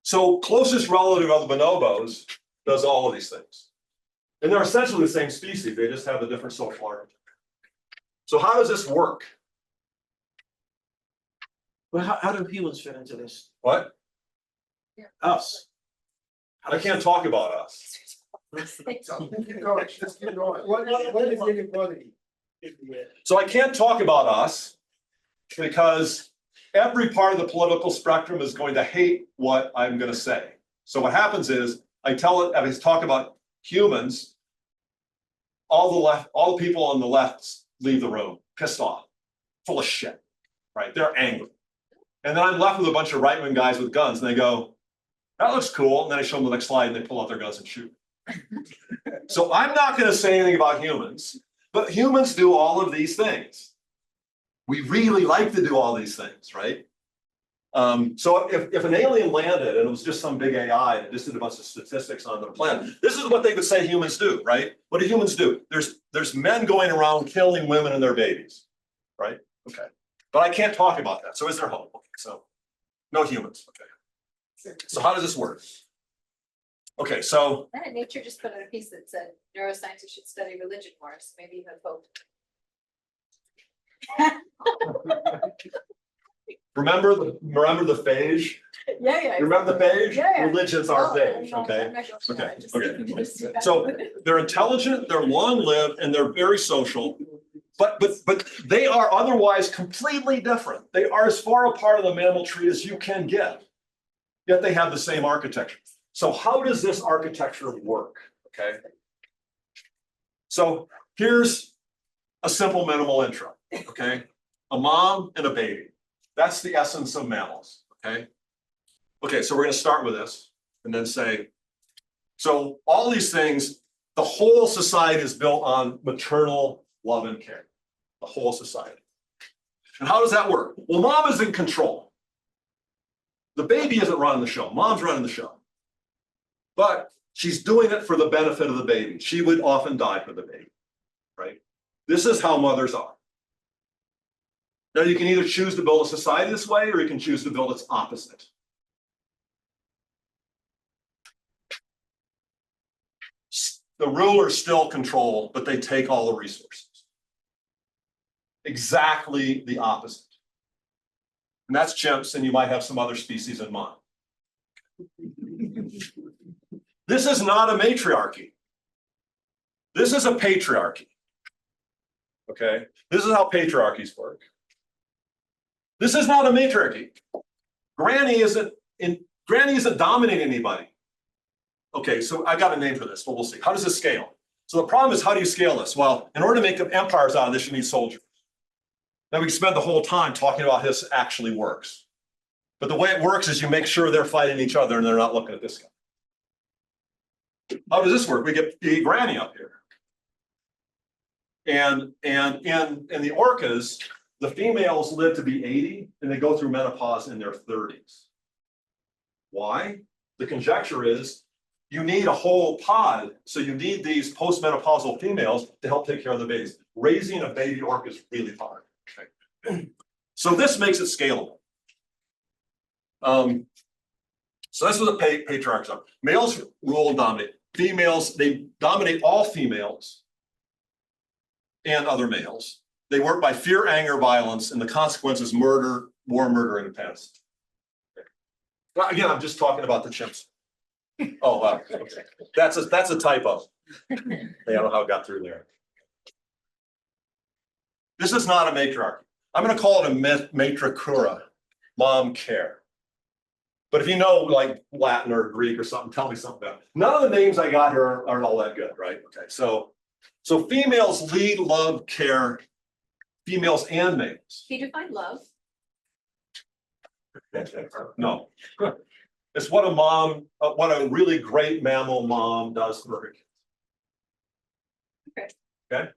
So closest relative of the bonobos does all of these things. And they're essentially the same species, they just have a different social architecture. So how does this work? Well, how do humans fit into this? What? Us. I can't talk about us. What is inequality? So I can't talk about us because every part of the political spectrum is going to hate what I'm going to say. So what happens is I talk about humans, all the people on the left leave the room, pissed off, full of shit, right? They're angry. And then I'm left with a bunch of right-wing guys with guns and they go, that looks cool. And then I show them the next slide and they pull out their guns and shoot. So I'm not going to say anything about humans, but humans do all of these things. We really like to do all these things, right? So if an alien landed and it was just some big AI that just did a bunch of statistics on the planet, this is what they would say humans do, right? What do humans do? There's men going around killing women and their babies, right? Okay. But I can't talk about that. So is there hope? Okay, so no humans. Okay. So how does this work? Okay, so Then Nature just put out a piece that said neuroscientists should study religion more, so maybe you have hope. remember the phage? Yeah. You remember the phage? Yeah. Religion's our phage, okay? Okay. So they're intelligent, they're long-lived, and they're very social. But they are otherwise completely different. They are as far apart of the mammal tree as you can get. Yet they have the same architecture. So how does this architecture work? Okay. So here's a simple minimal intro. Okay. A mom and a baby. That's the essence of mammals. Okay. Okay, so we're going to start with this and then say, so all these things, the whole society is built on maternal love and care. The whole society. And how does that work? Well, mom is in control. The baby isn't running the show. Mom's running the show. But she's doing it for the benefit of the baby. She would often die for the baby, right? This is how mothers are. Now you can either choose to build a society this way or you can choose to build its opposite. The rulers still control, but they take all the resources. Exactly the opposite. And that's chimps, and you might have some other species in mind. This is not a matriarchy. This is a patriarchy. Okay? This is how patriarchies work. This is not a matriarchy. Granny isn't dominating anybody. Okay, so I got a name for this, but we'll see. How does this scale? So the problem is, how do you scale this? Well, in order to make empires out of this, you need soldiers. Now we spend the whole time talking about how this actually works. But the way it works is you make sure they're fighting each other and they're not looking at this guy. How does this work? We get the granny up here. And in the orcas, the females live to be 80 and they go through menopause in their 30s. Why? The conjecture is you need a whole pod, so you need these postmenopausal females to help take care of the babies. Raising a baby orca is really hard. Okay. So this makes it scalable. So that's what the patriarchs are. Males rule and dominate. Females, they dominate all females and other males. They work by fear, anger, violence, and the consequence is murder, war, murder, and pest. Okay. Again, I'm just talking about the chimps. Oh, wow. Okay. That's a typo. I don't know how it got through there. This is not a matriarchy. I'm going to call it a matricura, mom care. But if you know like Latin or Greek or something, tell me something about it. None of the names I got here aren't all that good, right? Okay, so females lead, love, care, females and males. Can you define love? No. It's what a mom, what a really great mammal mom does for her kids. Okay. Okay.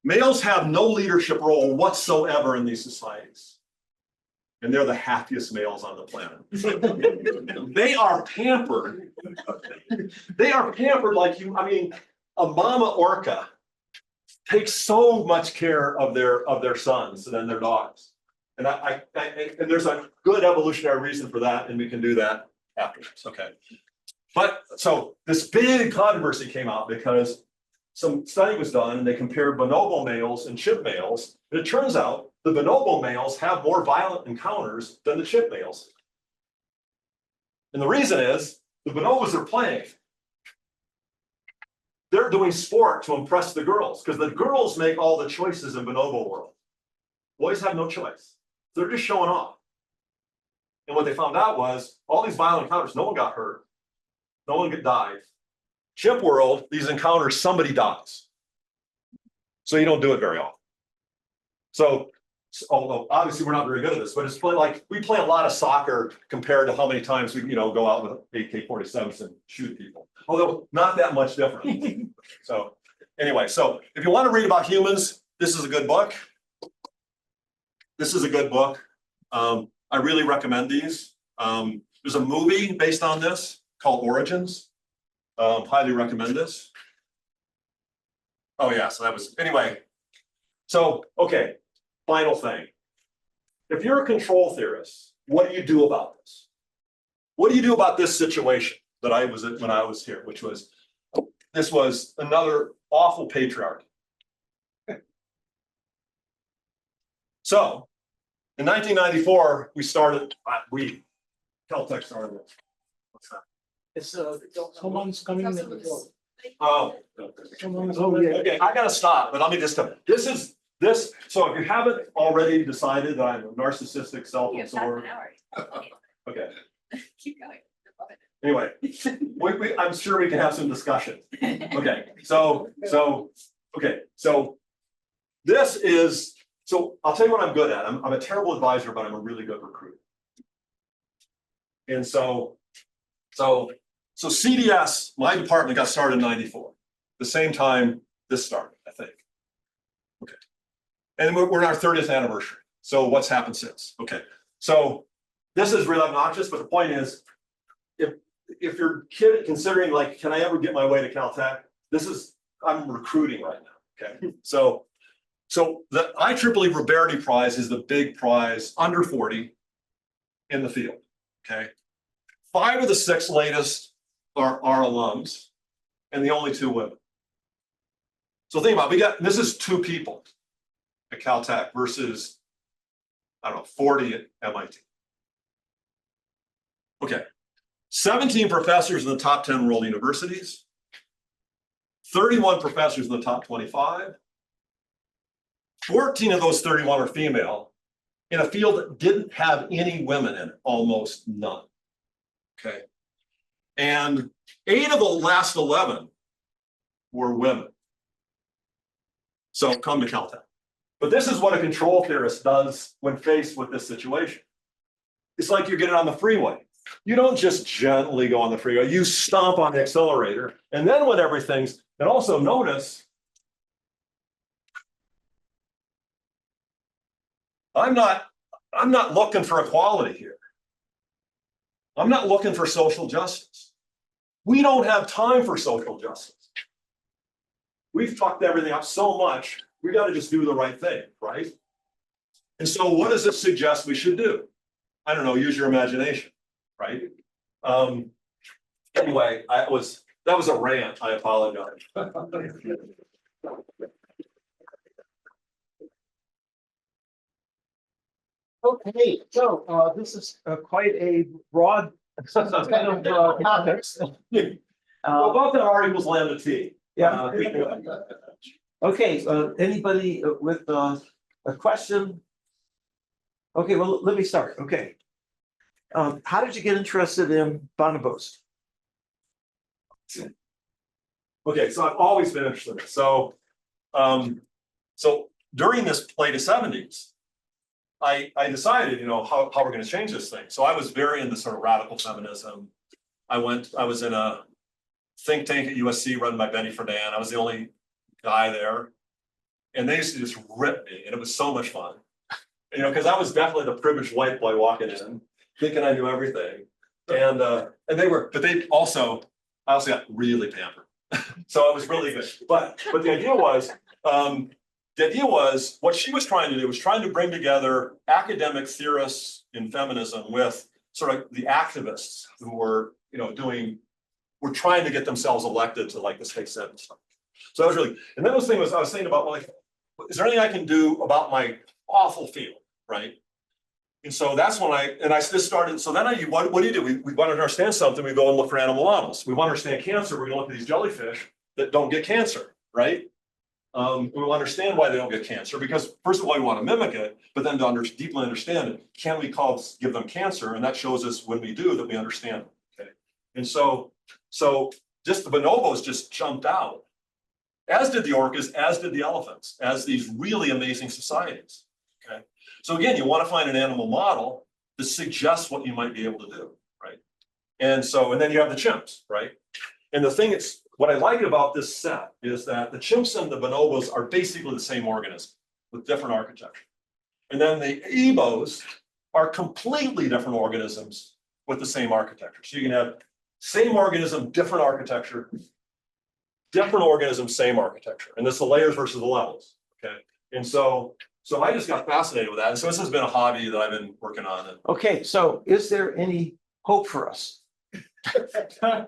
Males have no leadership role whatsoever in these societies. And they're the happiest males on the planet. They are pampered. They are pampered like you. I mean, a mama orca takes so much care of their sons and then their daughters. And and there's a good evolutionary reason for that, and we can do that afterwards. Okay. But so this big controversy came out because some study was done and they compared bonobo males and chimp males. And it turns out the bonobo males have more violent encounters than the chimp males. And the reason is the bonobos are playing. They're doing sport to impress the girls because the girls make all the choices in bonobo world. Boys have no choice. They're just showing off. And what they found out was all these violent encounters, no one got hurt. No one died. Chimp world, these encounters, somebody dies. So you don't do it very often. So, although obviously we're not very good at this, but it's like we play a lot of soccer compared to how many times we, go out with AK-47s and shoot people. Although not that much different. So anyway, so if you want to read about humans, this is a good book. This is a good book. I really recommend these. There's a movie based on this called Origins. Highly recommend this. Oh yeah, so that was, anyway. So, okay, final thing. If you're a control theorist, what do you do about this? What do you do about this situation that I was in when I was here, which was, this was another awful patriarchy. So, in 1994, we started, Caltech started it. What's that? It's someone's coming in the door. Oh. Okay, I gotta stop, but let me just tell you, so if you haven't already decided that I'm a narcissistic, self-absorbed. Okay, Keep going. I love it. Anyway, I'm sure we can have some discussion. Okay, so this is, so I'll tell you what I'm good at. I'm a terrible advisor, but I'm a really good recruiter. And so CDS, my department got started in '94, the same time this started, I think. Okay. And we're in our 30th anniversary. So what's happened since? Okay. So this is really obnoxious, but the point is, if your kid considering like, can I ever get my way to Caltech? I'm recruiting right now. Okay. So the IEEE Roberti Prize is the big prize under 40 in the field. Okay. 5 of the 6 latest are alums, and the only 2 women. So think about it, this is 2 people at Caltech versus, I don't know, 40 at MIT. Okay, 17 professors in the top 10 world universities, 31 professors in the top 25, 14 of those 31 are female, in a field that didn't have any women in it, almost none. Okay. And 8 of the last 11 were women. So come to Caltech. But this is what a control theorist does when faced with this situation. It's like you're getting on the freeway. You don't just gently go on the freeway, you stomp on the accelerator. And then when everything's, and also notice, I'm not looking for equality here. I'm not looking for social justice. We don't have time for social justice. We've fucked everything up so much, we got to just do the right thing, right? And so what does this suggest we should do? I don't know, use your imagination, right? Anyway, that was a rant, I apologize. Okay, so this is quite a broad kind of topics. Well, both the R equals lambda t. Yeah. Okay, anybody with a question? Okay, well, let me start. Okay. How did you get interested in bonobos? Okay, so I've always been interested in it. So, so during this late 70s, I decided, you know, how we're going to change this thing. So I was very into sort of radical feminism. I was in a think tank at USC run by Benny Friedan. I was the only guy there. And they used to just rip me, and it was so much fun. You know, because I was definitely the privileged white boy walking in, thinking I knew everything. And they were, but I also got really pampered. So it was really good. But the idea was, what she was trying to do was trying to bring together academic theorists in feminism with sort of the activists who were, you know, were trying to get themselves elected to like the state senate and stuff. So that was really, and then I was thinking about, well, like, is there anything I can do about my awful field, right? And so that's when this started. So then what do you do? We want to understand something. We go and look for animal models. We want to understand cancer. We're going to look at these jellyfish that don't get cancer, right? We want to understand why they don't get cancer, because first of all, we want to mimic it, but then to deeply understand it, can we give them cancer? And that shows us when we do that we understand it, okay? And so just the bonobos just jumped out, as did the orcas, as did the elephants, as these really amazing societies, okay? So again, you want to find an animal model that suggests what you might be able to do, right? And then you have the chimps, right? And the thing what I like about this set is that the chimps and the bonobos are basically the same organism with different architecture. And then the ebos are completely different organisms with the same architecture. So you can have same organism, different architecture, different organism, same architecture. And this is the layers versus the levels, okay? And so I just got fascinated with that. And so this has been a hobby that I've been working on. Okay, so is there any hope for us? I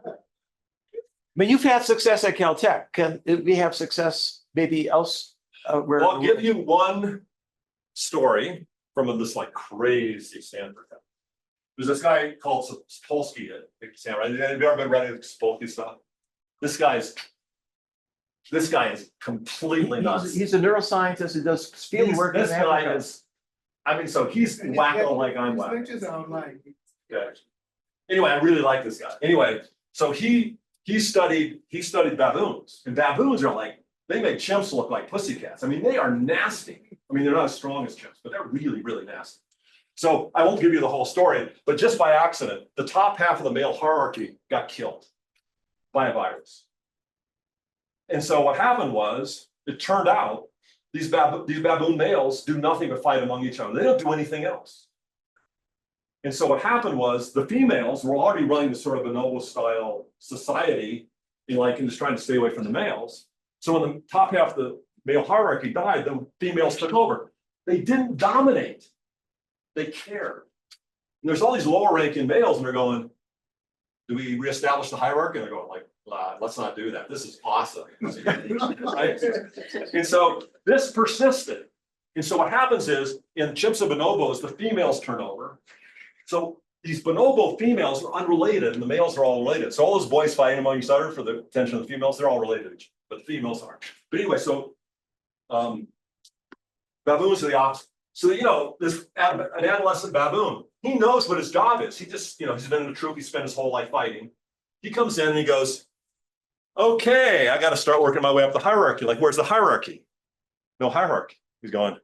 mean, you've had success at Caltech. Can we have success maybe else? Well, I'll give you one story from this like crazy Stanford guy. There's this guy called Sapolsky at Stanford. Have you ever been reading Sapolsky stuff? This guy is completely nuts. He's a neuroscientist who does field work. This guy is, I mean, so he's wacko like I'm wacko. Pictures are online. Okay. Anyway, I really like this guy. Anyway, so he studied baboons, and baboons are like, they make chimps look like pussycats. I mean, they are nasty. I mean, they're not as strong as chimps, but they're really, really nasty. So I won't give you the whole story, but just by accident, the top half of the male hierarchy got killed by a virus. And so what happened was, it turned out these baboon males do nothing but fight among each other. They don't do anything else. And so what happened was the females were already running this sort of bonobo style society, and just trying to stay away from the males. So when the top half of the male hierarchy died, the females took over. They didn't dominate. They cared. And there's all these lower ranking males, and they're going, do we reestablish the hierarchy? And they're going like, let's not do that. This is awesome. Right? And so this persisted. And so what happens is, in chimps and bonobos, the females turn over. So these bonobo females are unrelated, and the males are all related. So all those boys fighting among each other for the attention of the females, they're all related, but the females aren't. But anyway, so baboons are the opposite. So, you know, an adolescent baboon, he knows what his job is. He just, you know, he's been in the troop, he spent his whole life fighting. He comes in and he goes, okay, I got to start working my way up the hierarchy. Like, where's the hierarchy? No hierarchy. He's going,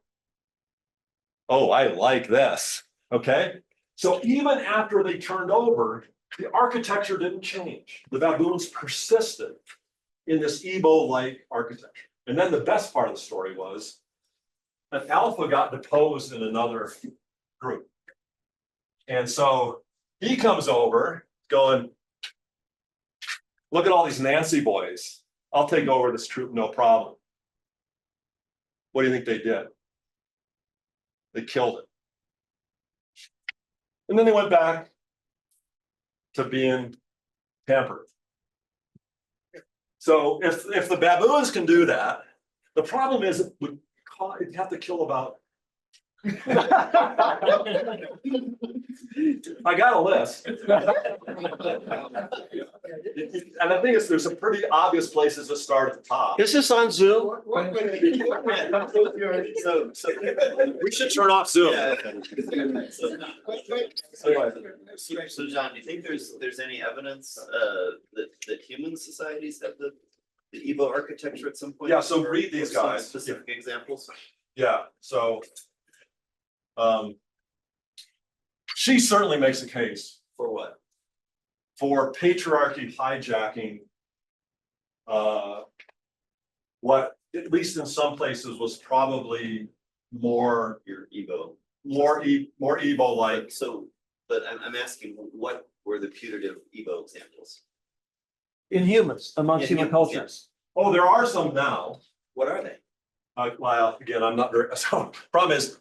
oh, I like this. Okay. So even after they turned over, the architecture didn't change. The baboons persisted in this Ebo-like architecture. And then the best part of the story was an alpha got deposed in another group. And so he comes over going, look at all these Nancy boys. I'll take over this troop, no problem. What do you think they did? They killed it. And then they went back to being pampered. So if the baboons can do that, the problem is it would you'd have to kill about. I got a list. And I think there's some pretty obvious places to start at the top. Is this on Zoom? So We should turn off Zoom. yeah. So John, do you think there's any evidence that human societies have the Evo architecture at some point? Yeah, so Or- read these or some guys. Specific examples? Yeah, so she certainly makes a case For what? for patriarchy hijacking what, at least in some places, was probably more Your Evo. Evo-like. But I'm asking, what were the putative Evo examples? In humans, amongst Yeah, human humans, cultures. Oh, there are some now. What are they? Well, again, I'm not very, so problem is,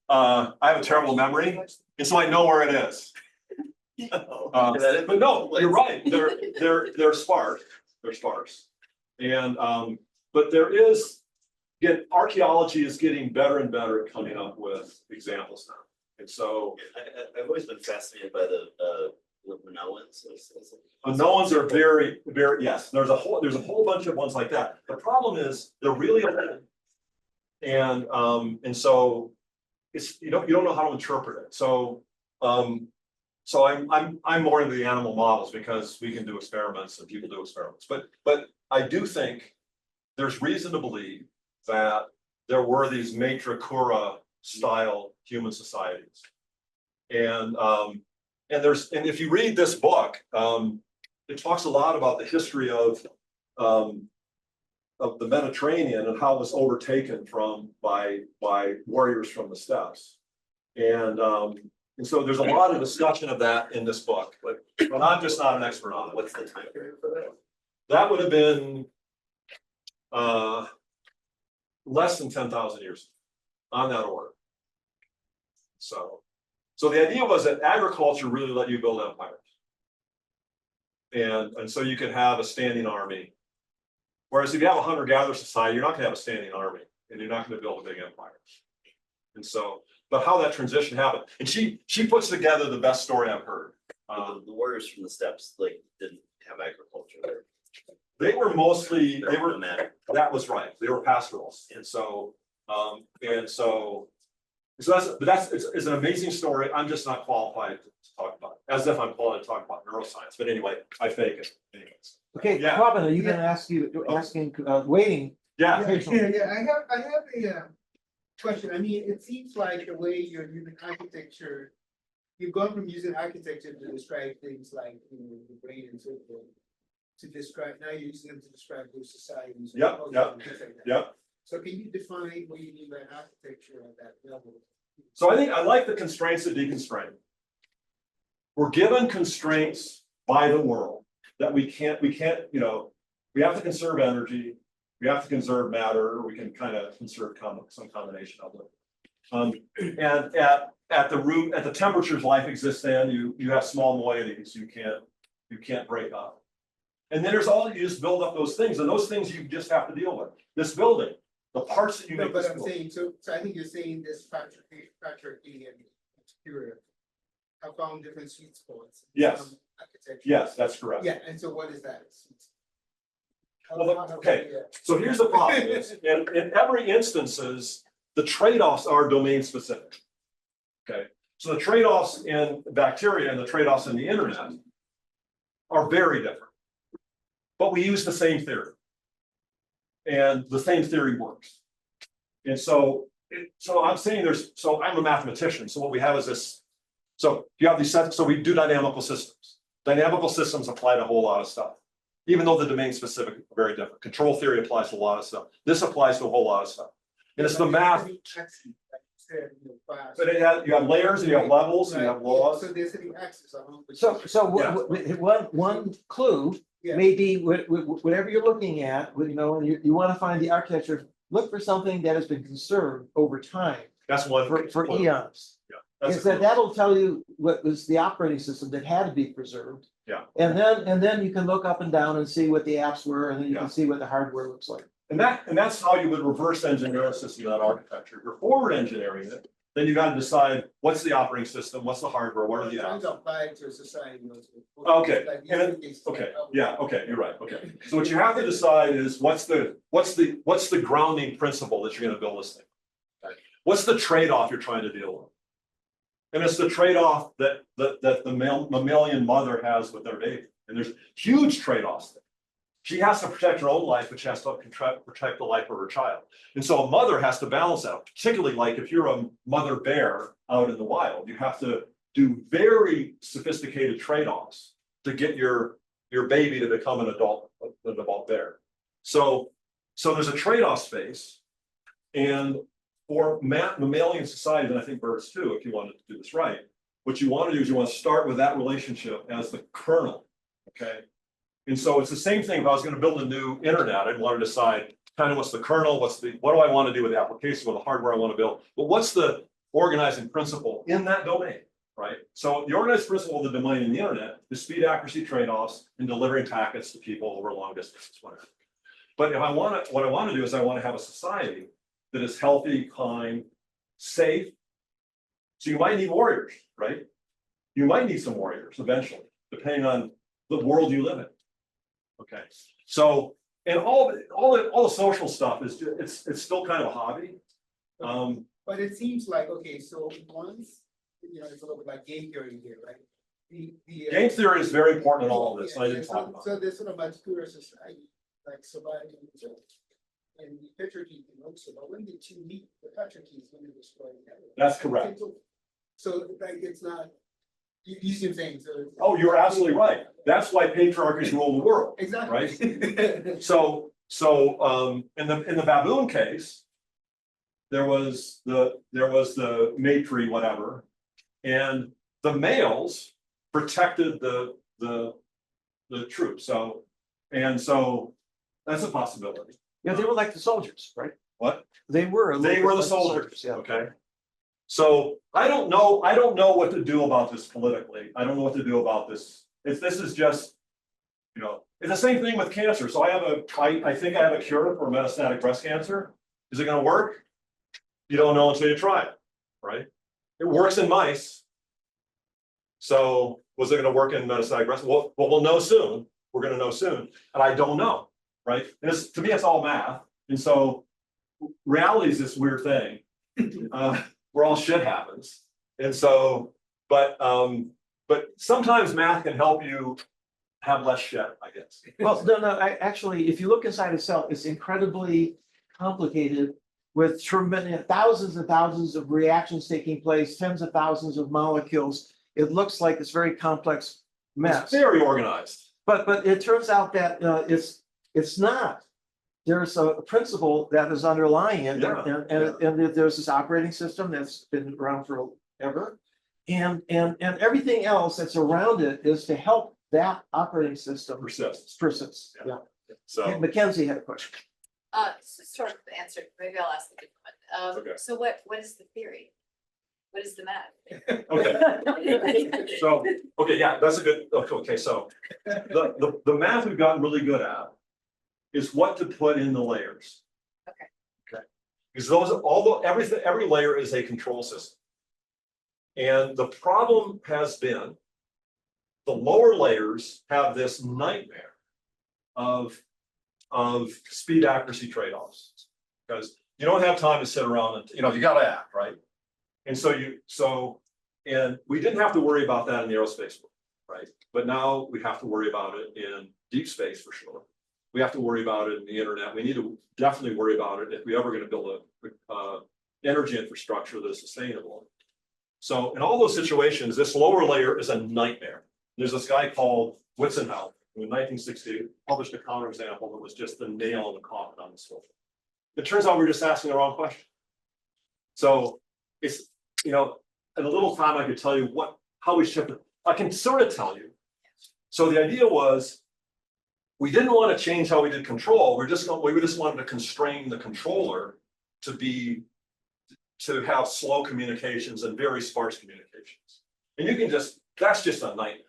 I have a terrible memory, and so I know where it is. But no, you're right, they're sparse, And, but there is, again, archaeology is getting better and better at coming up with examples now. And so I've always been fascinated by the Minoans. Minoans are very, very, yes, there's a whole bunch of ones like that. The problem is they're really old. And so it's, you don't know how to interpret it. So I'm more into the animal models because we can do experiments and people do experiments. But I do think there's reason to believe that there were these Matrikura style human societies. And if you read this book, it talks a lot about the history of the Mediterranean and how it was overtaken by warriors from the steppes. And so there's a lot of discussion of that in this book, but I'm just not an expert on it. What's the time period for that? That would have been less than 10,000 years on that order. So the idea was that agriculture really let you build empires. And so you could have a standing army. Whereas if you have a hunter-gatherer society, you're not gonna have a standing army and you're not gonna build a big empire. And so, but how that transition happened, and she puts together the best story I've heard. The warriors from the steppes didn't have agriculture. They were mostly, nomadic. that was right, they were pastoralists. And so it's an amazing story. I'm just not qualified to talk about it, as if I'm qualified to talk about neuroscience. But anyway, I fake it. Anyways. Okay, Yeah. Robin, are you gonna waiting? Yeah. I have a question. I mean, it seems like the way you're using architecture, you've gone from using architecture to describe things like, the brain and so forth, to describe, now you're using them to describe those societies. Yep. So can you define what you mean by architecture at that level? So I think I like the constraints that deconstrain. We're given constraints by the world that we can't, we have to conserve energy, we have to conserve matter, we can kind of conserve some combination of them. And at the temperatures life exists in, you have small moieties you can't break up. And then there's all, you just build up those things, and those things you just have to deal with. This building, the parts that you make. But I'm saying, so I think you're saying this patriarchy and superior have found different sweet spots. Yes. Architecture. Yes, that's correct. Yeah, and so what is that? Well, okay, so here's the problem is, in every instances, the trade-offs are domain specific. Okay, so the trade-offs in bacteria and the trade-offs in the internet are very different. But we use the same theory. And the same theory works. And so, so I'm saying so I'm a mathematician, so what we have is this. So you have these sets, so we do dynamical systems. Dynamical systems apply to a whole lot of stuff. Even though the domain specific are very different. Control theory applies to a lot of stuff. This applies to a whole lot of stuff. And it's the math. But you have layers and you have levels and you have laws. So there's any axis on which. One clue may be whatever you're looking at, and you want to find the architecture, look for something that has been conserved over time. That's one for eons. Yeah, is that that'll tell you what was the operating system that had to be preserved. Yeah. And then you can look up and down and see what the apps were, and then you can see what the hardware looks like. And that's how you would reverse engineer a system, that architecture. If you're forward engineering it, then you got to decide what's the operating system, what's the hardware, what are the apps. Apply to society. Okay. Okay, you're right. Okay. So what you have to decide is what's the grounding principle that you're going to build this thing. Okay. What's the trade-off you're trying to deal with? And it's the trade-off that the mammalian mother has with their baby. And there's huge trade-offs there. She has to protect her own life, but she has to protect the life of her child. And so a mother has to balance that, particularly like if you're a mother bear out in the wild, you have to do very sophisticated trade-offs to get your baby to become an adult bear. So there's a trade-off space. And for mammalian societies, and I think birds too, if you wanted to do this right, what you want to do is you want to start with that relationship as the kernel, okay? And so it's the same thing if I was going to build a new internet, I'd want to decide kind of what's the kernel, what do I want to do with the application, what the hardware I want to build, but what's the organizing principle in that domain, right? So the organizing principle of the domain in the internet is speed, accuracy, trade-offs, and delivering packets to people over long distances, whatever. But if what I want to do is I want to have a society that is healthy, kind, safe. So you might need warriors, right? You might need some warriors eventually, depending on the world you live in. Okay, so and all the social stuff is just, it's still kind of a hobby. But it seems like, okay, so once, it's a little bit like game theory here, right? Game theory is very important in all of this. I didn't talk about. So there's sort of much pure society, like surviving and the patriarchy also, but when the two meet, the patriarchy is going to destroy the other. That's correct. So like it's not. You see what I'm saying? So oh, you're absolutely right. That's why patriarchies rule the world. Exactly. Right. So in the baboon case, there was the matri whatever, and the males protected the troops. So that's a possibility. Yeah, they were like the soldiers, right? What? They were the soldiers. Yeah. Okay. So I don't know what to do about this politically. I don't know what to do about this. If this is just, it's the same thing with cancer. So I think I have a cure for metastatic breast cancer. Is it going to work? You don't know until you try it, right? It works in mice. So was it going to work in metastatic breast? Well, we'll know soon. We're going to know soon. And I don't know, right? And to me, it's all math. And so reality is this weird thing. Where all shit happens. And so, but sometimes math can help you have less shit, I guess. Well, no, actually, if you look inside a cell, it's incredibly complicated with tremendous thousands and thousands of reactions taking place, tens of thousands of molecules. It looks like it's very complex mess. It's very organized. But it turns out that it's not. There's a principle that is underlying it, and there's this operating system that's been around forever, and everything else that's around it is to help that operating system persist. Yeah. So Mackenzie had a question. Sort of answered. Maybe I'll ask a different one. Okay. So what is the theory? What is the math? Okay. So yeah, that's a good. Okay, so the math we've gotten really good at is what to put in the layers. Okay. Because every layer is a control system. And the problem has been the lower layers have this nightmare of speed accuracy trade-offs. Because You don't have time to sit around and, you gotta act, right? And and we didn't have to worry about that in the aerospace world, right? But now we have to worry about it in deep space for sure. We have to worry about it in the internet. We need to definitely worry about it if we're ever going to build a energy infrastructure that is sustainable. So in all those situations, this lower layer is a nightmare. There's this guy called Witzenhaupt, who in 1960 published a counterexample that was just the nail in the coffin on this whole thing. It turns out we're just asking the wrong question. So it's, in a little time I could tell you how we ship it. I can sort of tell you. So the idea was, we didn't want to change how we did control. We just wanted to constrain the controller to have slow communications and very sparse communications. And that's just a nightmare.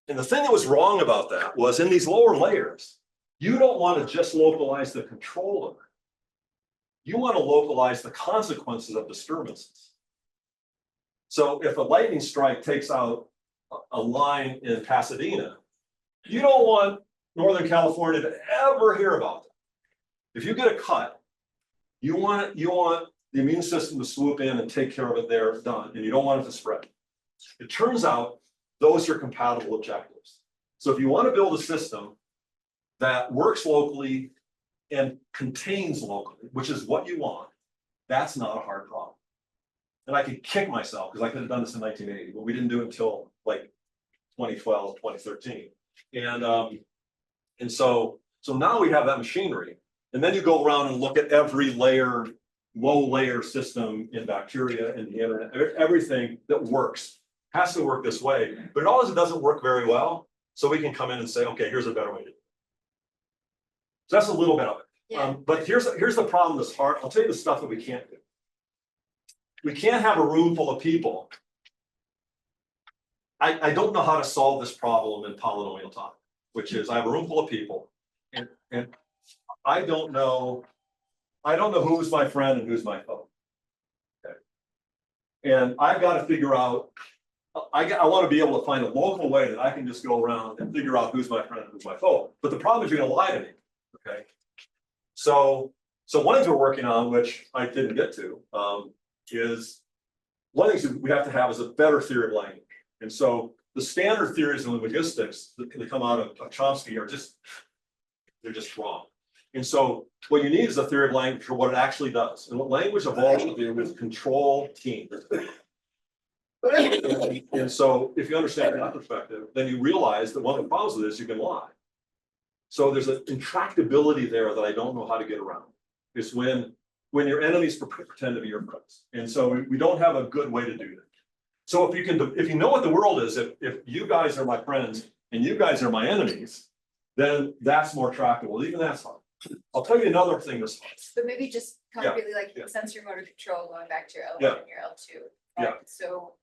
And the thing that was wrong about that was in these lower layers, you don't want to just localize the controller. You want to localize the consequences of disturbances. So if a lightning strike takes out a line in Pasadena, you don't want Northern California to ever hear about that. If you get a cut, you want the immune system to swoop in and take care of it there, done, and you don't want it to spread. It turns out those are compatible objectives. So if you want to build a system that works locally and contains locally, which is what you want, that's not a hard problem. And I could kick myself because I could have done this in 1980, but we didn't do it until like 2012, 2013. And so now we have that machinery. And then you go around and look at every layer, low layer system in bacteria and the internet, everything that works has to work this way, but it always doesn't work very well. So we can come in and say, okay, here's a better way to do it. So that's a little bit of it. Yeah. But here's the problem that's hard. I'll tell you the stuff that we can't do. We can't have a room full of people. I don't know how to solve this problem in polynomial time, which is I have a room full of people and I don't know who's my friend and who's my foe. Okay. And I've got to figure out, I want to be able to find a local way that I can just go around and figure out who's my friend and who's my foe. But the problem is you're going to lie to me. Okay. So one thing we're working on, which I didn't get to, is one of the things we have to have is a better theory of language. And so the standard theories in linguistics that come out of Chomsky they're just wrong. And so what you need is a theory of language for what it actually does. And what language evolves to do is control teams. And so if you understand that perspective, then you realize that one of the problems with this, you can lie. So there's an intractability there that I don't know how to get around. It's when your enemies pretend to be your friends. And so we don't have a good way to do that. So if you know what the world is, if you guys are my friends and you guys are my enemies, then that's more tractable. Even that's hard. I'll tell you another thing that's hard. But maybe just concretely, like sensory motor control, going back to your L1 and your L2. Yeah. So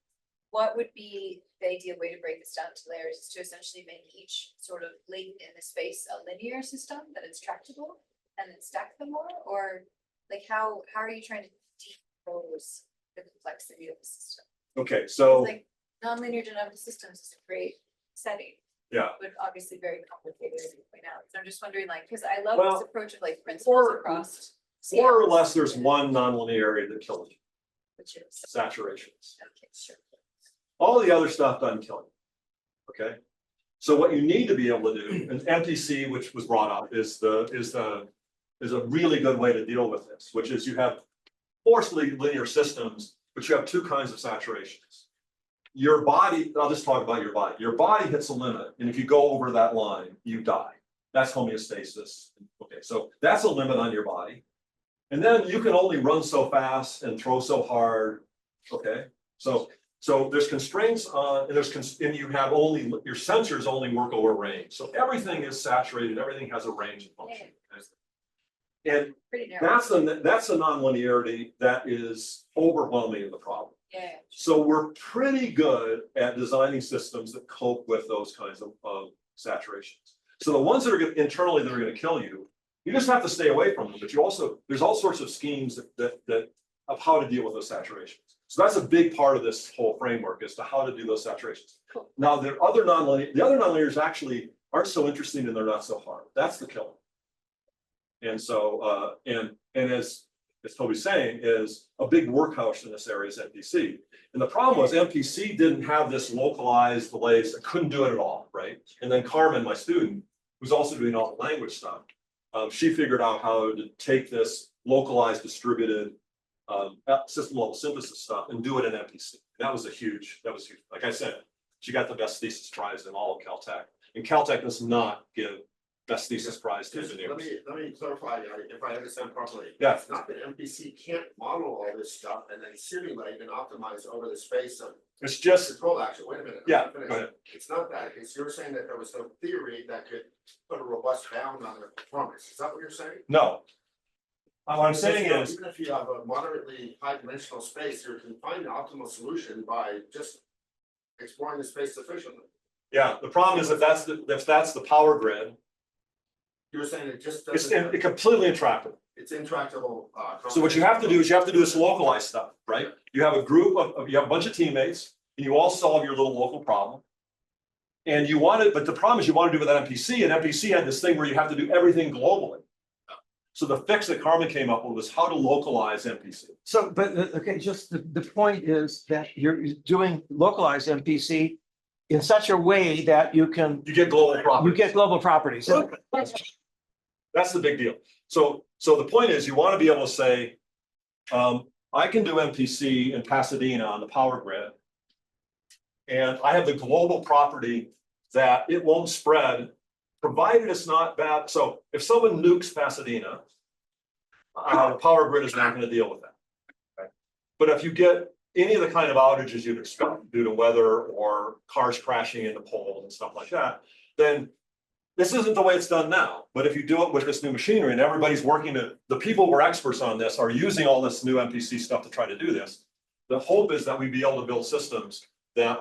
what would be the ideal way to break this down to layers, is to essentially make each sort of link in the space a linear system that is tractable and then stack them more? Or like how are you trying to decompose the complexity of the system? Okay, so like nonlinear dynamic systems is a great setting. Yeah. But obviously very complicated as you point out. So I'm just wondering, like, because I love Well, this approach of like principles across. more or scales. less, there's one nonlinearity that kills you. Which is. Saturations. Okay, sure. All the other stuff doesn't kill you. Okay. So what you need to be able to do, and MTC, which was brought up, is a really good way to deal with this, which is you have forcibly linear systems, but you have two kinds of saturations. Your body, I'll just talk about your body. Your body hits a limit, and if you go over that line, you die. That's homeostasis. Okay, so that's a limit on your body. And then you can only run so fast and throw so hard. Okay, so there's constraints on, and you have only, your sensors only work over range. So everything is saturated, everything has a range of function. Okay? And that's a nonlinearity that is overwhelming in the problem. Yeah. So we're pretty good at designing systems that cope with those kinds of saturations. So the ones that are internally that are going to kill you, you just have to stay away from them. But there's all sorts of schemes that of how to deal with those saturations. So that's a big part of this whole framework as to how to do those saturations. Cool. Now the other nonlinears actually aren't so interesting and they're not so hard. That's the killer. And so and as as Toby's saying, is a big workhouse in this area is MPC. And the problem was MPC didn't have this localized delays, couldn't do it at all, right? And then Carmen, my student, who's also doing all the language stuff, she figured out how to take this localized, distributed system level synthesis stuff and do it in MPC. That was huge. Like I said, she got the best thesis prize in all of Caltech. And Caltech does not give best thesis prize to engineers. Let me clarify, if I understand properly. Yeah. It's not that MPC can't model all this stuff and then simulate and optimize over the space of. It's just control action. Wait a minute. Yeah, go ahead. It's not that. It's you're saying that there was no theory that could put a robust bound on their performance. Is that what you're saying? No. What I'm saying is, even if you have a moderately high dimensional space, you can find the optimal solution by just exploring the space sufficiently. yeah, the problem is if that's the power grid, You're saying it just it's doesn't. completely intractable. It's intractable. So what you have to do is you have to do this localized stuff, right? You have a group you have a bunch of teammates and you all solve your little local problem. And you want it, but the problem is you want to do it with MPC, and MPC had this thing where you have to do everything globally. So the fix that Carmen came up with was how to localize MPC. So, but, okay, just the point is that you're doing localized MPC in such a way that you get global properties. You get global properties. That's the big deal. So the point is you want to be able to say, I can do MPC in Pasadena on the power grid. And I have the global property that it won't spread, provided it's not bad. So if someone nukes Pasadena, the power grid is not going to deal with that. Okay? But if you get any of the kind of outages you'd expect due to weather or cars crashing into poles and stuff like that, then this isn't the way it's done now. But if you do it with this new machinery and everybody's working the people who are experts on this are using all this new MPC stuff to try to do this, the hope is that we'd be able to build systems that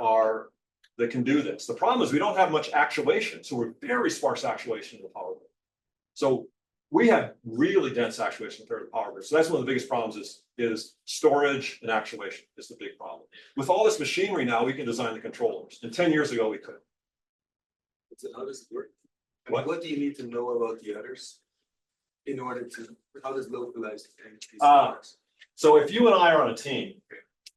can do this. The problem is we don't have much actuation. So we're very sparse actuation in the power grid. So we have really dense actuation compared to the power grid. So that's one of the biggest problems is storage and actuation is the big problem. With all this machinery now, we can design the controllers. And 10 years ago, we couldn't. So how does it work? What do you need to know about the others in order to, how does localized MPC work? So if you and I are on a team,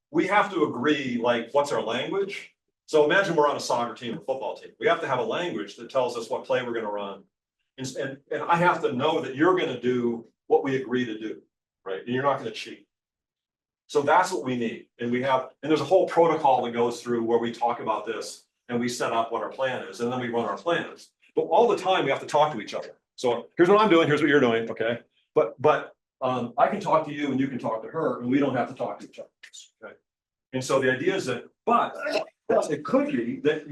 we have to agree, like, what's our language? So imagine we're on a soccer team or football team. We have to have a language that tells us what play we're going to run. And I have to know that you're going to do what we agree to do, right? And you're not going to cheat. So that's what we need. And there's a whole protocol that goes through where we talk about this and we set up what our plan is, and then we run our plans. But all the time we have to talk to each other. So here's what I'm doing, here's what you're doing, okay? But I can talk to you and you can talk to her, and we don't have to talk to each other, okay? And so the idea is that, but it could be that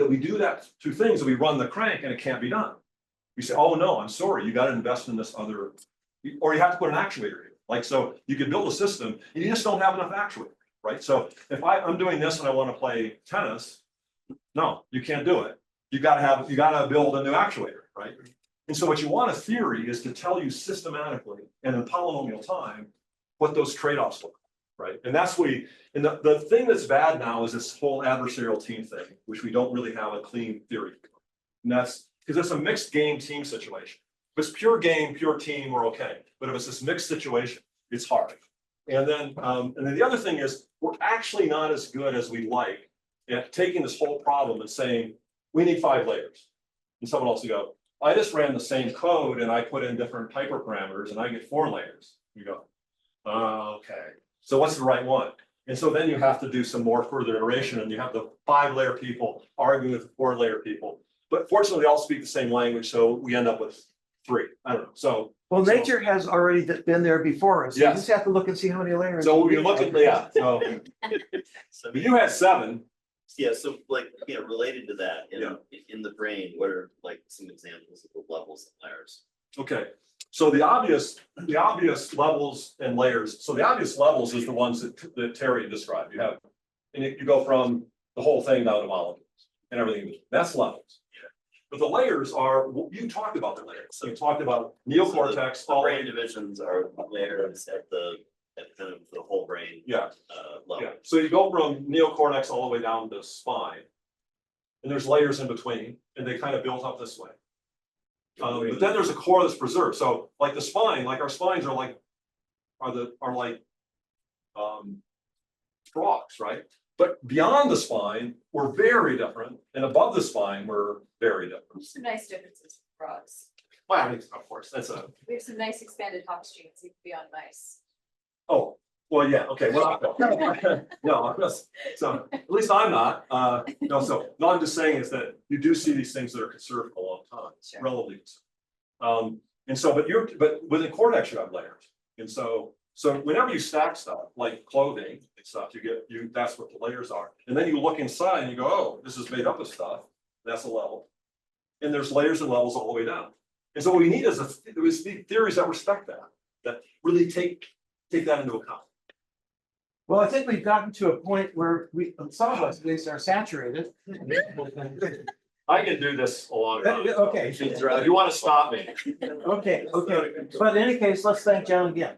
we do that two things, that we run the crank and it can't be done. We say, oh no, I'm sorry, you got to invest in this other, or you have to put an actuator here. Like, so you could build a system and you just don't have enough actuators, right? So if I'm doing this and I want to play tennis, no, you can't do it. You got to build a new actuator, right? And so what you want a theory is to tell you systematically and in polynomial time what those trade-offs look like, right? And that's the thing that's bad now is this whole adversarial team thing, which we don't really have a clean theory. And that's because it's a mixed game team situation. If it's pure game, pure team, we're okay. But if it's this mixed situation, it's hard. And then the other thing is we're actually not as good as we like at taking this whole problem and saying, we need 5 layers. And someone else will go, I just ran the same code and I put in different hyperparameters and I get 4 layers. You go, okay, so what's the right one? And so then you have to do some more further iteration and you have the 5-layer people arguing with the 4-layer people. But fortunately, they all speak the same language, so we end up with 3. I don't know. So well, nature has already been there before us. So you just have to look and see how many layers. So you look at so you had 7. Yeah, so like, related to that, in the brain, what are like some examples of the levels and layers? Okay, so the obvious levels and layers. So the obvious levels is the ones that Terry described. You have, and you go from the whole thing down to molecules and everything. That's levels. But the layers are, you talked about the layers. So you talked about neocortex. So the brain divisions are layers at kind of the whole brain. Level. Yeah. So you go from neocortex all the way down to spine, and there's layers in between, and they kind of built up this way. But then there's a core that's preserved. So like the spine, like our spines are like, are like frogs, right? But beyond the spine, we're very different. And above the spine, we're very different. Some nice differences for frogs. Well, I mean, of course, that's a, We have some nice expanded hop streams even beyond mice. oh, well, yeah, okay, well, no, I'm just, so, at least I'm not, no, so, no, I'm just saying is that you do see these things that are conserved for a long time, Sure. relatively. And so, but within cortex you have layers, and so whenever you stack stuff, like clothing and stuff, that's what the layers are, and then you look inside and you go, oh, this is made up of stuff, that's a level. And there's layers and levels all the way down. And so what we need is theories that respect that really take that into account. Well, I think we've gotten to a point where some of us at least are saturated. I can do this a long time. Okay. If you want to stop me. Okay, but in any case, let's thank John again.